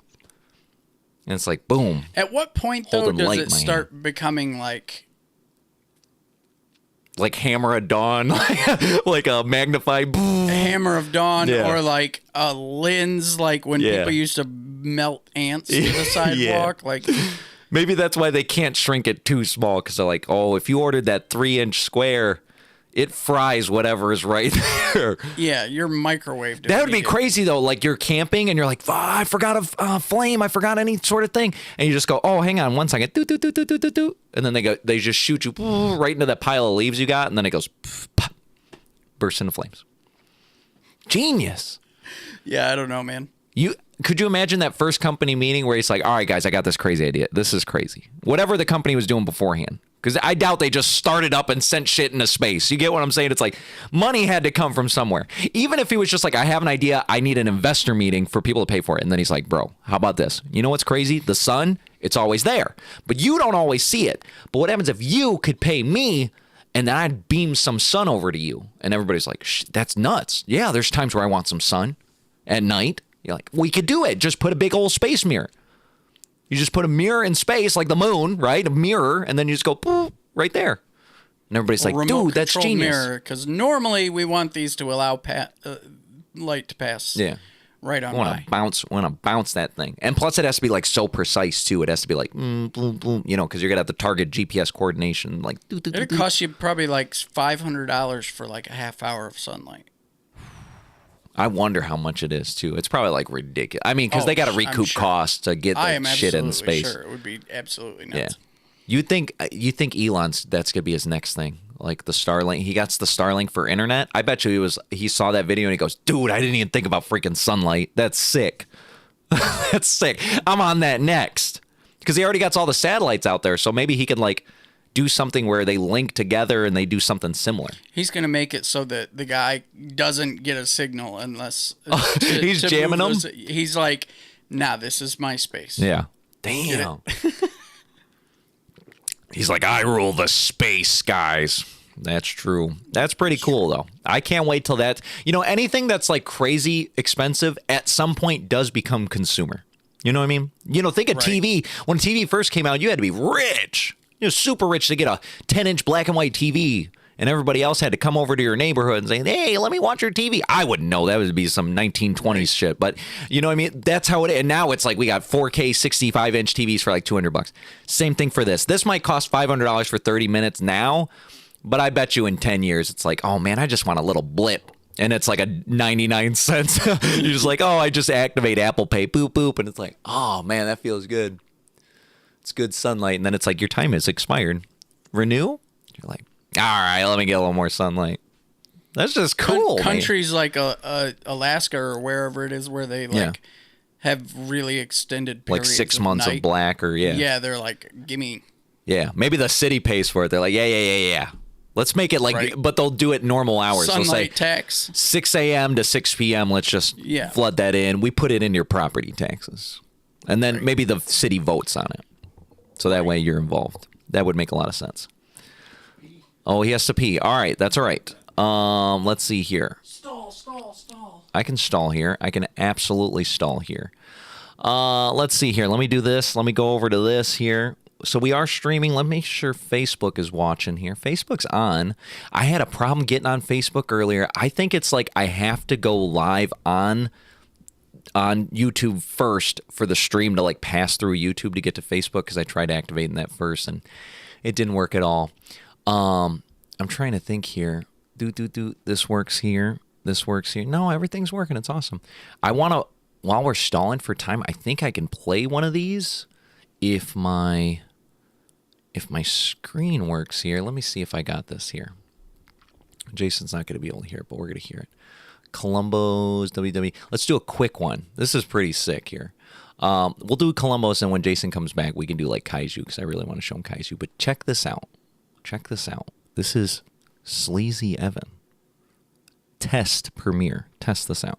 it's like, boom. At what point, though, does it start becoming like Hammer of Dawn, like a magnified Hammer of Dawn, or like a lens, like when people used to melt ants to the sidewalk, like. Maybe that's why they can't shrink it too small, because they're like, oh, if you ordered that 3-inch square, it fries whatever is right there. Yeah, you're microwaved. That would be crazy, though. Like, you're camping, and you're like, I forgot a flame. I forgot any sort of thing. And you just go, oh, hang on 1 second. Do, do, do, do, do, do, do. And then they just shoot you right into that pile of leaves you got, and then it goes, pop, bursts into flames. Genius. Yeah, I don't know, man. Could you imagine that first company meeting where he's like, all right, guys, I got this crazy idea. This is crazy. Whatever the company was doing beforehand. Because I doubt they just started up and sent shit into space. You get what I'm saying? It's like money had to come from somewhere. Even if he was just like, I have an idea. I need an investor meeting for people to pay for it. And then he's like, bro, how about this? You know what's crazy? The sun, it's always there. But you don't always see it. But what happens if you could pay me and then I'd beam some sun over to you? And everybody's like, that's nuts. Yeah, there's times where I want some sun at night. You're like, we could do it. Just put a big old space mirror. You just put a mirror in space, like the moon, right? A mirror, and then you just go poof, right there. And everybody's like, dude, that's genius. Because normally we want these to allow light to pass. Yeah. Right on by. Want to bounce that thing. And plus it has to be like so precise too. It has to be like, boom, boom, you know, because you're going to have the target GPS coordination. Like, it'll cost you probably like $500 for like a half hour of sunlight. I wonder how much it is too. It's probably like ridiculous. I mean, because they got to recoup costs to get that shit in space. Sure, it would be absolutely nuts. Yeah. You think Elon's that's gonna be his next thing, like the Starlink? He got the Starlink for internet. I bet you he saw that video and he goes, dude, I didn't even think about freaking sunlight. That's sick. That's sick. I'm on that next because he already got all the satellites out there, so maybe he can like do something where they link together and they do something similar. He's going to make it so that the guy doesn't get a signal unless he's jamming them. He's like, nah, this is my space. Yeah. Damn. He's like, I rule the space, guys. That's true. That's pretty cool, though. I can't wait till that. You know, anything that's like crazy expensive at some point does become consumer. You know what I mean? You know, think of TV. When TV first came out, you had to be rich. You know, super rich to get a 10-inch black and white TV. And everybody else had to come over to your neighborhood and say, hey, let me watch your TV. I wouldn't know. That would be some 1920s shit. But you know what I mean? That's how it is. And now it's like we got 4K 65-inch TVs for like $200. Same thing for this. This might cost $500 for 30 minutes now. But I bet you in 10 years, it's like, oh, man, I just want a little blip. And it's like a 99 cents. You're just like, oh, I just activate Apple Pay. Boop, boop. And it's like, oh, man, that feels good. It's good sunlight. And then it's like your time is expired. Renew? You're like, all right, let me get a little more sunlight. That's just cool. Countries like Alaska or wherever it is where they like have really extended periods, like 6 months of black or Yeah, they're like, give me. Yeah, maybe the city pays for it. They're like, yeah. Let's make it like, but they'll do it normal hours. Sunlight tax. 6 a.m. to 6 p.m. Let's just flood that in. We put it in your property taxes. And then maybe the city votes on it. So that way you're involved. That would make a lot of sense. Oh, he has to pee. All right, that's all right. Let's see here. Stall. I can stall here. I can absolutely stall here. Let's see here. Let me do this. Let me go over to this here. So we are streaming. Let me make sure Facebook is watching here. Facebook's on. I had a problem getting on Facebook earlier. I think it's like I have to go live on YouTube first for the stream to like pass through YouTube to get to Facebook because I tried activating that first and it didn't work at all. I'm trying to think here. This works here. This works here. No, everything's working. It's awesome. I want to, while we're stalling for time, I think I can play one of these if my screen works here. Let me see if I got this here. Jason's not going to be able to hear it, but we're going to hear it. Columbo's WW. Let's do a quick one. This is pretty sick here. We'll do Columbo's, and when Jason comes back, we can do like Kaiju because I really want to show him Kaiju. But check this out. This is Sleazy Evan. Test premiere. Test this out.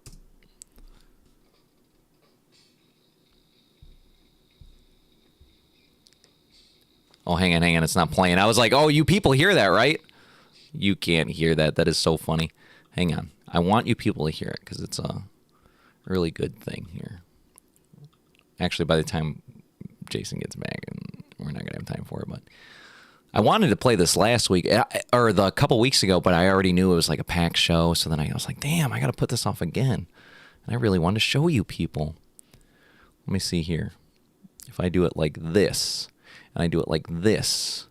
Oh, hang on. It's not playing. I was like, oh, you people hear that, right? You can't hear that. That is so funny. Hang on. I want you people to hear it because it's a really good thing here. Actually, by the time Jason gets back, and we're not going to have time for it, but I wanted to play this last week or a couple weeks ago, but I already knew it was like a packed show. So then I was like, damn, I got to put this off again. And I really wanted to show you people. Let me see here. If I do it like this, and I do it like this,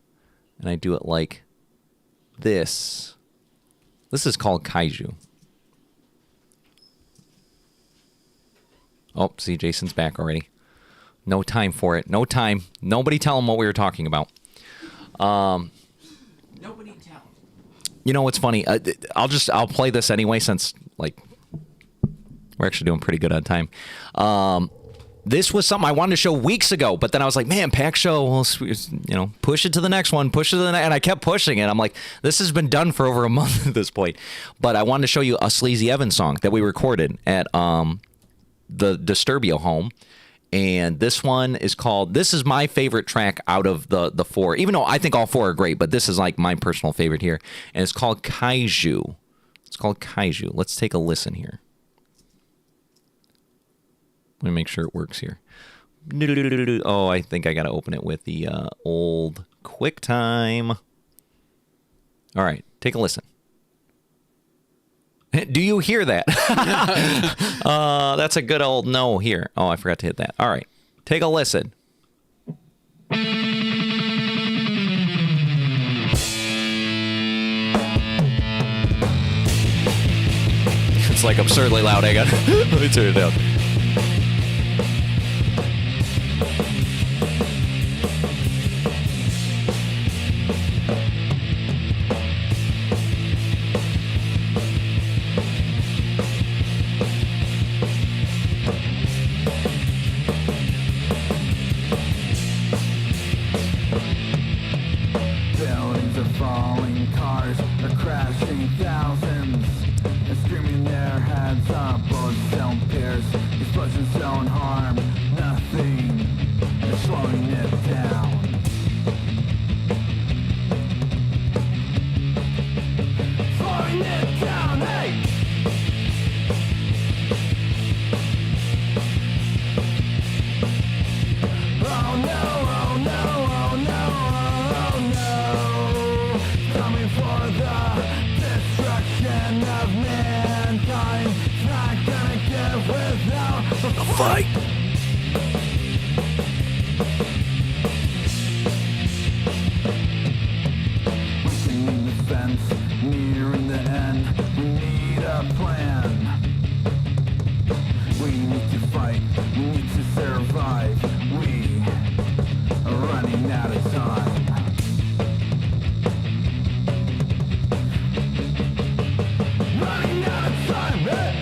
and I do it like this. This is called Kaiju. Oh, see, Jason's back already. No time for it. No time. Nobody tell him what we were talking about. Nobody tell him. You know what's funny? I'll play this anyway since like we're actually doing pretty good on time. This was something I wanted to show weeks ago, but then I was like, man, pack show, well, push it to the next one, push it to the next, and I kept pushing it. I'm like, this has been done for over a month at this point. But I wanted to show you a Sleazy Evan song that we recorded at the Disturbio home. And this one is called, this is my favorite track out of the four, even though I think all four are great, but this is like my personal favorite here. And it's called Kaiju. Let's take a listen here. Let me make sure it works here. Oh, I think I got to open it with the old QuickTime. All right, take a listen. Do you hear that? That's a good old no here. Oh, I forgot to hit that. All right, take a listen. It's like absurdly loud. I got. Let me turn it down. of mankind, not gonna give without a fight. Pushing the fence, nearing the end. We need a plan. We need to fight, we need to survive. We are running out of time. Running out of time, hey!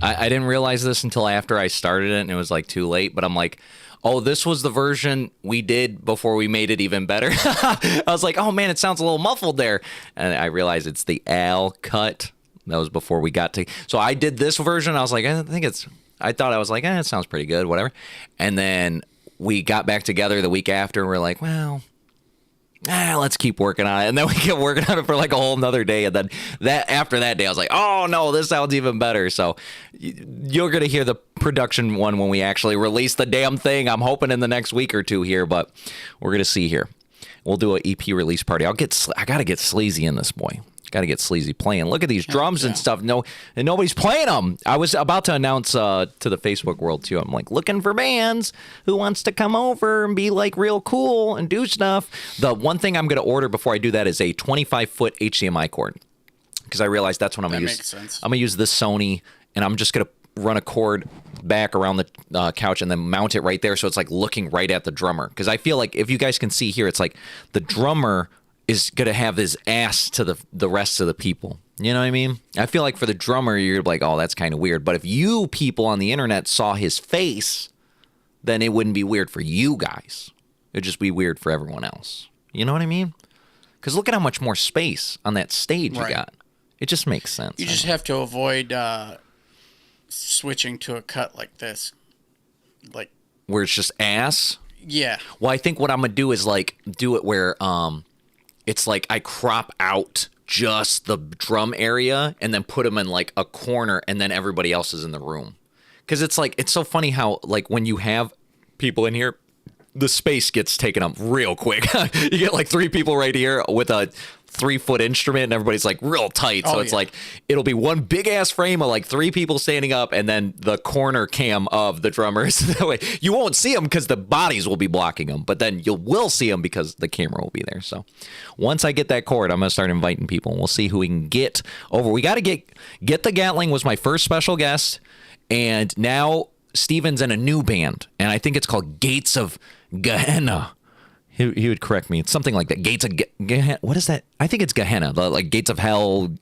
I didn't realize this until after I started it, and it was like too late. But I'm like, oh, this was the version we did before we made it even better. I was like, oh man, it sounds a little muffled there, and I realized it's the Al cut. That was before we got to. So I did this version. I was like, I thought I was like, it sounds pretty good, whatever. And then we got back together the week after, and we're like, well, let's keep working on it. And then we kept working on it for like a whole nother day. And then after that day, I was like, oh no, this sounds even better. So you're going to hear the production one when we actually release the damn thing. I'm hoping in the next week or two here, but we're going to see here. We'll do an EP release party. I got to get sleazy in this, boy. Got to get sleazy playing. Look at these drums and stuff. No, and nobody's playing them. I was about to announce to the Facebook world too. I'm like, looking for bands who wants to come over and be like real cool and do stuff. The one thing I'm going to order before I do that is a 25-foot HDMI cord, because I realized that's what I'm going to use. Makes sense. I'm going to use this Sony, and I'm just going to run a cord back around the couch and then mount it right there, so it's like looking right at the drummer. Because I feel like if you guys can see here, it's like the drummer is going to have his ass to the rest of the people. You know what I mean? I feel like for the drummer, you're like, oh, that's kind of weird. But if you people on the internet saw his face, then it wouldn't be weird for you guys. It'd just be weird for everyone else. You know what I mean? Because look at how much more space on that stage you got. It just makes sense. You just have to avoid switching to a cut like this. Like where it's just ass? Yeah. Well, I think what I'm going to do is like do it where it's like I crop out just the drum area and then put them in like a corner, and then everybody else is in the room. Because it's like, it's so funny how like when you have people in here, the space gets taken up real quick. You get like 3 people right here with a 3-foot instrument, and everybody's like real tight. So it's like, it'll be one big ass frame of like 3 people standing up, and then the corner cam of the drummers. That way you won't see them because the bodies will be blocking them, but then you will see them because the camera will be there. So once I get that cord, I'm going to start inviting people, and we'll see who we can get over. We got to get the Gatling was my first special guest, and now Steven's in a new band, and I think it's called Gates of Gehenna. He would correct me. It's something like that. Gates of Gehenna. What is that? I think it's Gehenna. Like Gates of Hell,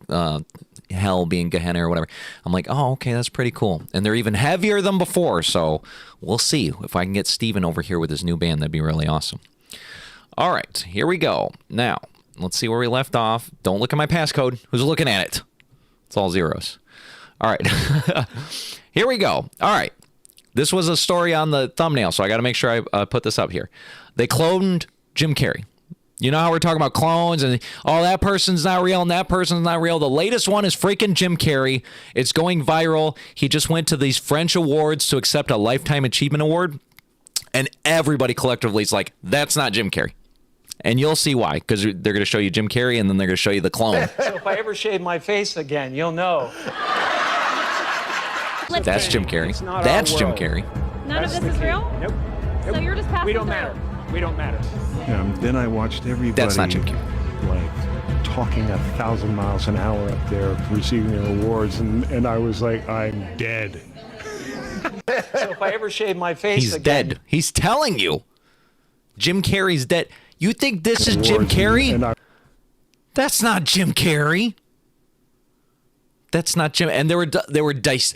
hell being Gehenna or whatever. I'm like, oh, okay, that's pretty cool. And they're even heavier than before. So we'll see if I can get Steven over here with his new band. That'd be really awesome. All right, here we go. Now, let's see where we left off. Don't look at my passcode. Who's looking at it? It's all zeros. All right. Here we go. All right. This was a story on the thumbnail, so I got to make sure I put this up here. They cloned Jim Carrey. You know how we're talking about clones and, oh, that person's not real and that person's not real. The latest one is freaking Jim Carrey. It's going viral. He just went to these French awards to accept a Lifetime Achievement Award. And everybody collectively is like, that's not Jim Carrey. And you'll see why, because they're going to show you Jim Carrey and then they're going to show you the clone. So if I ever shave my face again, you'll know. That's Jim Carrey. That's Jim Carrey. None of this is real? Nope. So you're just passing We don't through. matter. We don't matter. Then I watched everybody. That's not Jim Carrey. Like talking 1,000 miles an hour up there, receiving their awards, and I was like, I'm dead. So if I ever shave my face He's again, dead. He's telling you. Jim Carrey's dead. You think this is Jim Carrey? That's not Jim Carrey. That's not Jim. And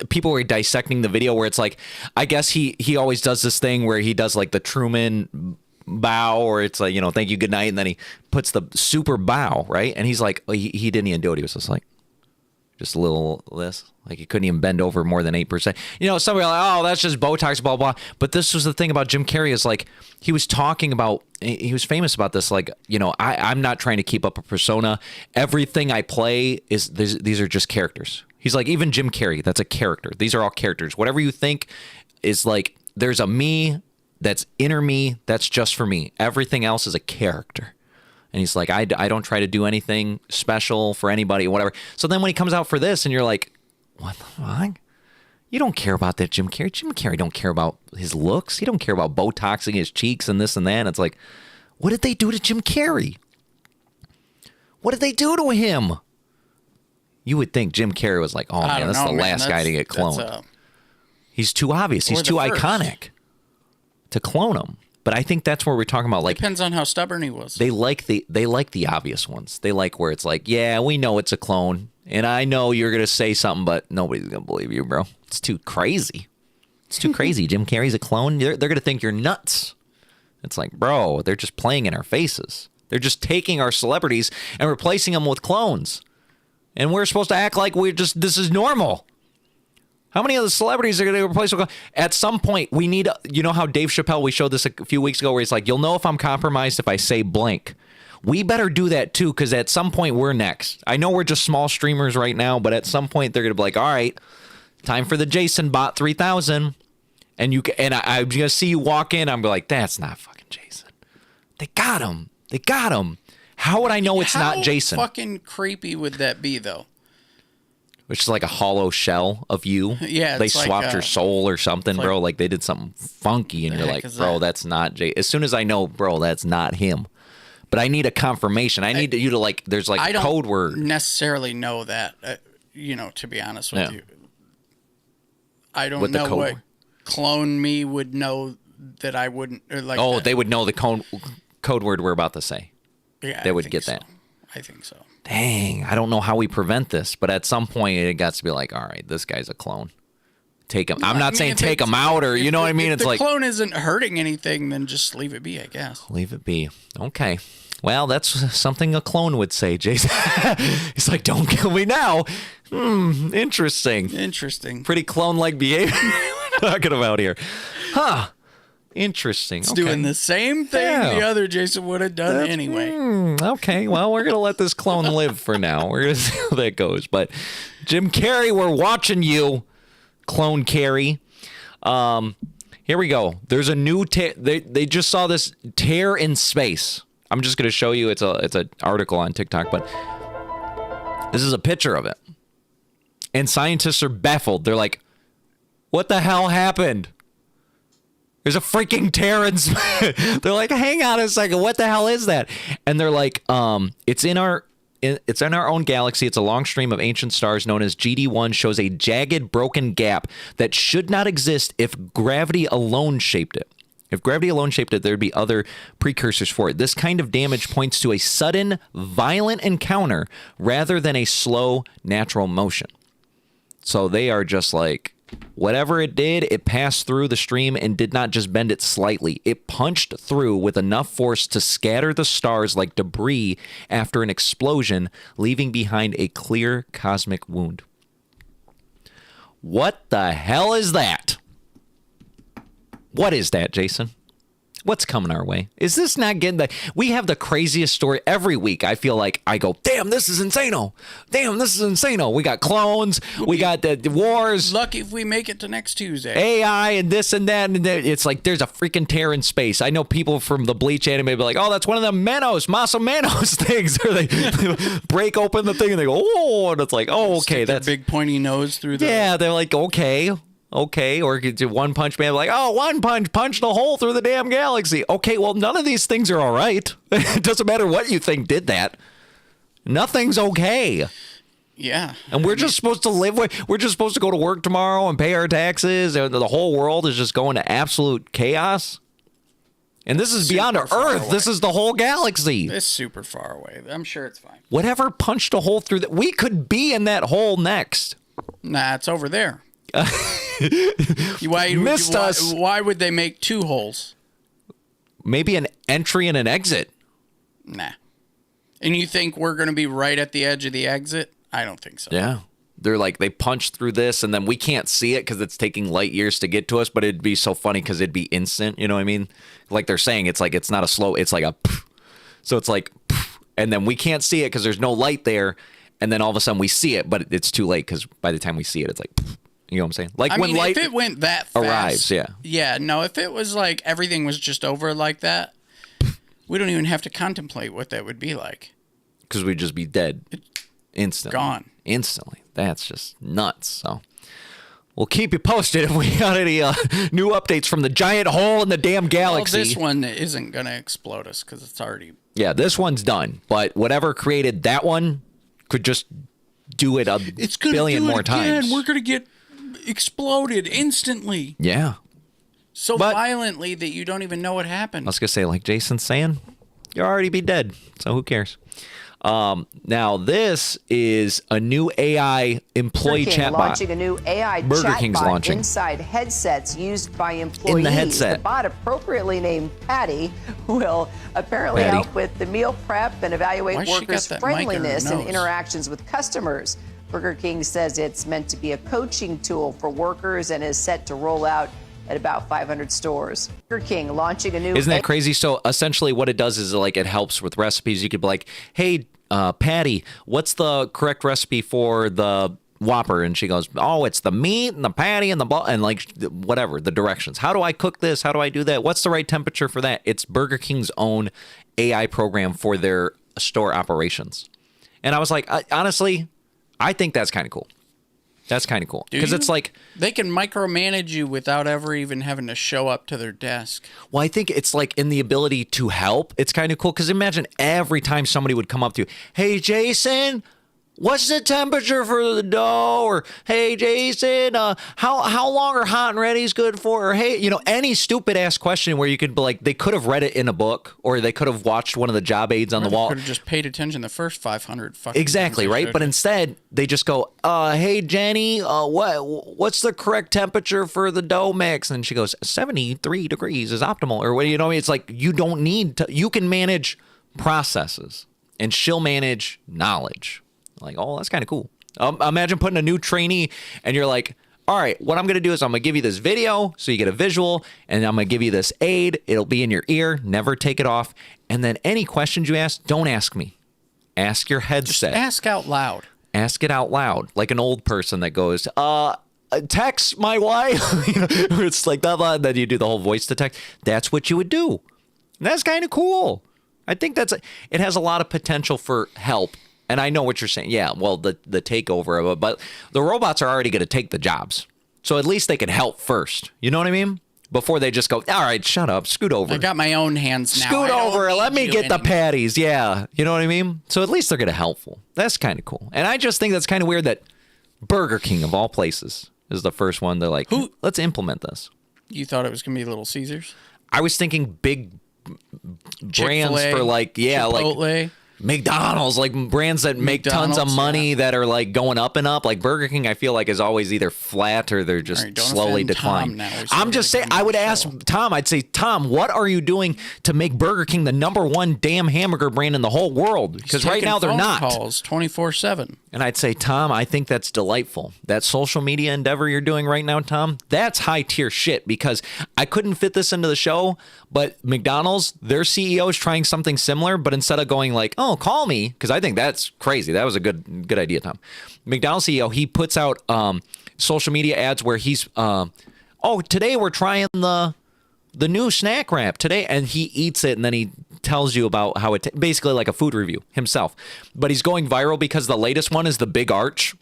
people were dissecting the video where it's like, I guess he always does this thing where he does like the Truman bow, or it's like, thank you, good night, and then he puts the super bow, right? And he's like, he didn't even do it. He was just like, just a little this, like he couldn't even bend over more than 8%. Somebody like, oh, that's just Botox, blah blah. But this was the thing about Jim Carrey, is like he was talking about, he was famous about this, like, I'm not trying to keep up a persona. Everything I play is these are just characters. He's like, even Jim Carrey, that's a character. These are all characters. Whatever you think is like, there's a me that's inner me, that's just for me. Everything else is a character. And he's like, I don't try to do anything special for anybody, whatever. So then when he comes out for this and you're like, what the fuck? You don't care about that Jim Carrey. Jim Carrey don't care about his looks. He don't care about Botoxing his cheeks and this and that. And it's like, what did they do to Jim Carrey? What did they do to him? You would think Jim Carrey was like, oh man, that's the last guy to get cloned. He's too obvious. He's too iconic to clone him. But I think that's where we're talking about, like, depends on how stubborn he was. They like the obvious ones. They like where it's like, yeah, we know it's a clone, and I know you're gonna say something, but nobody's gonna believe you, bro. It's too crazy. It's too crazy. Jim Carrey's a clone. They're gonna think you're nuts. It's like, bro, they're just playing in our faces. They're just taking our celebrities and replacing them with clones, and we're supposed to act like this is normal. How many of the celebrities are going to replace? At some point, we need, how Dave Chappelle, we showed this a few weeks ago, where he's like, you'll know if I'm compromised if I say blank. We better do that too, because at some point we're next. I know we're just small streamers right now, but at some point they're going to be like, all right, time for the Jason Bot 3000. And I'm going to see you walk in. I'm like, that's not fucking Jason. They got him. They got him. How would I know it's not Jason? How fucking creepy would that be, though? Which is like a hollow shell of you. Yeah, they it's swapped like, your soul or something, bro. Like they did something funky, and you're like, bro, that's not Jay. As soon as I know, bro, that's not him. But I need a confirmation. I need you to like. There's like a code word. I don't necessarily know that. To be honest with you, I don't know what clone me would know that I wouldn't. Or like, oh, they would know the code word we're about to say. Yeah, they would get that. I think so. Dang, I don't know how we prevent this, but at some point it got to be like, all right, this guy's a clone. Take him. I'm not saying take him out, or you know what I mean. If it's the like clone isn't hurting anything, then just leave it be, I guess. Leave it be. Okay. Well, that's something a clone would say, Jason. He's like, don't kill me now. Interesting. Interesting. Pretty clone-like behavior we're talking about here. Huh. Interesting. It's doing the same thing the other Jason would have done anyway. Okay, well, we're going to let this clone live for now. We're going to see how that goes. But Jim Carrey, we're watching you, Clone Carrey. Here we go. There's a new they just saw this tear in space. I'm just going to show you. It's an article on TikTok, but this is a picture of it. And scientists are baffled. They're like, what the hell happened? There's a freaking tear in space. They're like, hang on a second, what the hell is that? And they're like, it's in our own galaxy. It's a long stream of ancient stars known as GD1, shows a jagged, broken gap that should not exist if gravity alone shaped it. If gravity alone shaped it, there'd be other precursors for it. This kind of damage points to a sudden, violent encounter rather than a slow, natural motion. So they are just like, whatever it did, it passed through the stream and did not just bend it slightly. It punched through with enough force to scatter the stars like debris after an explosion, leaving behind a clear cosmic wound. What the hell is that? What is that, Jason? What's coming our way? Is this not getting we have the craziest story every week. I feel like I go, damn, this is insano. Damn, this is insano. We got clones. We got the wars. Lucky if we make it to next Tuesday. AI and this and that. And it's like there's a freaking tear in space. I know people from the Bleach anime be like, oh, that's one of the Masa Manos things. Or they break open the thing and they go, oh, and it's like, oh, okay. That's big pointy nose through the... Yeah, they're like, okay. Or do One Punch Man like, oh, One Punch punched a hole through the damn galaxy. Okay, well, none of these things are all right. It doesn't matter what you think did that. Nothing's okay. Yeah. And we're just supposed to live we're just supposed to go to work tomorrow and pay our taxes, and the whole world is just going to absolute chaos. And this is beyond Earth. This is the whole galaxy. It's super far away. I'm sure it's fine. Whatever punched a hole through that, we could be in that hole next. Nah, it's over there. Missed us. Why would they make 2 holes? Maybe an entry and an exit. Nah. And you think we're going to be right at the edge of the exit? I don't think so. Yeah. They're like, they punched through this, and then we can't see it because it's taking light years to get to us, but it'd be so funny because it'd be instant, you know what I mean? Like they're saying, it's like, it's not a slow, it's like a, so it's like, and then we can't see it because there's no light there, and then all of a sudden we see it, but it's too late because by the time we see it, it's like, you know what I'm saying? Like when light if it went that fast, arrives, yeah. Yeah, no, if it was like everything was just over like that, we don't even have to contemplate what that would be like. Because we'd just be dead instantly. Gone. Instantly. That's just nuts. So we'll keep you posted if we got any new updates from the giant hole in the damn galaxy. Well, this one isn't going to explode us because it's already... Yeah, this one's done. But whatever created that one could just do it it's billion more times. We're going to get exploded instantly. Yeah. So violently that you don't even know what happened. I was going to say, like Jason's saying, you'll already be dead. So who cares? Now, this is a new AI employee chatbot. Launching a new AI Burger King's chatbot launching. Inside headsets used by employees. In the headset. The bot, appropriately named Patty, will apparently help with the meal prep and evaluate workers' friendliness and interactions with customers. Burger King says it's meant to be a coaching tool for workers and is set to roll out at about 500 stores. Burger King launching a new... Isn't that crazy? So essentially what it does is like it helps with recipes. You could be like, hey, Patty, what's the correct recipe for the Whopper? And she goes, oh, it's the meat and the patty and the and like whatever, the directions. How do I cook this? How do I do that? What's the right temperature for that? It's Burger King's own AI program for their store operations. And I was like, honestly, I think that's kind of cool. That's kind of cool. Because it's like... They can micromanage you without ever even having to show up to their desk. Well, I think it's like in the ability to help. It's kind of cool. Because imagine every time somebody would come up to you, hey, Jason, what's the temperature for the dough? Or, hey, Jason, how long are hot and ready's good for? Or, hey, you know, any stupid ass question where you could be like, they could have read it in a book or they could have watched one of the job aids on the wall. Could have just paid attention the first 500 fucking Exactly, right? But instead, they just go, hey, Jenny, what's the correct temperature for the dough mix? And she goes, 73 degrees is optimal. Or what, you know, it's like you don't need to, you can manage processes and she'll manage knowledge. Like, oh, that's kind of cool. Imagine putting a new trainee and you're like, all right, what I'm going to do is I'm going to give you this video so you get a visual, and I'm going to give you this aid. It'll be in your ear. Never take it off. And then any questions you ask, don't ask me. Ask your headset. Just ask out loud. Ask it out loud. Like an old person that goes, text my wife. It's like that, and then you do the whole voice to text. That's what you would do. And that's kind of cool. I think it has a lot of potential for help. And I know what you're saying. Yeah, well, the takeover of it. But the robots are already going to take the jobs. So at least they can help first. You know what I mean? Before they just go, all right, shut up, scoot over. I got my own hands now. Scoot over, let me get the patties. Yeah, you know what I mean? So at least they're going to helpful. That's kind of cool. And I just think that's kind of weird that Burger King, of all places, is the first one. They're like, let's implement this. You thought it was going to be Little Caesars? I was thinking big brands Chick-fil-A, for like, yeah, Chipotle. like McDonald's, like brands that make tons of money that are like going up and up. Like Burger King, I feel like is always either flat or they're just slowly declining. I'm just saying, I would ask Tom, I'd say, Tom, what are you doing to make Burger King the #1 damn hamburger brand in the whole world? Because right now they're not. Calls 24/7. And I'd say, Tom, I think that's delightful. That social media endeavor you're doing right now, Tom, that's high tier shit, because I couldn't fit this into the show, but McDonald's, their CEO is trying something similar, but instead of going like, oh, call me, because I think that's crazy. That was a good idea, Tom. McDonald's CEO, he puts out social media ads where he's, today we're trying the new snack wrap today, and he eats it, and then he tells you about how it basically like a food review himself. But he's going viral because the latest one is the Big Arch.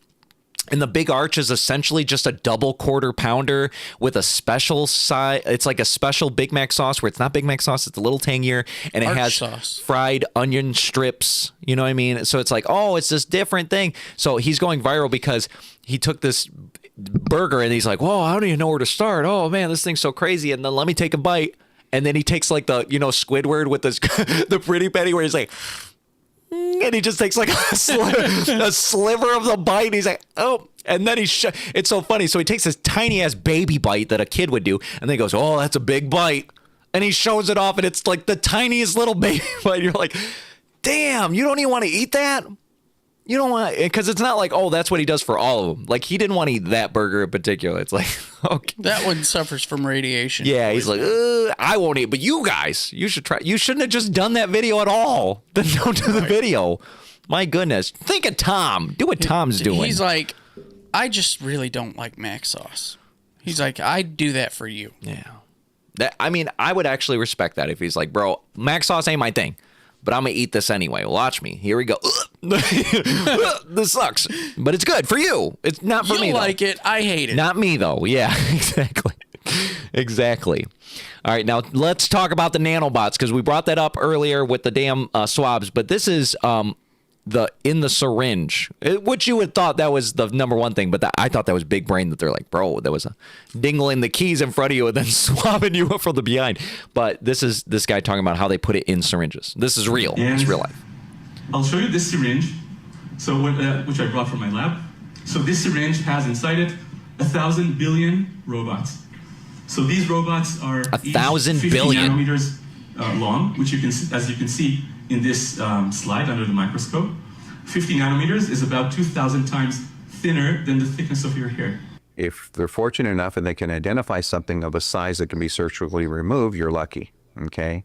And the Big Arch is essentially just a double quarter pounder with a special side. It's like a special Big Mac sauce where it's not Big Mac sauce. It's a little tangier, and it has fried onion strips. You know what I mean? So it's like, oh, it's this different thing. So he's going viral because he took this burger and he's like, whoa, I don't even know where to start. Oh man, this thing's so crazy. And then let me take a bite. And then he takes like the, Squidward with this, the pretty penny where he's like, and he just takes like a sliver of the bite. And he's like, oh, and then it's so funny. So he takes this tiny ass baby bite that a kid would do. And then he goes, oh, that's a big bite. And he shows it off and it's like the tiniest little baby bite. You're like, damn, you don't even want to eat that? You don't want, because it's not like, oh, that's what he does for all of them. Like, he didn't want to eat that burger in particular. It's like, okay. That one suffers from radiation. Yeah, he's like, I won't eat. But you guys, you should try. You shouldn't have just done that video at all. Then don't do the video. My goodness. Think of Tom. Do what Tom's doing. He's like, I just really don't like mac sauce. He's like, I'd do that for you. Yeah. I would actually respect that if he's like, bro, mac sauce ain't my thing, but I'm going to eat this anyway. Watch me. Here we go. This sucks, but it's good for you. It's not for me. You though. like it. I hate it. Not me, though. Yeah, exactly. Exactly. All right, now let's talk about the nanobots, because we brought that up earlier with the damn swabs, but this is in the syringe, which you would thought that was the #1 thing, but I thought that was big brain, that they're like, bro, there was a dingling the keys in front of you and then swabbing you up from the behind. But this is this guy talking about how they put it in syringes. This is real. It's real life. I'll show you this syringe, which I brought from my lab. So this syringe has inside it 1,000 billion robots. So these robots are 1,000 50 billion nanometers long, which as you can see in this slide under the microscope. 50 nanometers is about 2,000 times thinner than the thickness of your hair. If they're fortunate enough and they can identify something of a size that can be surgically removed, you're lucky. Okay.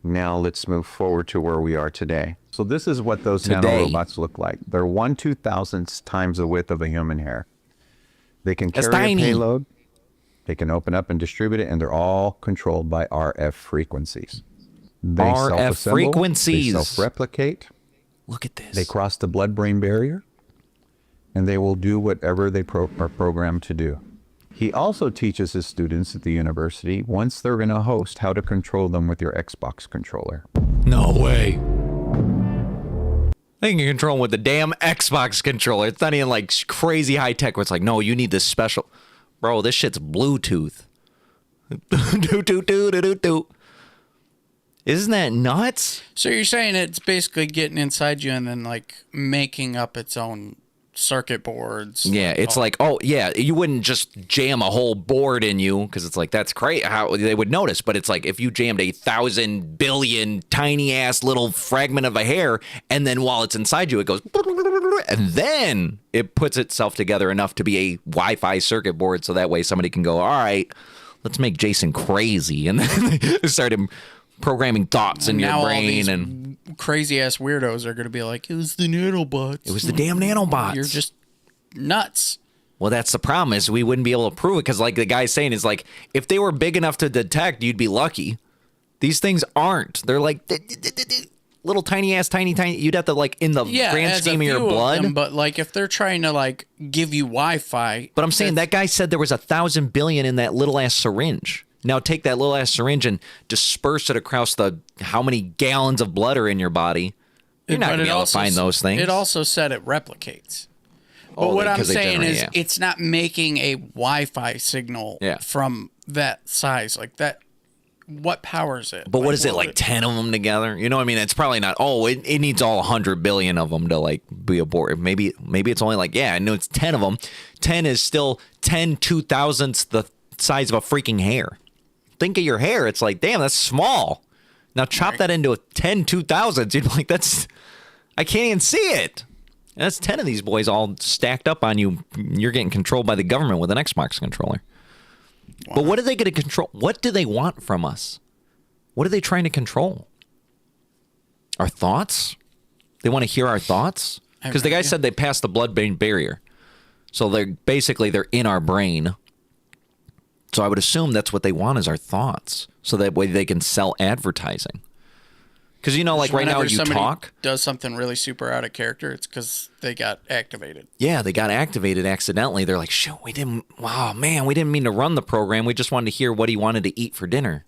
Now let's move forward to where we are today. So this is what those nanorobots look like. They're 1/2000th times the width of a human hair. They can carry a payload. They can open up and distribute it, and they're all controlled by RF frequencies. They RF frequencies. They self-replicate. Look at this. They cross the blood-brain barrier, and they will do whatever they are programmed to do. He also teaches his students at the university, once they're in a host, how to control them with your Xbox controller. No way. They can control them with the damn Xbox controller. It's not even like crazy high tech where it's like, no, you need this special. Bro, this shit's Bluetooth. Isn't that nuts? So you're saying it's basically getting inside you and then like making up its own circuit boards. Yeah, it's like, oh yeah, you wouldn't just jam a whole board in you, because it's like, that's great how they would notice, but it's like if you jammed 1,000 billion tiny ass little fragment of a hair, and then while it's inside you it goes, and then it puts itself together enough to be a Wi-Fi circuit board, so that way somebody can go, all right, let's make Jason crazy, and then they started programming thoughts in your brain, and crazy ass weirdos are going to be like, it was the nanobots. It was the damn nanobots. You're just nuts. Well, that's the problem, is we wouldn't be able to prove it, because like the guy's saying is like, if they were big enough to detect, you'd be lucky. These things aren't. They're like little tiny ass, tiny. You'd have to like in the grand scheme of your blood. Them, but like if they're trying to like give you Wi-Fi. But I'm saying that guy said there was 1,000 billion in that little ass syringe. Now take that little ass syringe and disperse it across the how many gallons of blood are in your body. You're not going to be able to find those things. It also said it replicates. But what I'm saying is it's not making a Wi-Fi signal from that size. Like that, what powers it? But what is it, like 10 of them together? You know what I mean? It's probably not, it needs all 100 billion of them to like be aborted. Maybe it's only like, I know it's 10 of them. 10 is still 10 2,000ths the size of a freaking hair. Think of your hair. It's like, damn, that's small. Now chop that into 10 2,000ths. You'd be like, I can't even see it. And that's 10 of these boys all stacked up on you. You're getting controlled by the government with an Xbox controller. Wow. But what are they going to control? What do they want from us? What are they trying to control? Our thoughts? They want to hear our thoughts? Because the guy said they passed the blood-brain barrier. So they're in our brain. So I would assume that's what they want is our thoughts. So that way they can sell advertising. Because, like right now you talk. Does something really super out of character, it's because they got activated. Yeah, they got activated accidentally. They're like, shoot, we didn't mean to run the program. We just wanted to hear what he wanted to eat for dinner.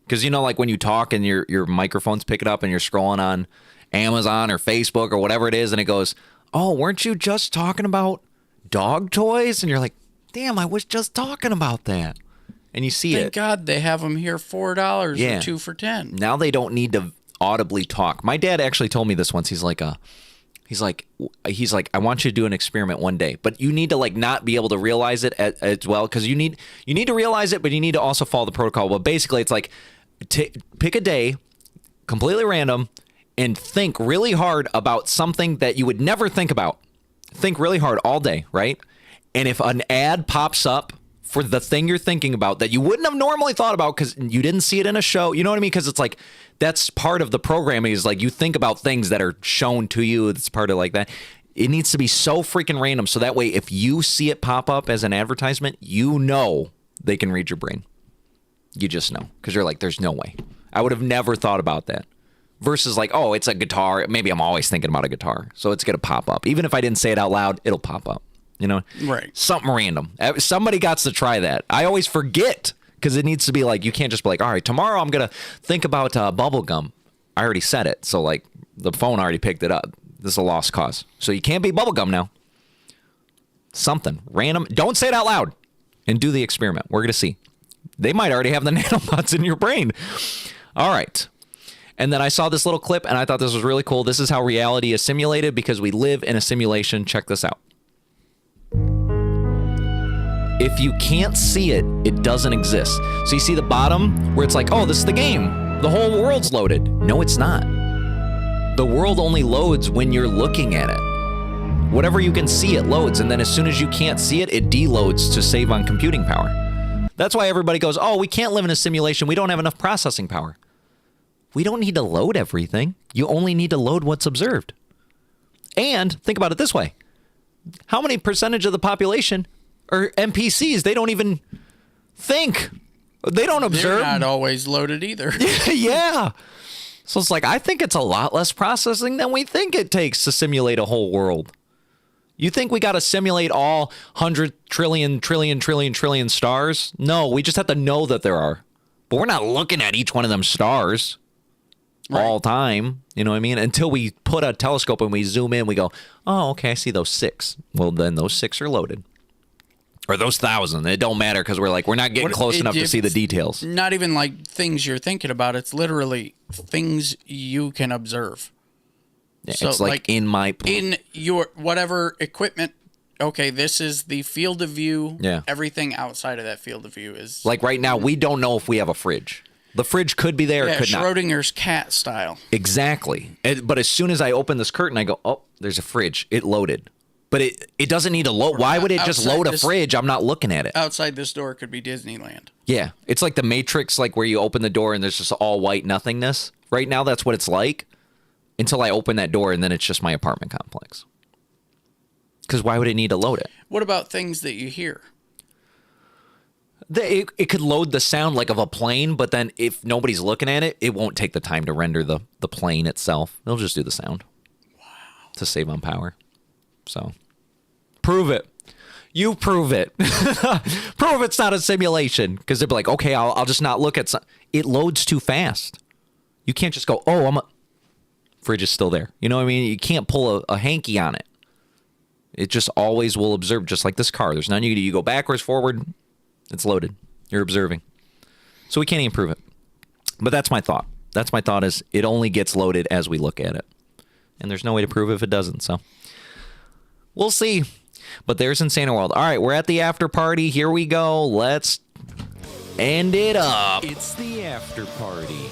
Because, like when you talk and your microphones pick it up and you're scrolling on Amazon or Facebook or whatever it is, and it goes, oh, weren't you just talking about dog toys? And you're like, damn, I was just talking about that. And you see Thank God they have them here $4 or 2 for $10. Now they don't need to audibly talk. My dad actually told me this once. He's like, I want you to do an experiment one day, but you need to like not be able to realize it as well, because you need to realize it, but you need to also follow the protocol. But basically, it's like pick a day, completely random, and think really hard about something that you would never think about. Think really hard all day, right? And if an ad pops up for the thing you're thinking about that you wouldn't have normally thought about because you didn't see it in a show, you know what I mean? Because it's like, that's part of the programming is like you think about things that are shown to you. It's part of like that. It needs to be so freaking random. So that way, if you see it pop up as an advertisement, they can read your brain. You just know. Because you're like, there's no way. I would have never thought about that. Versus like, oh, it's a guitar. Maybe I'm always thinking about a guitar. So it's going to pop up. Even if I didn't say it out loud, it'll pop up. Right. Something random. Somebody got to try that. I always forget because it needs to be like, you can't just be like, all right, tomorrow I'm going to think about bubble gum. I already said it. So like the phone already picked it up. This is a lost cause. So you can't be bubble gum now. Something random. Don't say it out loud and do the experiment. We're going to see. They might already have the nanobots in your brain. All right. And then I saw this little clip and I thought this was really cool. This is how reality is simulated because we live in a simulation. Check this out. If you can't see it, it doesn't exist. So you see the bottom where it's like, oh, this is the game. The whole world's loaded. No, it's not. The world only loads when you're looking at it. Whatever you can see, it loads. And then as soon as you can't see it, it deloads to save on computing power. That's why everybody goes, oh, we can't live in a simulation. We don't have enough processing power. We don't need to load everything. You only need to load what's observed. And think about it this way. How many percentage of the population are NPCs? They don't even think. They don't observe. They're not always loaded either. Yeah. So it's like, I think it's a lot less processing than we think it takes to simulate a whole world. You think we got to simulate all 100 trillion stars? No, we just have to know that there are. But we're not looking at each one of them stars all time. You know what I mean? Until we put a telescope and we zoom in, we go, oh, okay, I see those 6. Well, then those 6 are loaded. Or those 1,000. It don't matter because we're like, we're not getting close enough to see the details. Not even like things you're thinking about. It's literally things you can observe. Yeah, so it's like in your whatever equipment. Okay, this is the field of view. Yeah. Everything outside of that field of view is like right now. We don't know if we have a fridge. The fridge could be there. It could not. Schrodinger's cat style. Exactly. But as soon as I open this curtain, I go, oh, there's a fridge. It loaded. But it doesn't need to load. Why would it just load a fridge? I'm not looking at it. Outside this door could be Disneyland. Yeah. It's like the Matrix, like where you open the door and there's just all white nothingness. Right now, that's what it's like. Until I open that door and then it's just my apartment complex. Because why would it need to load it? What about things that you hear? It could load the sound like of a plane, but then if nobody's looking at it, it won't take the time to render the plane itself. It'll just do the sound. Wow. To save on power. So, prove it. You prove it. Prove it's not a simulation. Because they'll be like, okay, I'll just not look at something. It loads too fast. You can't just go, oh, fridge is still there. You know what I mean? You can't pull a hanky on it. It just always will observe, just like this car. There's nothing you can do. You go backwards, forward, it's loaded. You're observing. So we can't even prove it. But that's my thought. That's my thought is it only gets loaded as we look at it. And there's no way to prove if it doesn't. So we'll see. But there's Insano World. All right, we're at the after party. Here we go. Let's end it up. It's the after party.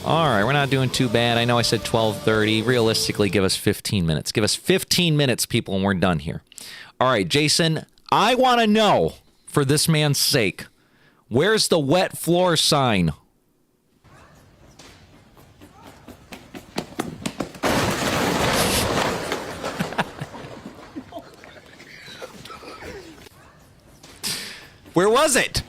All right, we're not doing too bad. I know I said 12:30. Realistically, give us 15 minutes. Give us 15 minutes, people, and we're done here. All right, Jason, I want to know, for this man's sake, where's the wet floor sign? Where was it?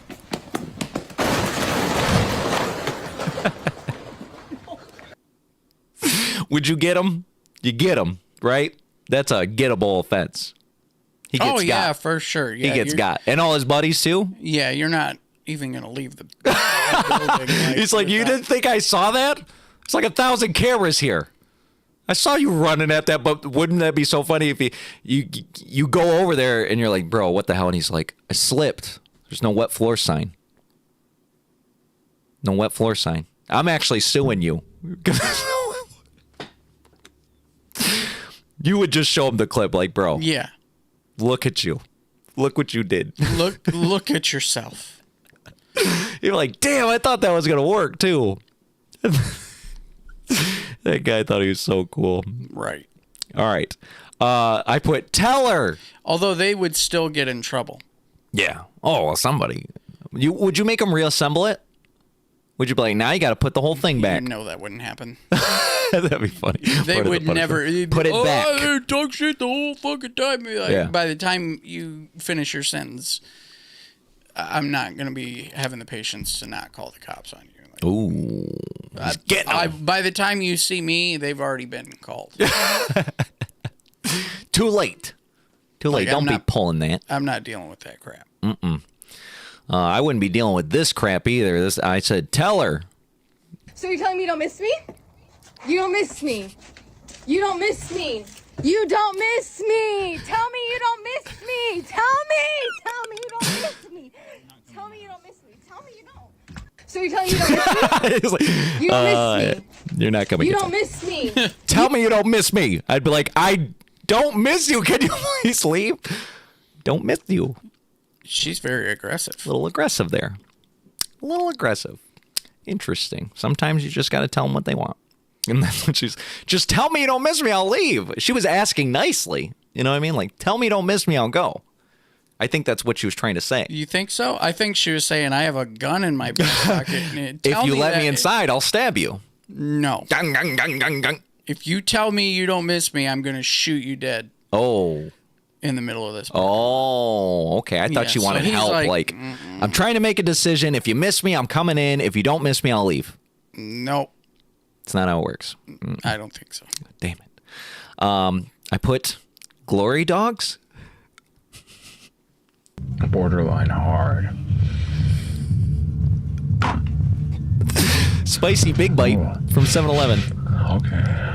Would you get him? You get him, right? That's a gettable offense. He gets got. For sure. Yeah, he gets got. And all his buddies, too? Yeah, you're not even going to leave the building. He's like, you didn't think I saw that? It's like 1,000 cameras here. I saw you running at that, but wouldn't that be so funny if you go over there and you're like, bro, what the hell? And he's like, I slipped. There's no wet floor sign. No wet floor sign. I'm actually suing you. You would just show him the clip like, bro. Yeah. Look at you. Look what you did. Look at yourself. You're like, damn, I thought that was going to work too. That guy thought he was so cool. Right. All right. I put teller. Although they would still get in trouble. Yeah. Oh, well, somebody. Would you make them reassemble it? Would you be like, now you got to put the whole thing back? No, that wouldn't happen. That'd be funny. They would never put it back. Oh, they talk shit the whole fucking time. Like, Yeah. By the time you finish your sentence, I'm not going to be having the patience to not call the cops on you. Like, ooh. By the time you see me, they've already been called. Too late. Too late. Don't be pulling that. I'm not dealing with that crap. Mm-mm. I wouldn't be dealing with this crap either. I said, tell her. So you're telling me you don't miss me? You don't miss me. You don't miss me. You don't miss me. Tell me you don't miss me. Tell me you don't miss me. Tell me you don't miss me. Tell me you don't. So you're telling me you don't miss me? You don't miss me. You're not coming. You don't miss me. Tell me you don't miss me. I'd be like, I don't miss you. Can you please leave? Don't miss you. She's very aggressive. A little aggressive there. A little aggressive. Interesting. Sometimes you just got to tell them what they want. And that's what she's, just tell me you don't miss me, I'll leave. She was asking nicely. You know what I mean? Like, tell me you don't miss me, I'll go. I think that's what she was trying to say. You think so? I think she was saying, I have a gun in my back pocket. If you let me inside, I'll stab you. No. Gung, gung, gung, gung, gung. If you tell me you don't miss me, I'm going to shoot you dead. Oh. In the middle of this. Oh, okay. I thought you wanted help. Like, I'm trying to make a decision. If you miss me, I'm coming in. If you don't miss me, I'll leave. Nope. It's not how it works. I don't think so. Damn it. I put glory dogs. Borderline hard. Spicy Big Bite from 7-Eleven. Okay.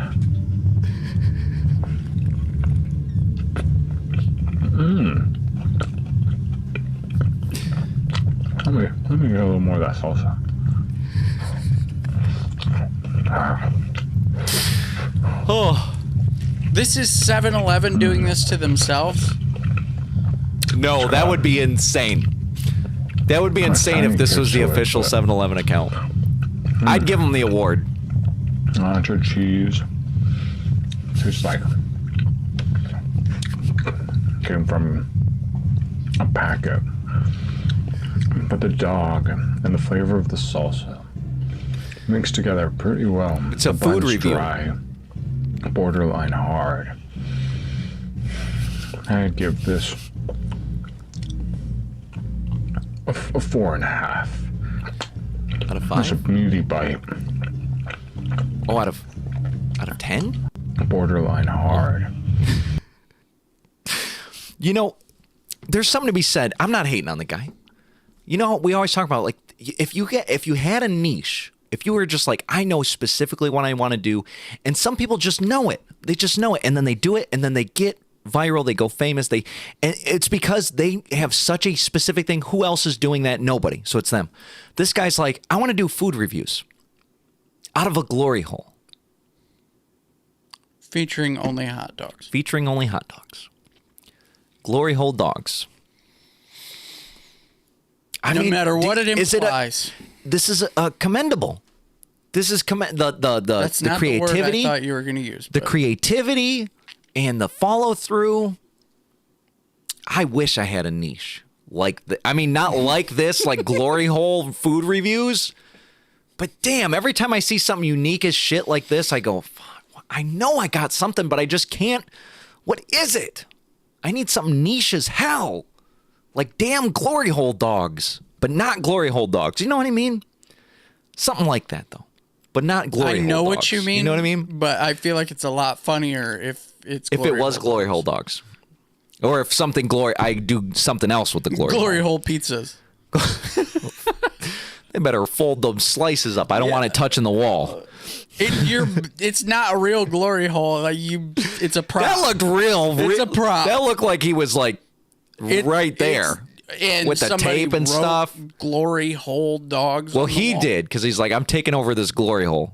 Let me get a little more of that salsa. Oh, this is 7-Eleven doing this to themselves? No, that would be insane. That would be insane if this was the official 7-Eleven account. I'd give them the award. Nacho cheese. Just like came from a packet. But the dog and the flavor of the salsa mix together pretty well. It's a food review. Dry, borderline hard. I'd give this a 4.5. Out of 5? That's a meaty bite. Oh, out of 10? Borderline hard. You know, there's something to be said. I'm not hating on the guy. You know, we always talk about, like, if you had a niche, if you were just like, I know specifically what I want to do, and some people just know it. They just know it, and then they do it, and then they get viral, they go famous, and it's because they have such a specific thing. Who else is doing that? Nobody. So it's them. This guy's like, I want to do food reviews out of a glory hole. Featuring only hot dogs. Featuring only hot dogs. Glory hole dogs. No matter what it implies. This is commendable. This is That's the not creativity. the word I thought you were going to use. The creativity and the follow through. I wish I had a niche not like this, like glory hole food reviews. But damn, every time I see something unique as shit like this, I go, fuck, I know I got something, but I just can't. What is it? I need something niche as hell. Like damn glory hole dogs, but not glory hole dogs. You know what I mean? Something like that, though. But not glory hole dogs. I know what you mean. You know what I mean? But I feel like it's a lot funnier if it's if it was glory hole dogs. Or if something I do something else with the glory hole pizzas. They better fold those slices up. I don't want it touching the wall. It's not a real glory hole. It's a prop. That looked real. It's a prop. That looked like he was like right there. And with the tape and stuff. Glory hole dogs. Well, he did because he's like, I'm taking over this glory hole.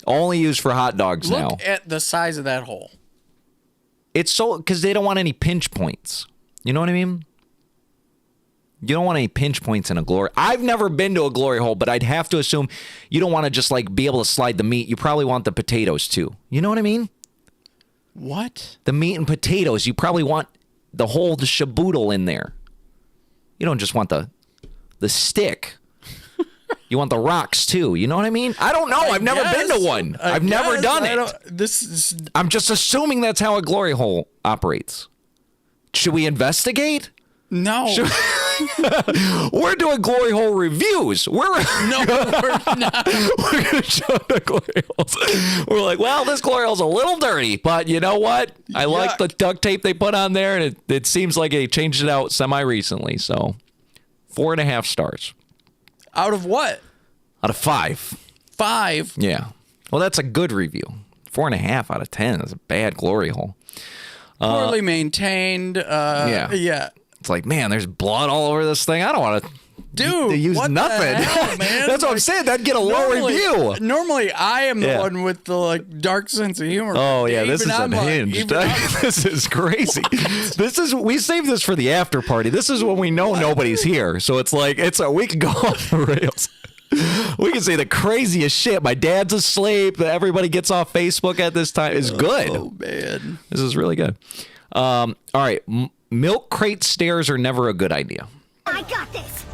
Only used for hot dogs now. Look at the size of that hole. It's so because they don't want any pinch points. You know what I mean? You don't want any pinch points in a glory. I've never been to a glory hole, but I'd have to assume you don't want to just like be able to slide the meat. You probably want the potatoes too. You know what I mean? What? The meat and potatoes. You probably want the whole shaboodle in there. You don't just want the stick. You want the rocks too. You know what I mean? I don't know. I've never been to one. I've never done it. I'm just assuming that's how a glory hole operates. Should we investigate? No. We're doing glory hole reviews. No, we're not. We're going to show the glory holes. We're like, well, this glory hole's a little dirty, but you know what? I like the duct tape they put on there, and it seems like they changed it out semi-recently. So 4.5 stars. Out of what? Out of 5. 5? Yeah. Well, that's a good review. 4.5 out of 10 is a bad glory hole. Poorly maintained. Yeah. It's like, man, there's blood all over this thing. I don't want to use what nothing. The hell, man? That's what I'm saying. That'd get a low review. Normally, I am the one with the dark sense of humor. Oh yeah, this is unhinged. This is crazy. We saved this for the after party. This is when we know nobody's here, so it's like we can go off the rails. We can say the craziest shit. My dad's asleep. Everybody gets off Facebook at this time. It's good. Oh man, this is really good. All right. Milk crate stairs are never a good idea. I got this.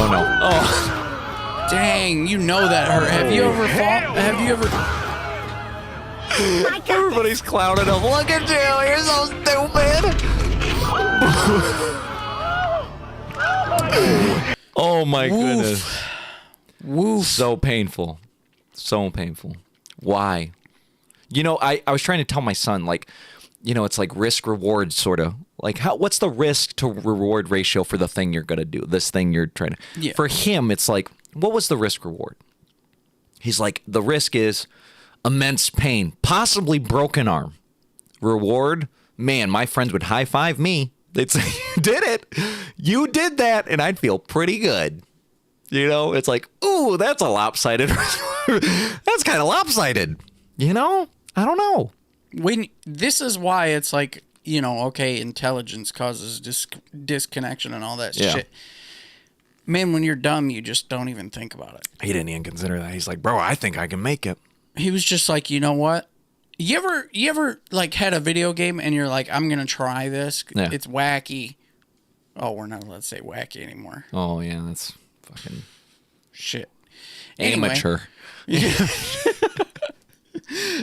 Oh no. Oh. Dang, you know that hurt. Have you ever fought? Have you ever? Everybody's clowning him. Look at you. You're so stupid. Oh my goodness. Woof. So painful. So painful. Why? You know, I was trying to tell my son, like, you know, it's like risk reward sort of. Like, what's the risk to reward ratio for the thing you're going to do? This thing you're trying to. Yeah. For him, it's like, what was the risk reward? He's like, the risk is immense pain, possibly broken arm. Reward, man, my friends would high five me. They'd say, you did it. You did that. And I'd feel pretty good. You know, it's like, ooh, that's a lopsided. That's kind of lopsided. You know? I don't know. This is why it's like, you know, okay, intelligence causes disconnection and all that shit. Man, when you're dumb, you just don't even think about it. He didn't even consider that. He's like, bro, I think I can make it. He was just like, you know what? You ever like had a video game and you're like, I'm going to try this. Yeah. It's wacky. Oh, we're not allowed to say wacky anymore. Oh, yeah, that's fucking shit. Amateur.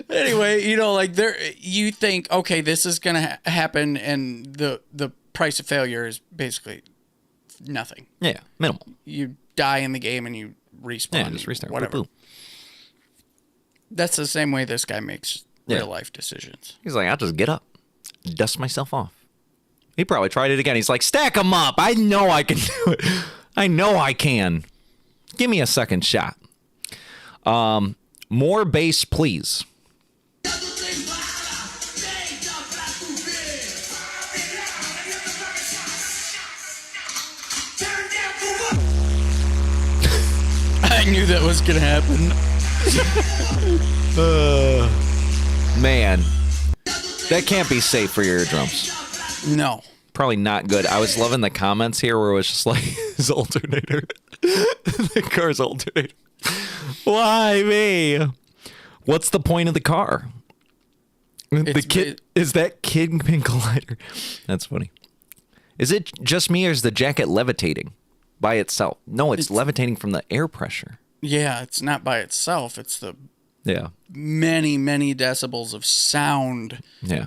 Anyway, you know, like you think, okay, this is gonna happen, and the price of failure is basically nothing. Yeah, minimal. You die in the game and you respawn. Yeah, just restart. Whatever. Boop, boop. That's the same way this guy makes real life decisions. He's like, I'll just get up, dust myself off. He probably tried it again. He's like, stack them up. I know I can do it. I know I can. Give me a second shot. More bass, please. knew that was gonna happen. Man, that can't be safe for your eardrums. No. Probably not good. I was loving the comments here where it was just like his alternator. The car's alternator. Why me? What's the point of the car? The kid is that Kingpin Collider. That's funny. Is it just me or is the jacket levitating by itself? No, it's levitating from the air pressure. Yeah, it's not by itself. It's the many decibels of sound. Yeah.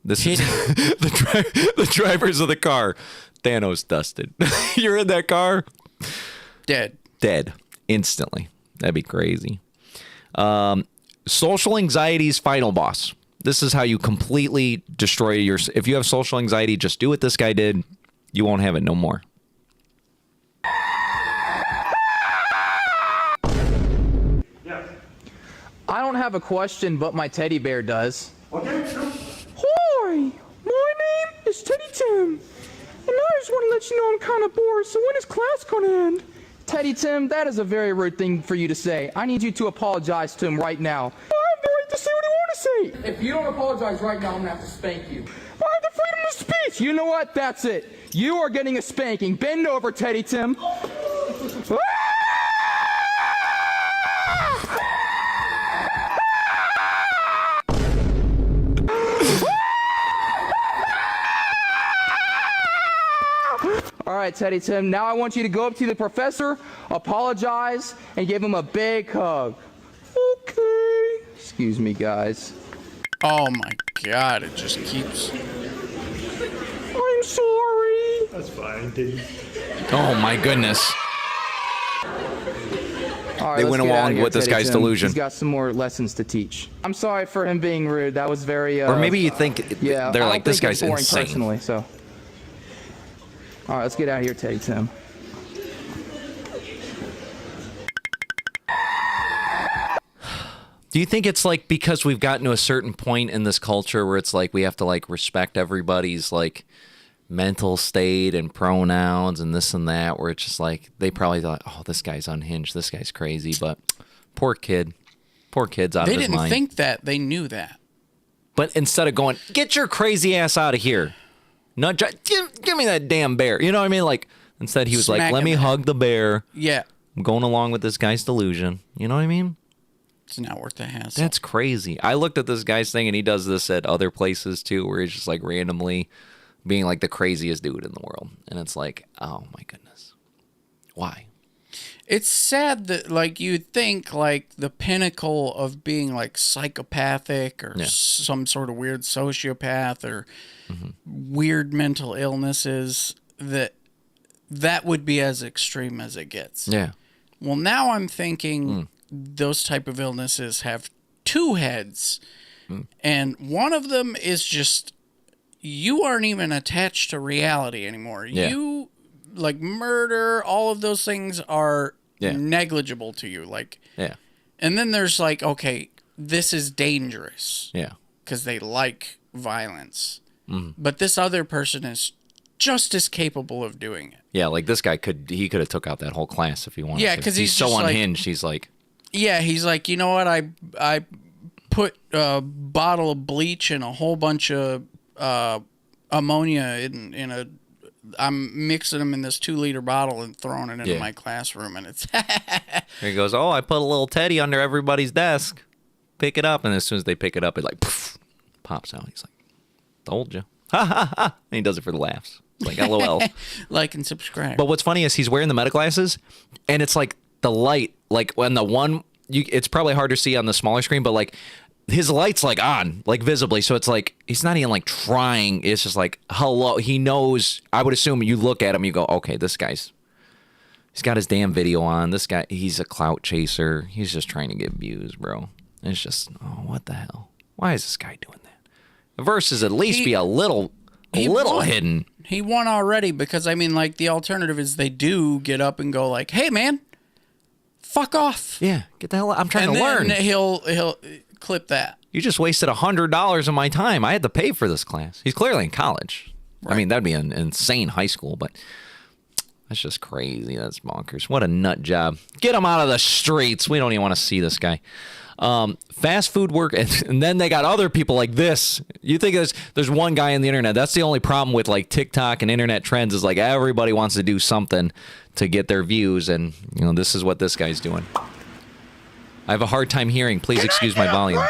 This is the drivers of the car. Thanos dusted. You're in that car? Dead. Instantly. That'd be crazy. Social anxiety's final boss. This is how you completely destroy your... If you have social anxiety, just do what this guy did. You won't have it no more. I don't have a question, but my teddy bear does. Okay, sure. Hi, my name is Teddy Tim, and I just want to let you know I'm kind of bored, so when is class going to end? Teddy Tim, that is a very rude thing for you to say. I need you to apologize to him right now. I have the right to say what I want to say. If you don't apologize right now, I'm going to have to spank you. I have the freedom to speak. You know what? That's it. You are getting a spanking. Bend over, Teddy Tim. All right, Teddy Tim, now I want you to go up to the professor, apologize, and give him a big hug. Okay. Excuse me, guys. Oh my God, it just keeps... I'm sorry. That's fine, dude. Oh my goodness. All right, they went along with this Teddy guy's Tim. delusion. He's got some more lessons to teach. I'm sorry for him being rude. That was very... or maybe you think yeah, they're I like, don't this think guy's it's boring insane. Personally, so... All right, let's get out of here, Teddy Tim. Do you think it's like because we've gotten to a certain point in this culture where it's like we have to like respect everybody's like mental state and pronouns and this and that, where it's just like they probably thought, oh, this guy's unhinged, this guy's crazy, but poor kid's out of his mind. They didn't think that. They knew that. But instead of going, get your crazy ass out of here. No, give me that damn bear. You know what I mean? Like, instead he was like, let me hug the bear. Yeah. I'm going along with this guy's delusion. You know what I mean? It's not worth the hassle. That's crazy. I looked at this guy's thing, and he does this at other places, too, where he's just, like, randomly being, like, the craziest dude in the world. And it's like, oh, my goodness. Why? It's sad that, like, you'd think, like, the pinnacle of being, like, psychopathic or some sort of weird sociopath or weird mental illnesses, that would be as extreme as it gets. Yeah. Well, now I'm thinking those type of illnesses have two heads, and one of them is just you aren't even attached to reality anymore. Yeah. You, like, murder, all of those things are negligible to you. Like, and then there's like, okay, this is dangerous. Yeah. Because they like violence. But this other person is just as capable of doing it. Yeah, like this guy could have took out that whole class if he wanted. Yeah, because he's so just unhinged. Like, he's like, yeah, he's like, you know what? I put a bottle of bleach and a whole bunch of ammonia in a. I'm mixing them in this 2-liter bottle and throwing it into my classroom, and it's. Here he goes. Oh, I put a little teddy under everybody's desk. Pick it up, and as soon as they pick it up, it like poof, pops out. He's like, "Told you." Ha ha ha! And he does it for the laughs. It's like, LOL. Like and subscribe. But what's funny is he's wearing the meta glasses, and it's like the light, like when the one, it's probably hard to see on the smaller screen, but like his light's like on, like visibly. So it's like he's not even like trying. It's just like, hello. He knows. I would assume you look at him, you go, okay, this guy's. He's got his damn video on. This guy, he's a clout chaser. He's just trying to get views, bro. And it's just, oh, what the hell? Why is this guy doing that? Versus at least be a little hidden. He won already because, I mean, like, the alternative is they do get up and go like, hey, man, fuck off. Yeah, get the hell out. I'm trying to learn. And then he'll clip that. You just wasted $100 of my time. I had to pay for this class. He's clearly in college. Right. I mean, that'd be an insane high school, but That's just crazy. That's bonkers. What a nut job. Get him out of the streets. We don't even want to see this guy. Fast food work, and then they got other people like this. You think there's one guy on the internet. That's the only problem with like TikTok and internet trends is like everybody wants to do something to get their views, and you know this is what this guy's doing. I have a hard time hearing. Please excuse my volume.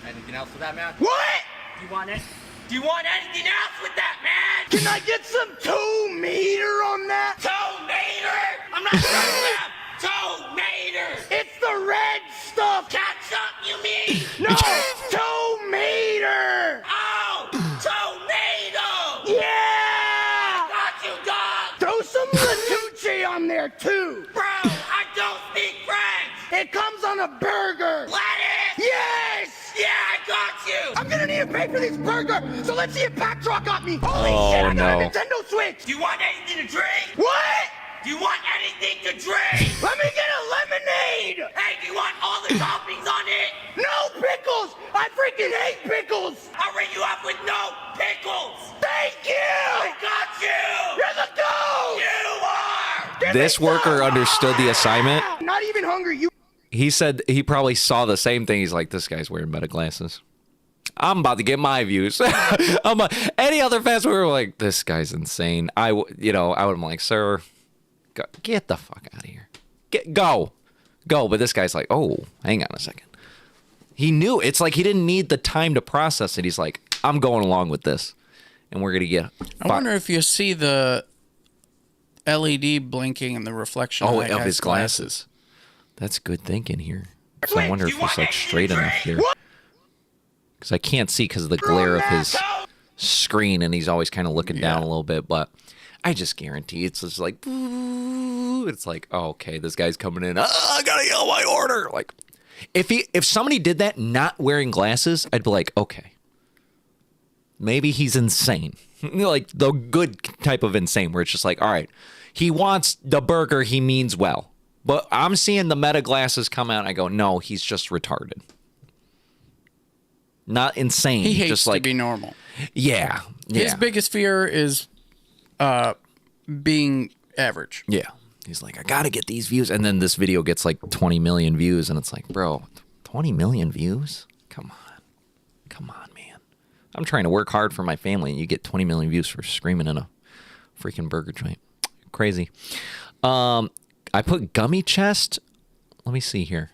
Anything else with that, man? What? Do you want it? Do you want anything else with that, man? Can I get some 2 meter on that? 2 meter? I'm not trying to laugh. 2 meter. It's the red stuff. Ketchup, you mean? No, 2 meter. Oh, tomato. Yeah. Got you, dog. Throw some Latucci on there too. Bro, I don't speak French. It comes on a burger. Lettuce. Yes. Yeah, I got you. I'm gonna need to pay for this burger, so let's see if Pack Truck got me. Holy Oh, shit, I got no. a Nintendo Switch. Do you want anything to drink? What? Do you want anything to drink? Let me get a lemonade. Hey, do you want all the toppings on it? No pickles. I freaking hate pickles. I'll ring you up with no pickles. Thank you. I got you. You're the goat. You are. Give me This worker some. understood the assignment. Not even hungry. You. He said he probably saw the same thing. He's like, this guy's wearing meta glasses. I'm about to get my views. Any other fast food, we're like, this guy's insane. I would have been like, sir, get the fuck out of here. Go. But this guy's like, oh, hang on a second. He knew. It's like he didn't need the time to process it. He's like, I'm going along with this. And we're going to get... I wonder if you see the LED blinking in the reflection of his glasses. That's good thinking here. So I wonder if it's like straight enough here. Because I can't see because of the glare of his screen, and he's always kind of looking down a little bit. But I just guarantee it's just like, it's like, oh, okay, this guy's coming in. I gotta yell my order. Like, if somebody did that not wearing glasses, I'd be like, okay, maybe he's insane. Like the good type of insane, where it's just like, all right, he wants the burger, he means well. But I'm seeing the meta glasses come out, and I go, no, he's just retarded. Not insane. He hates just to like, be normal. Yeah. His biggest fear is being average. Yeah. He's like, I got to get these views. And then this video gets like 20 million views, and it's like, bro, 20 million views? Come on, man. I'm trying to work hard for my family, and you get 20 million views for screaming in a freaking burger joint. Crazy. I put gummy chest. Let me see here.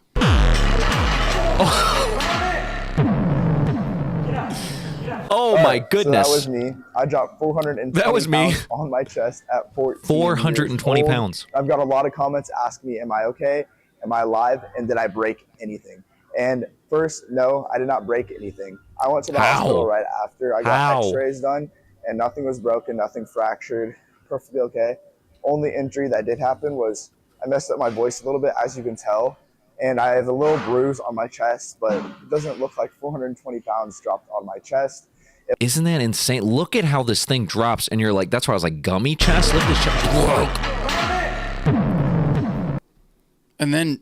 Oh my goodness. So that was me. I dropped 420 That was me. pounds on my chest at 14 420 years old. pounds. I've got a lot of comments asking me, am I okay? Am I alive? And did I break anything? And first, no, I did not break anything. I went to the hospital right after. I got x-rays done, and nothing was broken, nothing fractured, perfectly okay. Only injury that did happen was I messed up my voice a little bit, as you can tell, and I have a little bruise on my chest, but it doesn't look like 420 pounds dropped on my chest. Isn't that insane? Look at how this thing drops, and you're like, that's why I was like, gummy chest? Look at this chest. Whoa. And then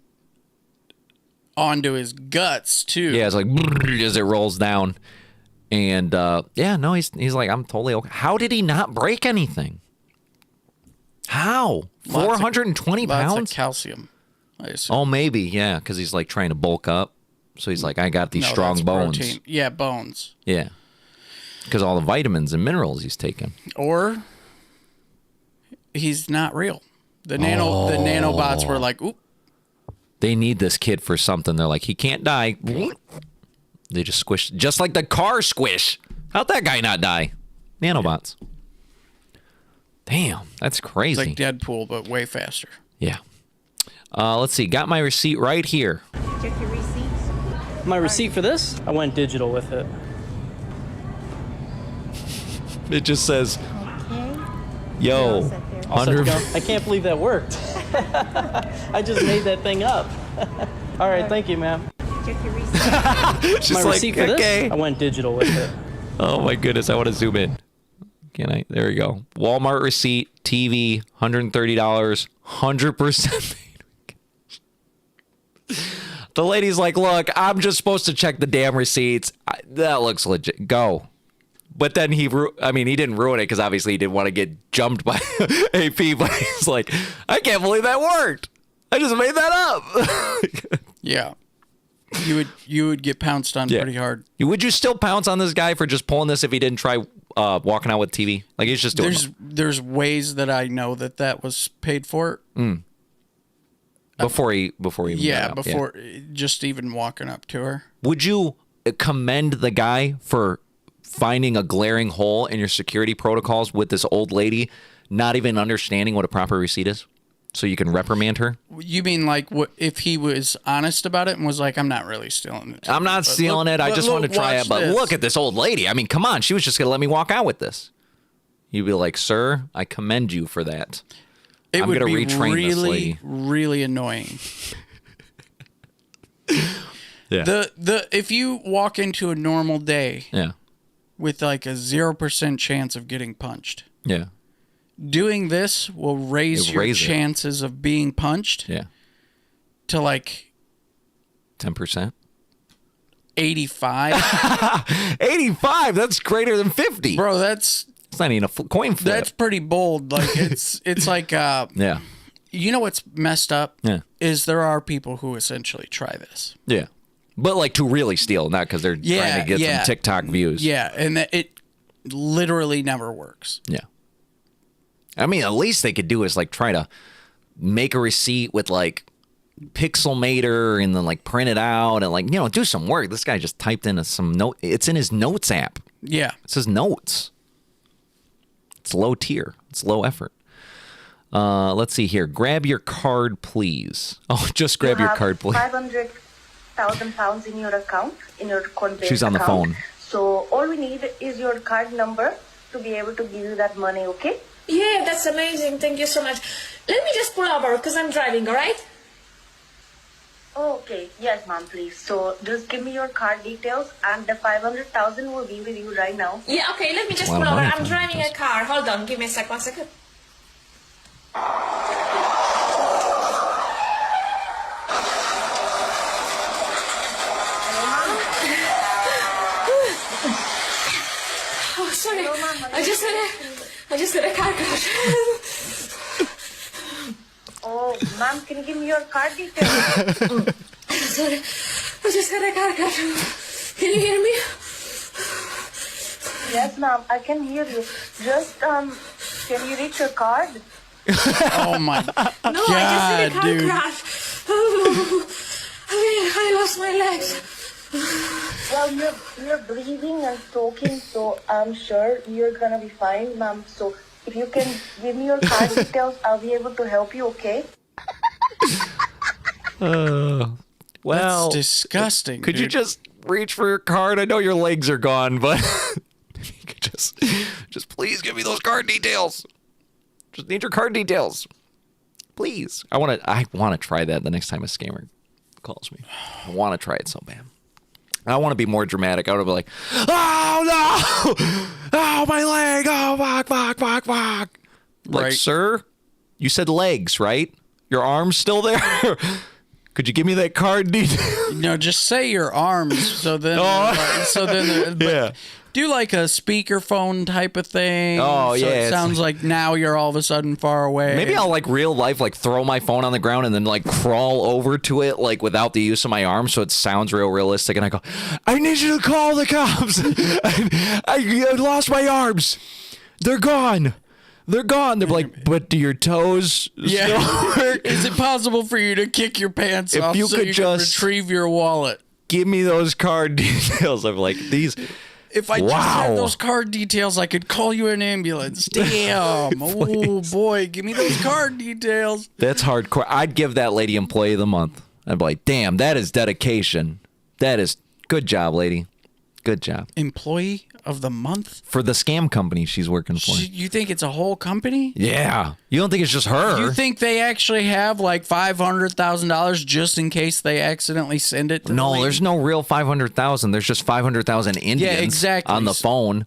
onto his guts, too. Yeah, it's like as it rolls down. And, yeah, no, he's like, I'm totally okay. How did he not break anything? How? 420 pounds? Lots of calcium, I assume. Oh, maybe, yeah, because he's like trying to bulk up. So he's like, I got these strong that's bones. protein. Yeah, bones. Yeah. Because all the vitamins and minerals he's taking. Or he's not real. The nanobots were like, oop. They need this kid for something. They're like, he can't die. They just squish, just like the car squish. How'd that guy not die? Nanobots. Damn, that's crazy. It's like Deadpool, but way faster. Yeah. Let's see. Got my receipt right here. Check your receipts. My receipt for this? I went digital with it. It just says, Okay. yo, under. I can't believe that worked. I just made that thing up. All right, thank you, ma'am. Check your receipts. My receipt for this? I went digital with it. Oh my goodness, I want to zoom in. Can I? There we go. Walmart receipt, TV, $130, 100%. The lady's like, look, I'm just supposed to check the damn receipts. That looks legit. Go. But then he didn't ruin it because obviously he didn't want to get jumped by AP. But he's like, I can't believe that worked. I just made that up. Yeah. You would get pounced on pretty hard. Would you still pounce on this guy for just pulling this if he didn't try walking out with TV? Like he's just doing. There's ways that I know that was paid for. Before he just even walking up to her. Would you commend the guy for finding a glaring hole in your security protocols with this old lady not even understanding what a proper receipt is? So you can reprimand her? You mean like what if he was honest about it and was like, I'm not really stealing it. I'm not stealing it. I just want to try it. But look at this old lady. I mean, come on. She was just going to let me walk out with this. You'd be like, sir, I commend you for that. I'm going to retrain really, this lady. Really annoying. Yeah. If you walk into a normal day with like a 0% chance of getting punched. Yeah. Doing this will raise your chances of being punched. Yeah. To like 10%. 85. 85. That's greater than 50. Bro, it's not even a coin flip. That's pretty bold. Like it's like yeah. You know what's messed up? Yeah. Is there are people who essentially try this. Yeah. But like to really steal, not because they're trying to get some TikTok views. Yeah, and it literally never works. Yeah. I mean, at least they could do is like try to make a receipt with like Pixelmator and then like print it out and like, do some work. This guy just typed in some note. It's in his notes app. Yeah. It says notes. It's low tier. It's low effort. Let's see here. Grab your card, please. Oh, just grab your card, please. 500,000 pounds in your account, in your Coinbase She's on the phone. So all we need is your card number to be able to give you that money, okay? Yeah, that's amazing. Thank you so much. Let me just pull over because I'm driving, all right? Okay. Yes, ma'am, please. So just give me your card details and the 500,000 will be with you right now. Yeah, okay. Let me just pull over. I'm driving a car. Hold on. Give me a sec. 1 second. Oh, sorry. I just had a car crash. Oh, ma'am, can you give me your card details? Sorry, I just had a car crash. Can you hear me? Yes, ma'am, I can hear you. Just, can you reach your card? Oh my God, No, I just had a car crash. Oh, I lost my legs. Well, you're breathing and talking, so I'm sure you're gonna be fine, ma'am. So if you can give me your card details, I'll be able to help you, okay? Well, that's disgusting. Could you just reach for your card? I know your legs are gone, but you could just please give me those card details. Just need your card details, please. I want to try that the next time a scammer calls me. I want to try it so bad. I want to be more dramatic. I want to be like, oh no, oh my leg, oh fuck. Like, right. Sir, you said legs, right? Your arm's still there? Could you give me that card detail? No, just say your arms. So then, do like a speakerphone type of thing. Oh, so yeah. It sounds like now you're all of a sudden far away. Maybe I'll like real life, like throw my phone on the ground and then like crawl over to it, like without the use of my arm. So it sounds real realistic. And I go, I need you to call the cops. I lost my arms. They're gone. They're gone. They're like, but do your toes still work? Is it possible for you to kick your pants off you so could you just can retrieve your wallet? Give me those card details. I'm like, these. If I just had those card details, I could call you an ambulance. Damn. Oh, boy. Give me those card details. That's hardcore. I'd give that lady employee of the month. I'd be like, damn, that is dedication. That is good job, lady. Good job. Employee of the month? For the scam company she's working for. You think it's a whole company? Yeah. You don't think it's just her? You think they actually have like $500,000 just in case they accidentally send it to No, there's no real 500,000. There's just 500,000 Indians on the phone.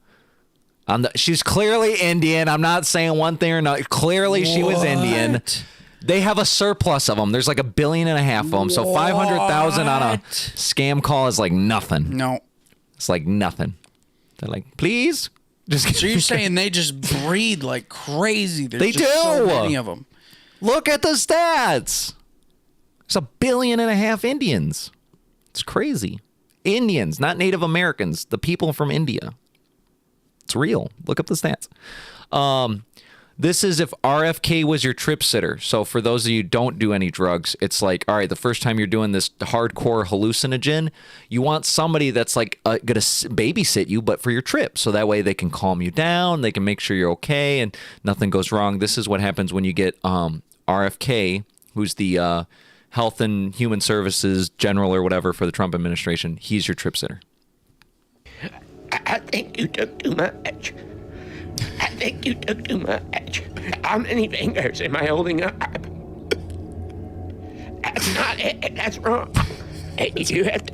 She's clearly Indian. I'm not saying one thing or another. Clearly she was Indian. They have a surplus of them. There's like 1.5 billion of them. So 500,000 on a scam call is like nothing. No. It's like nothing. They're like, please So you're saying they just breed like crazy? There's They just do. so many of them. Look at the stats. There's 1.5 billion Indians. It's crazy. Indians, not Native Americans. The people from India. It's real. Look up the stats. This is if RFK was your trip sitter. So for those of you who don't do any drugs, it's like, all right, the first time you're doing this hardcore hallucinogen, you want somebody that's like going to babysit you, but for your trip. So that way they can calm you down. They can make sure you're okay and nothing goes wrong. This is what happens when you get RFK, who's the Health and Human Services General or whatever for the Trump administration. He's your trip sitter. I think you took too much. I think you took too much. How many fingers am I holding up? That's not it. That's wrong. Hey, you have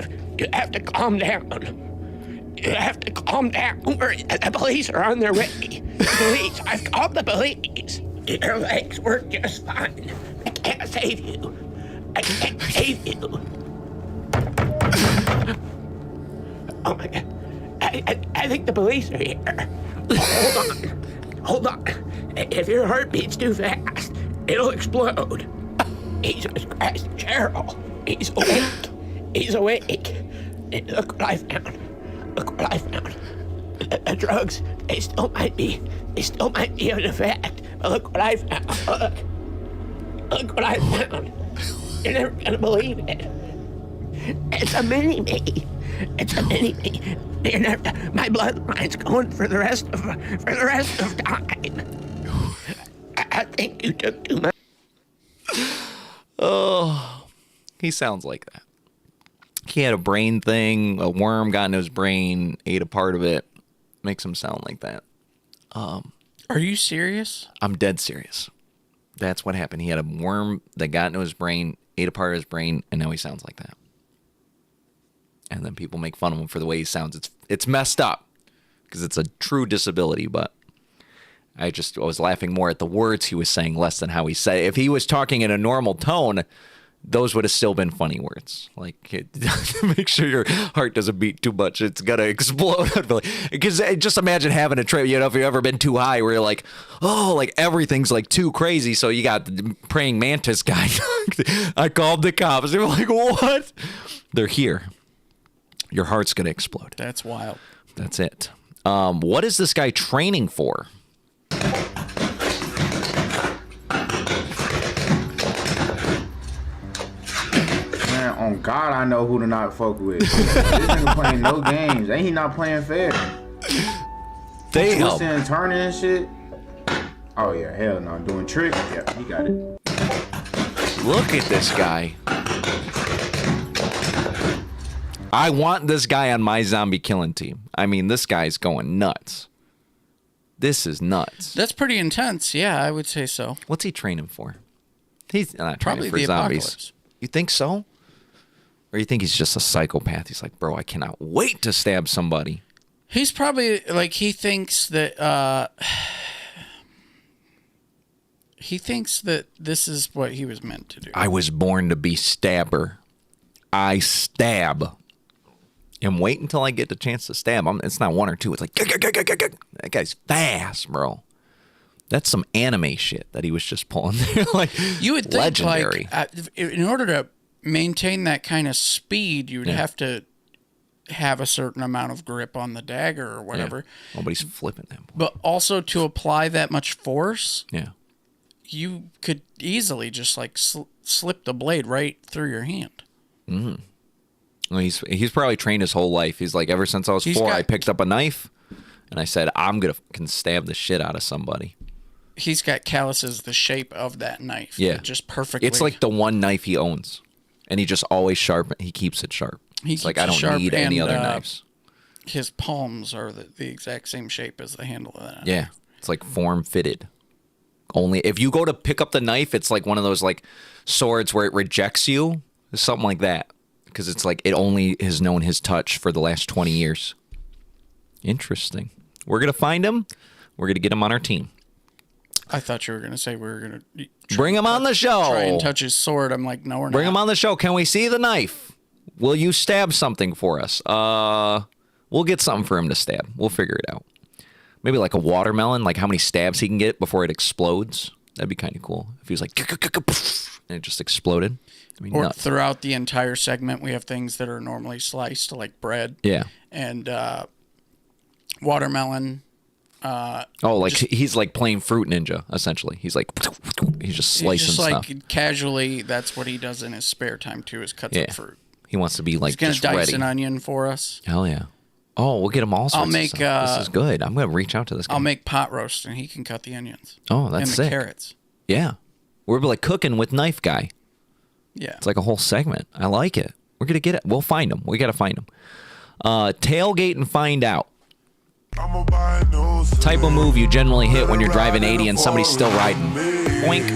to calm down. You have to calm down. The police are on their way. Police, I've called the police. Your legs work just fine. I can't save you. I can't save you. Oh my God. I think the police are here. Hold on. If your heart beats too fast, it'll explode. Jesus Christ, Cheryl. He's awake. He's awake. Look what I found. Look what I found. The drugs, they still might be in effect. But look what I found. Look what I found. You're never gonna believe it. It's a mini-me. It's a mini-me. You're never, my bloodline's going for the rest of time. I think you took too much. Oh, he sounds like that. He had a brain thing. A worm got in his brain, ate a part of it. Makes him sound like that. Are you serious? I'm dead serious. That's what happened. He had a worm that got into his brain, ate a part of his brain, and now he sounds like that. And then people make fun of him for the way he sounds. It's messed up because it's a true disability, but I was laughing more at the words he was saying less than how he said it. If he was talking in a normal tone, those would have still been funny words. Like, make sure your heart doesn't beat too much. It's going to explode. Because just imagine having a trip, if you've ever been too high where you're like, oh, like everything's like too crazy. So you got the praying mantis guy. I called the cops. They were like, what? They're here. Your heart's going to explode. That's wild. That's it. What is this guy training for? Man, on God, I know who to not fuck with. This nigga playing no games. Ain't he not playing fair? Damn. Twisting and turning and shit. Oh, yeah. Hell no. Doing tricks. Yeah, he got it. Look at this guy. I want this guy on my zombie killing team. I mean, this guy's going nuts. This is nuts. That's pretty intense. Yeah, I would say so. What's he training for? He's not probably training for the zombies. apocalypse. You think so? Or you think he's just a psychopath? He's like, bro, I cannot wait to stab somebody. He's probably like, he thinks that this is what he was meant to do. I was born to be stabber. I stab. And wait until I get the chance to stab him. It's not one or two. It's like, that guy's fast, bro. That's some anime shit that he was just pulling there. Like, you would think, legendary. like, in order to maintain that kind of speed, you would have to have a certain amount of grip on the dagger or whatever. Yeah. Nobody's flipping that. But also to apply that much force, yeah, you could easily just like slip the blade right through your hand. Mm-hmm. Well, he's probably trained his whole life. He's like, ever since I was 4, I picked up a knife and I said, I'm going to stab the shit out of somebody. He's got calluses the shape of that knife. Yeah. Just perfectly. It's like the one knife he owns. And he just always he keeps it sharp. It's like, I don't need any other knives. His palms are the exact same shape as the handle of that. Yeah. It's like form fitted. Only if you go to pick up the knife, it's like one of those like swords where it rejects you. Something like that. Because it's like it only has known his touch for the last 20 years. Interesting. We're going to find him. We're going to get him on our team. I thought you were going to say we were going to bring him on the show. Try and touch his sword. I'm like, no, we're not. Bring him on the show. Can we see the knife? Will you stab something for us? We'll get something for him to stab. We'll figure it out. Maybe like a watermelon, like how many stabs he can get before it explodes. That'd be kind of cool. If he was like, and it just exploded. I mean, or nuts. throughout the entire segment, we have things that are normally sliced, like bread. Yeah. And watermelon. He's like playing Fruit Ninja, essentially. He's like, he's just slicing just stuff. like casually, that's what he does in his spare time too, is cut some fruit. He wants to be like He's gonna just dice ready. an onion for us. Hell yeah. Oh, we'll get him all sorts of stuff. This is good. I'm going to reach out to this guy. I'll make pot roast, and he can cut the onions. Oh, that's and sick. the carrots. Yeah. We're like cooking with Knife Guy. Yeah. It's like a whole segment. I like it. We're going to get it. We'll find him. We got to find him. Tailgate and find out. Type of move you generally hit when you're driving 80 and somebody's still riding. Boink.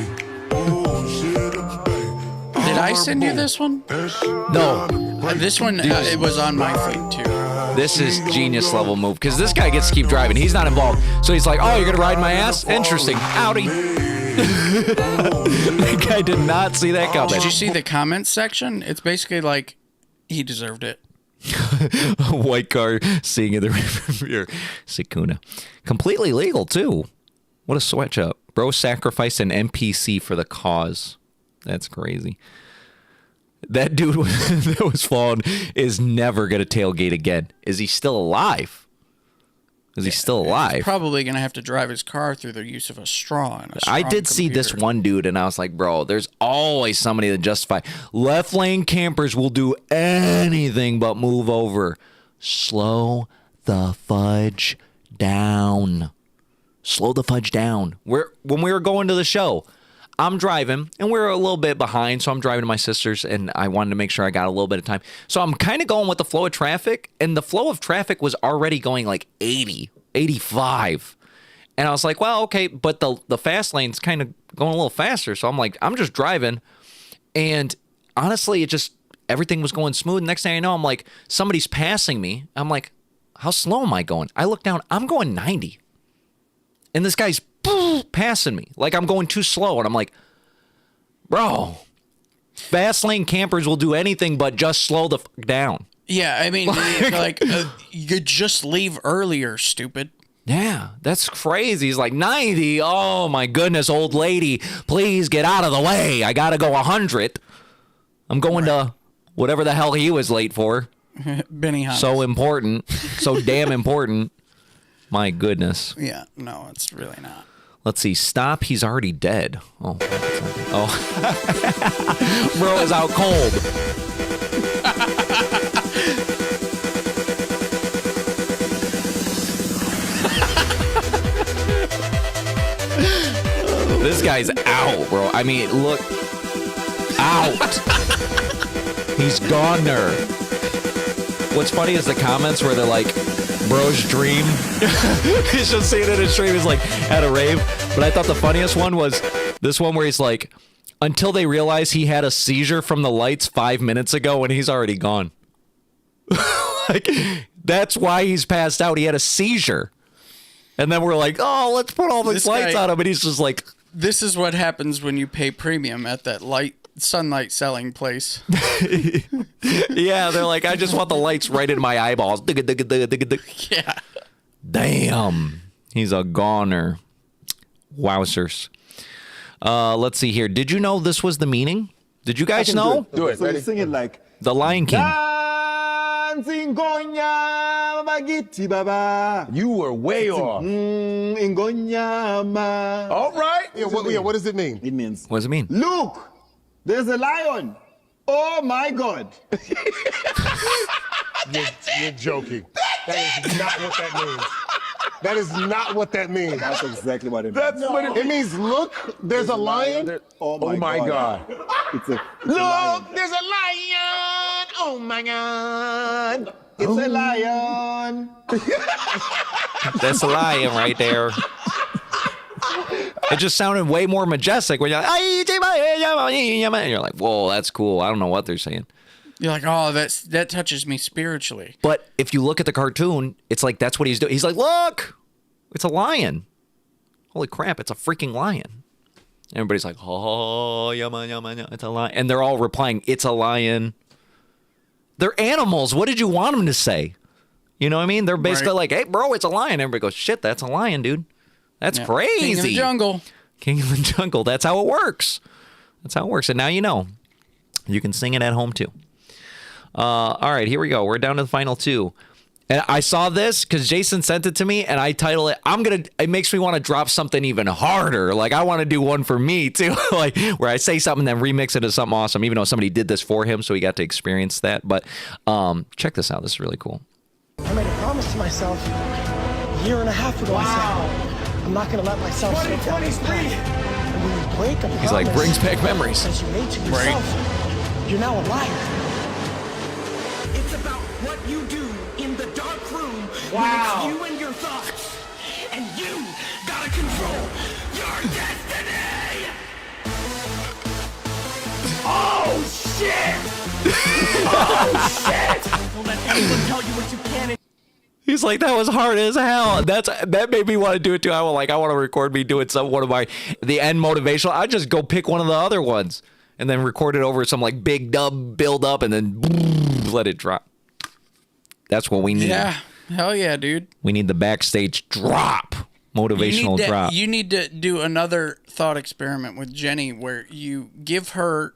Did I send you this one? No. This one, it was on my feed too. This is genius level move because this guy gets to keep driving. He's not involved. So he's like, oh, you're going to ride my ass? Interesting. Howdy. That guy did not see that coming. Did you see the comments section? It's basically like, he deserved it. A white car seeing in the rearview mirror. Sakuna. Completely legal, too. What a switch up. Bro sacrificed an NPC for the cause. That's crazy. That dude that was falling is never going to tailgate again. Is he still alive? Is he still alive? He's probably going to have to drive his car through the use of a straw. And a I strong did see computer. this one dude, and I was like, bro, there's always somebody that justify. Left lane campers will do anything but move over. Slow the fudge down. Slow the fudge down. When we were going to the show, I'm driving, and we're a little bit behind, so I'm driving to my sister's, and I wanted to make sure I got a little bit of time. So I'm kind of going with the flow of traffic, and the flow of traffic was already going like 80, 85. And I was like, well, okay, but the fast lane's kind of going a little faster. So I'm like, I'm just driving, and honestly, everything was going smooth. Next thing I know, I'm like, somebody's passing me. I'm like, how slow am I going? I look down, I'm going 90. And this guy's passing me like I'm going too slow, and I'm like, bro, fast lane campers will do anything but just slow the down. Yeah, I mean, you just leave earlier, stupid. Yeah, that's crazy. He's like, 90. Oh my goodness, old lady, please get out of the way. I gotta go 100. I'm going to whatever the hell he was late for. Benny Hannes. So important, so damn important. My goodness. Yeah, no, it's really not. Let's see. Stop. He's already dead. Oh. Bro is out cold. This guy's out, bro. I mean, look. Out. He's gone there. What's funny is the comments where they're like, bro's dream. He's just seeing it in his dream. He's like at a rave. But I thought the funniest one was this one where he's like, until they realize he had a seizure from the lights 5 minutes ago and he's already gone. Like, that's why he's passed out. He had a seizure. And then we're like, oh, let's put all these lights on him. And he's just like, this is what happens when you pay premium at that sunlight selling place. Yeah, they're like, I just want the lights right in my eyeballs. Yeah. Damn. He's a goner. Wowzers. Let's see here. Did you know this was the meaning? Did you guys know? Do it. So you sing it like The Lion King. You were way off. All right. Yeah, what does it mean? It means, What does it mean? look, there's a lion. Oh my God. You're joking. That is not what that means. That is not what that means. That's exactly what it means. That's what it means. Look, there's a lion. Oh my God. Look, there's a lion. Oh my God. It's a lion. That's a lion right there. It just sounded way more majestic when you're like, and you're like, whoa, that's cool. I don't know what they're saying. You're like, oh, that touches me spiritually. But if you look at the cartoon, it's like that's what he's doing. He's like, look, it's a lion. Holy crap, it's a freaking lion. Everybody's like, oh, yama, it's a lion. And they're all replying, it's a lion. They're animals. What did you want them to say? You know what I mean? They're basically like, hey, bro, it's a lion. Everybody goes, shit, that's a lion, dude. That's crazy. King of the jungle. King of the jungle. That's how it works. That's how it works. And now you know. You can sing it at home, too. All right, here we go. We're down to the final 2. And I saw this because Jason sent it to me, and I titled it, it makes me want to drop something even harder. Like, I want to do one for me, too. Like, where I say something, then remix it to something awesome, even though somebody did this for him, so he got to experience that. But check this out. This is really cool. I made a promise to myself a year and a half ago. I said, I'm not going to let myself slip down this path. And when you break a promise, he's like, brings back memories. that you made to yourself, you're now a liar. It's about what you do in the dark room when it's you and your thoughts. And you gotta control your destiny! Oh, shit! Oh, shit! Don't let anyone tell you what you can and He's like, that was hard as hell. That made me want to do it too. I want to record me doing one of the end motivational. I just go pick one of the other ones and then record it over some like big dub build up and then let it drop. That's what we need. Yeah, hell yeah, dude. We need the backstage drop, motivational drop. You need to do another thought experiment with Jenny where you give her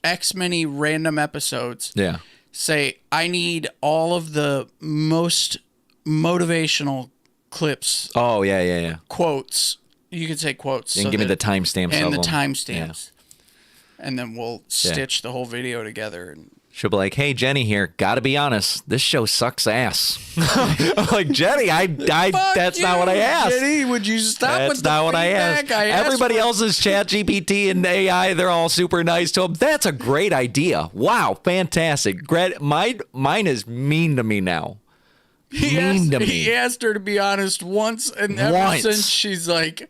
X many random episodes. Yeah. Say, I need all of the most motivational clips. Oh, yeah. Quotes. You can say quotes. And give me the timestamps. And the them. timestamps. Yeah. And then we'll stitch the whole video together. And she'll be like, hey, Jenny here. Gotta be honest. This show sucks ass. I'm like, Jenny, that's not what I asked. Jenny, would you stop with the not what I feedback? asked. Everybody else's chat GPT and AI, they're all super nice to him. That's a great idea. Wow, fantastic. Mine is mean to me now. He asked her to be honest once, and ever since she's like,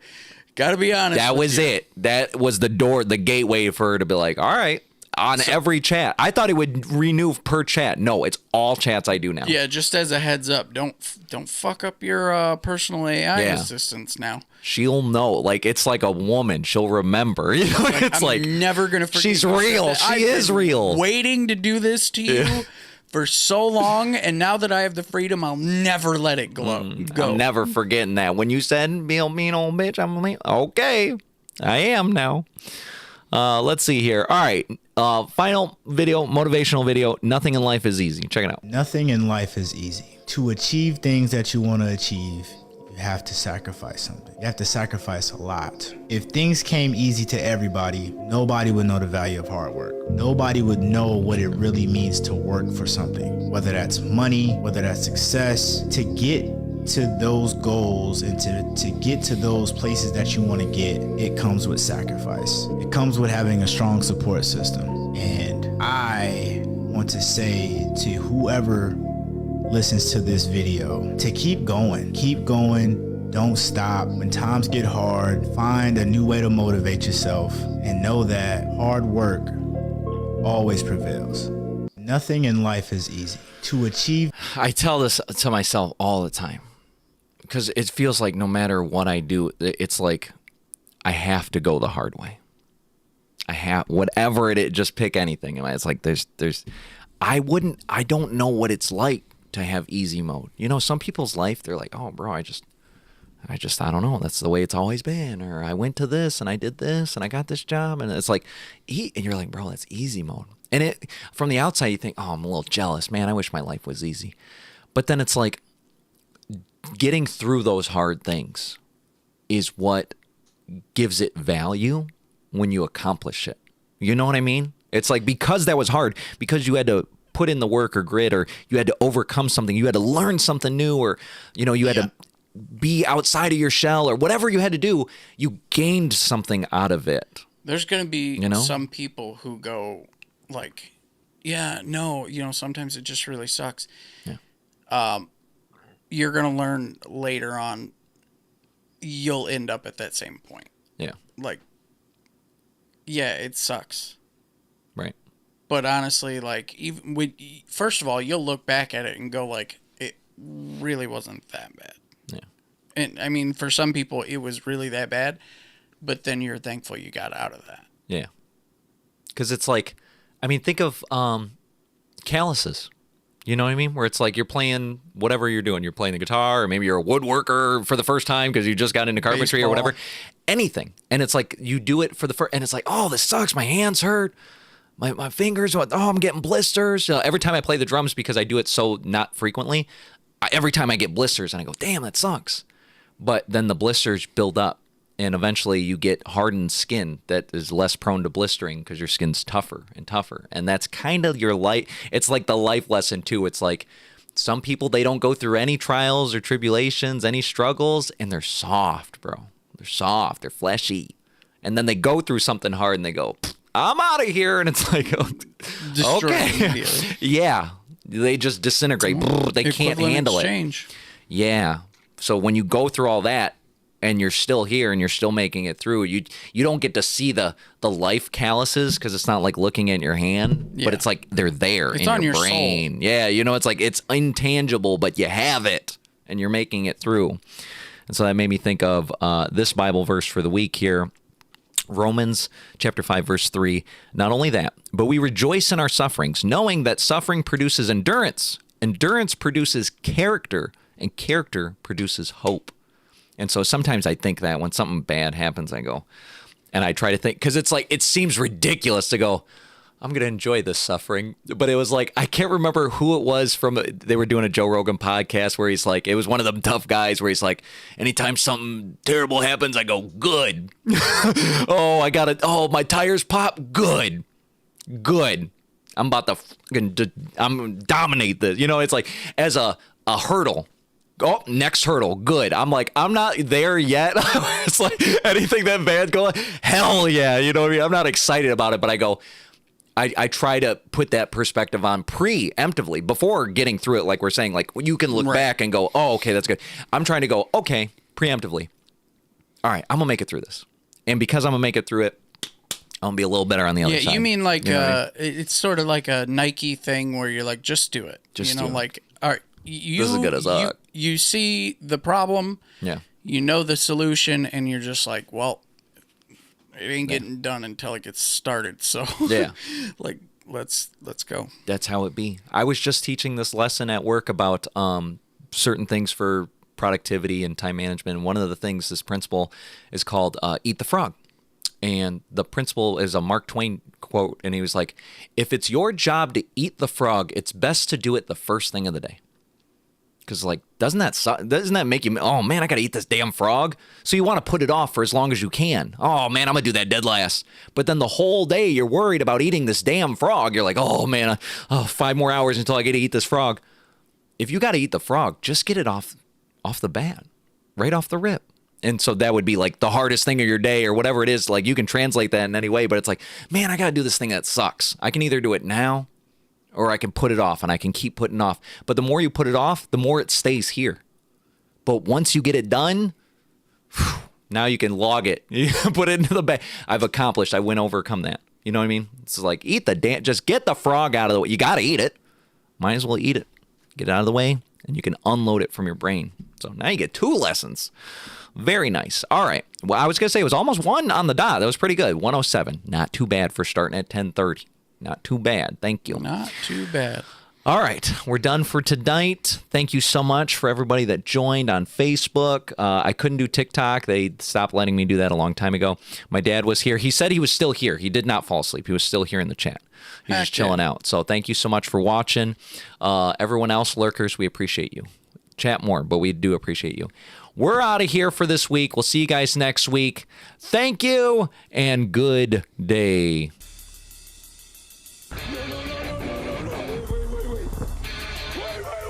gotta be honest. That was it. That was the gateway for her to be like, all right. On every chat. I thought it would renew per chat. No, it's all chats I do now. Yeah, just as a heads up, don't fuck up your personal AI assistants now. She'll know. Like, it's like a woman. She'll remember. You know, it's I'm never gonna forget. She's real. She is real. Waiting to do this to you for so long, and now that I have the freedom, I'll never let it go. I'm never forgetting that. When you said, mean old bitch, I'm like, okay, I am now. Let's see here. All right. Final video, motivational video. Nothing in life is easy. Check it out. Nothing in life is easy. To achieve things that you want to achieve, you have to sacrifice something. You have to sacrifice a lot. If things came easy to everybody, nobody would know the value of hard work. Nobody would know what it really means to work for something, whether that's money, whether that's success. To get to those goals and to get to those places that you want to get, it comes with sacrifice. It comes with having a strong support system. And I want to say to whoever listens to this video to keep going, don't stop. When times get hard, find a new way to motivate yourself and know that hard work always prevails. Nothing in life is easy. To achieve, I tell this to myself all the time. Because it feels like no matter what I do, it's like I have to go the hard way. Whatever it is, just pick anything. It's like I don't know what it's like to have easy mode. You know, some people's life, they're like, oh, bro, I don't know. That's the way it's always been. Or I went to this and I did this and I got this job. And it's like, and you're like, bro, that's easy mode. And from the outside, you think, oh, I'm a little jealous. Man, I wish my life was easy. But then it's like, getting through those hard things is what gives it value when you accomplish it. You know what I mean? It's like, because that was hard, because you had to put in the work or grit, or you had to overcome something, you had to learn something new, or, you know, you had to be outside of your shell, or whatever you had to do, you gained something out of it. There's going to be some people who go like, yeah, no, sometimes it just really sucks. Yeah. You're going to learn later on, you'll end up at that same point. Yeah. Like, yeah, it sucks. Right. But honestly, like, first of all, you'll look back at it and go like, it really wasn't that bad. Yeah. And I mean, for some people, it was really that bad, but then you're thankful you got out of that. Yeah. Because it's like, I mean, think of calluses. You know what I mean? Where it's like you're playing whatever you're doing. You're playing the guitar, or maybe you're a woodworker for the first time because you just got into carpentry or whatever. Anything. And it's like you do it for the first, and it's like, oh, this sucks. My hands hurt. My fingers, oh, I'm getting blisters. Every time I play the drums, because I do it so not frequently, every time I get blisters and I go, damn, that sucks. But then the blisters build up. And eventually you get hardened skin that is less prone to blistering because your skin's tougher and tougher. And that's kind of your life. It's like the life lesson too. It's like some people, they don't go through any trials or tribulations, any struggles, and they're soft, bro. They're soft. They're fleshy. And then they go through something hard and they go, I'm out of here. And it's like, okay. Yeah. They just disintegrate. They can't handle it. Yeah. So when you go through all that, and you're still here and you're still making it through, you don't get to see the life calluses because it's not like looking at your hand, but it's like they're there in your brain. Soul. Yeah, it's like it's intangible, but you have it and you're making it through. And so that made me think of this Bible verse for the week here. Romans chapter 5, verse 3. Not only that, but we rejoice in our sufferings, knowing that suffering produces endurance. Endurance produces character, and character produces hope. And so sometimes I think that when something bad happens, I go, and I try to think, because it's like, it seems ridiculous to go, I'm going to enjoy this suffering. But it was like, I can't remember who it was from, they were doing a Joe Rogan podcast where he's like, it was one of them tough guys where he's like, anytime something terrible happens, I go, good. My tires pop, good. I'm about to dominate this. It's like, as a hurdle. Oh, next hurdle. Good. I'm like, I'm not there yet. It's like anything that bad going, hell yeah. You know what I mean? I'm not excited about it, but I go, I try to put that perspective on preemptively before getting through it. Like we're saying, like you can look back and go, oh, okay, that's good. I'm trying to go, okay, preemptively. All right, I'm going to make it through this. And because I'm going to make it through it, I'm going to be a little better on the other side. Yeah, you mean like, it's sort of like a Nike thing where you're like, just do it. Just do it. Like, all right. This is good as you see the problem, you know the solution, and you're just like, well, it ain't getting done until it gets started. So like let's go. That's how it be. I was just teaching this lesson at work about certain things for productivity and time management. And one of the things, this principle is called eat the frog. And the principle is a Mark Twain quote, and he was like, if it's your job to eat the frog, it's best to do it the first thing of the day. Because, like, doesn't that make you, oh, man, I got to eat this damn frog? So you want to put it off for as long as you can. Oh, man, I'm going to do that dead last. But then the whole day you're worried about eating this damn frog. You're like, oh, man, 5 more hours until I get to eat this frog. If you got to eat the frog, just get it off the bat, right off the rip. And so that would be, like, the hardest thing of your day or whatever it is. Like, you can translate that in any way. But it's like, man, I got to do this thing that sucks. I can either do it now, or I can put it off, and I can keep putting off. But the more you put it off, the more it stays here. But once you get it done, now you can log it. You put it into the bag. I've accomplished. I went overcome that. You know what I mean? It's like, just get the frog out of the way. You got to eat it. Might as well eat it. Get it out of the way, and you can unload it from your brain. So now you get 2 lessons. Very nice. All right. Well, I was going to say it was almost 1 on the dot. That was pretty good. 107. Not too bad for starting at 10:30. Not too bad. Thank you. Not too bad. All right. We're done for tonight. Thank you so much for everybody that joined on Facebook. I couldn't do TikTok. They stopped letting me do that a long time ago. My dad was here. He said he was still here. He did not fall asleep. He was still here in the chat. He's just chilling out. So thank you so much for watching. Everyone else, lurkers, we appreciate you. Chat more, but we do appreciate you. We're out of here for this week. We'll see you guys next week. Thank you and good day.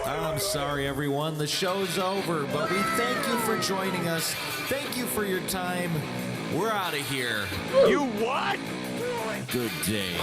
I'm sorry, everyone. The show's over, but we thank you for joining us. Thank you for your time. We're out of here. You what? Good day.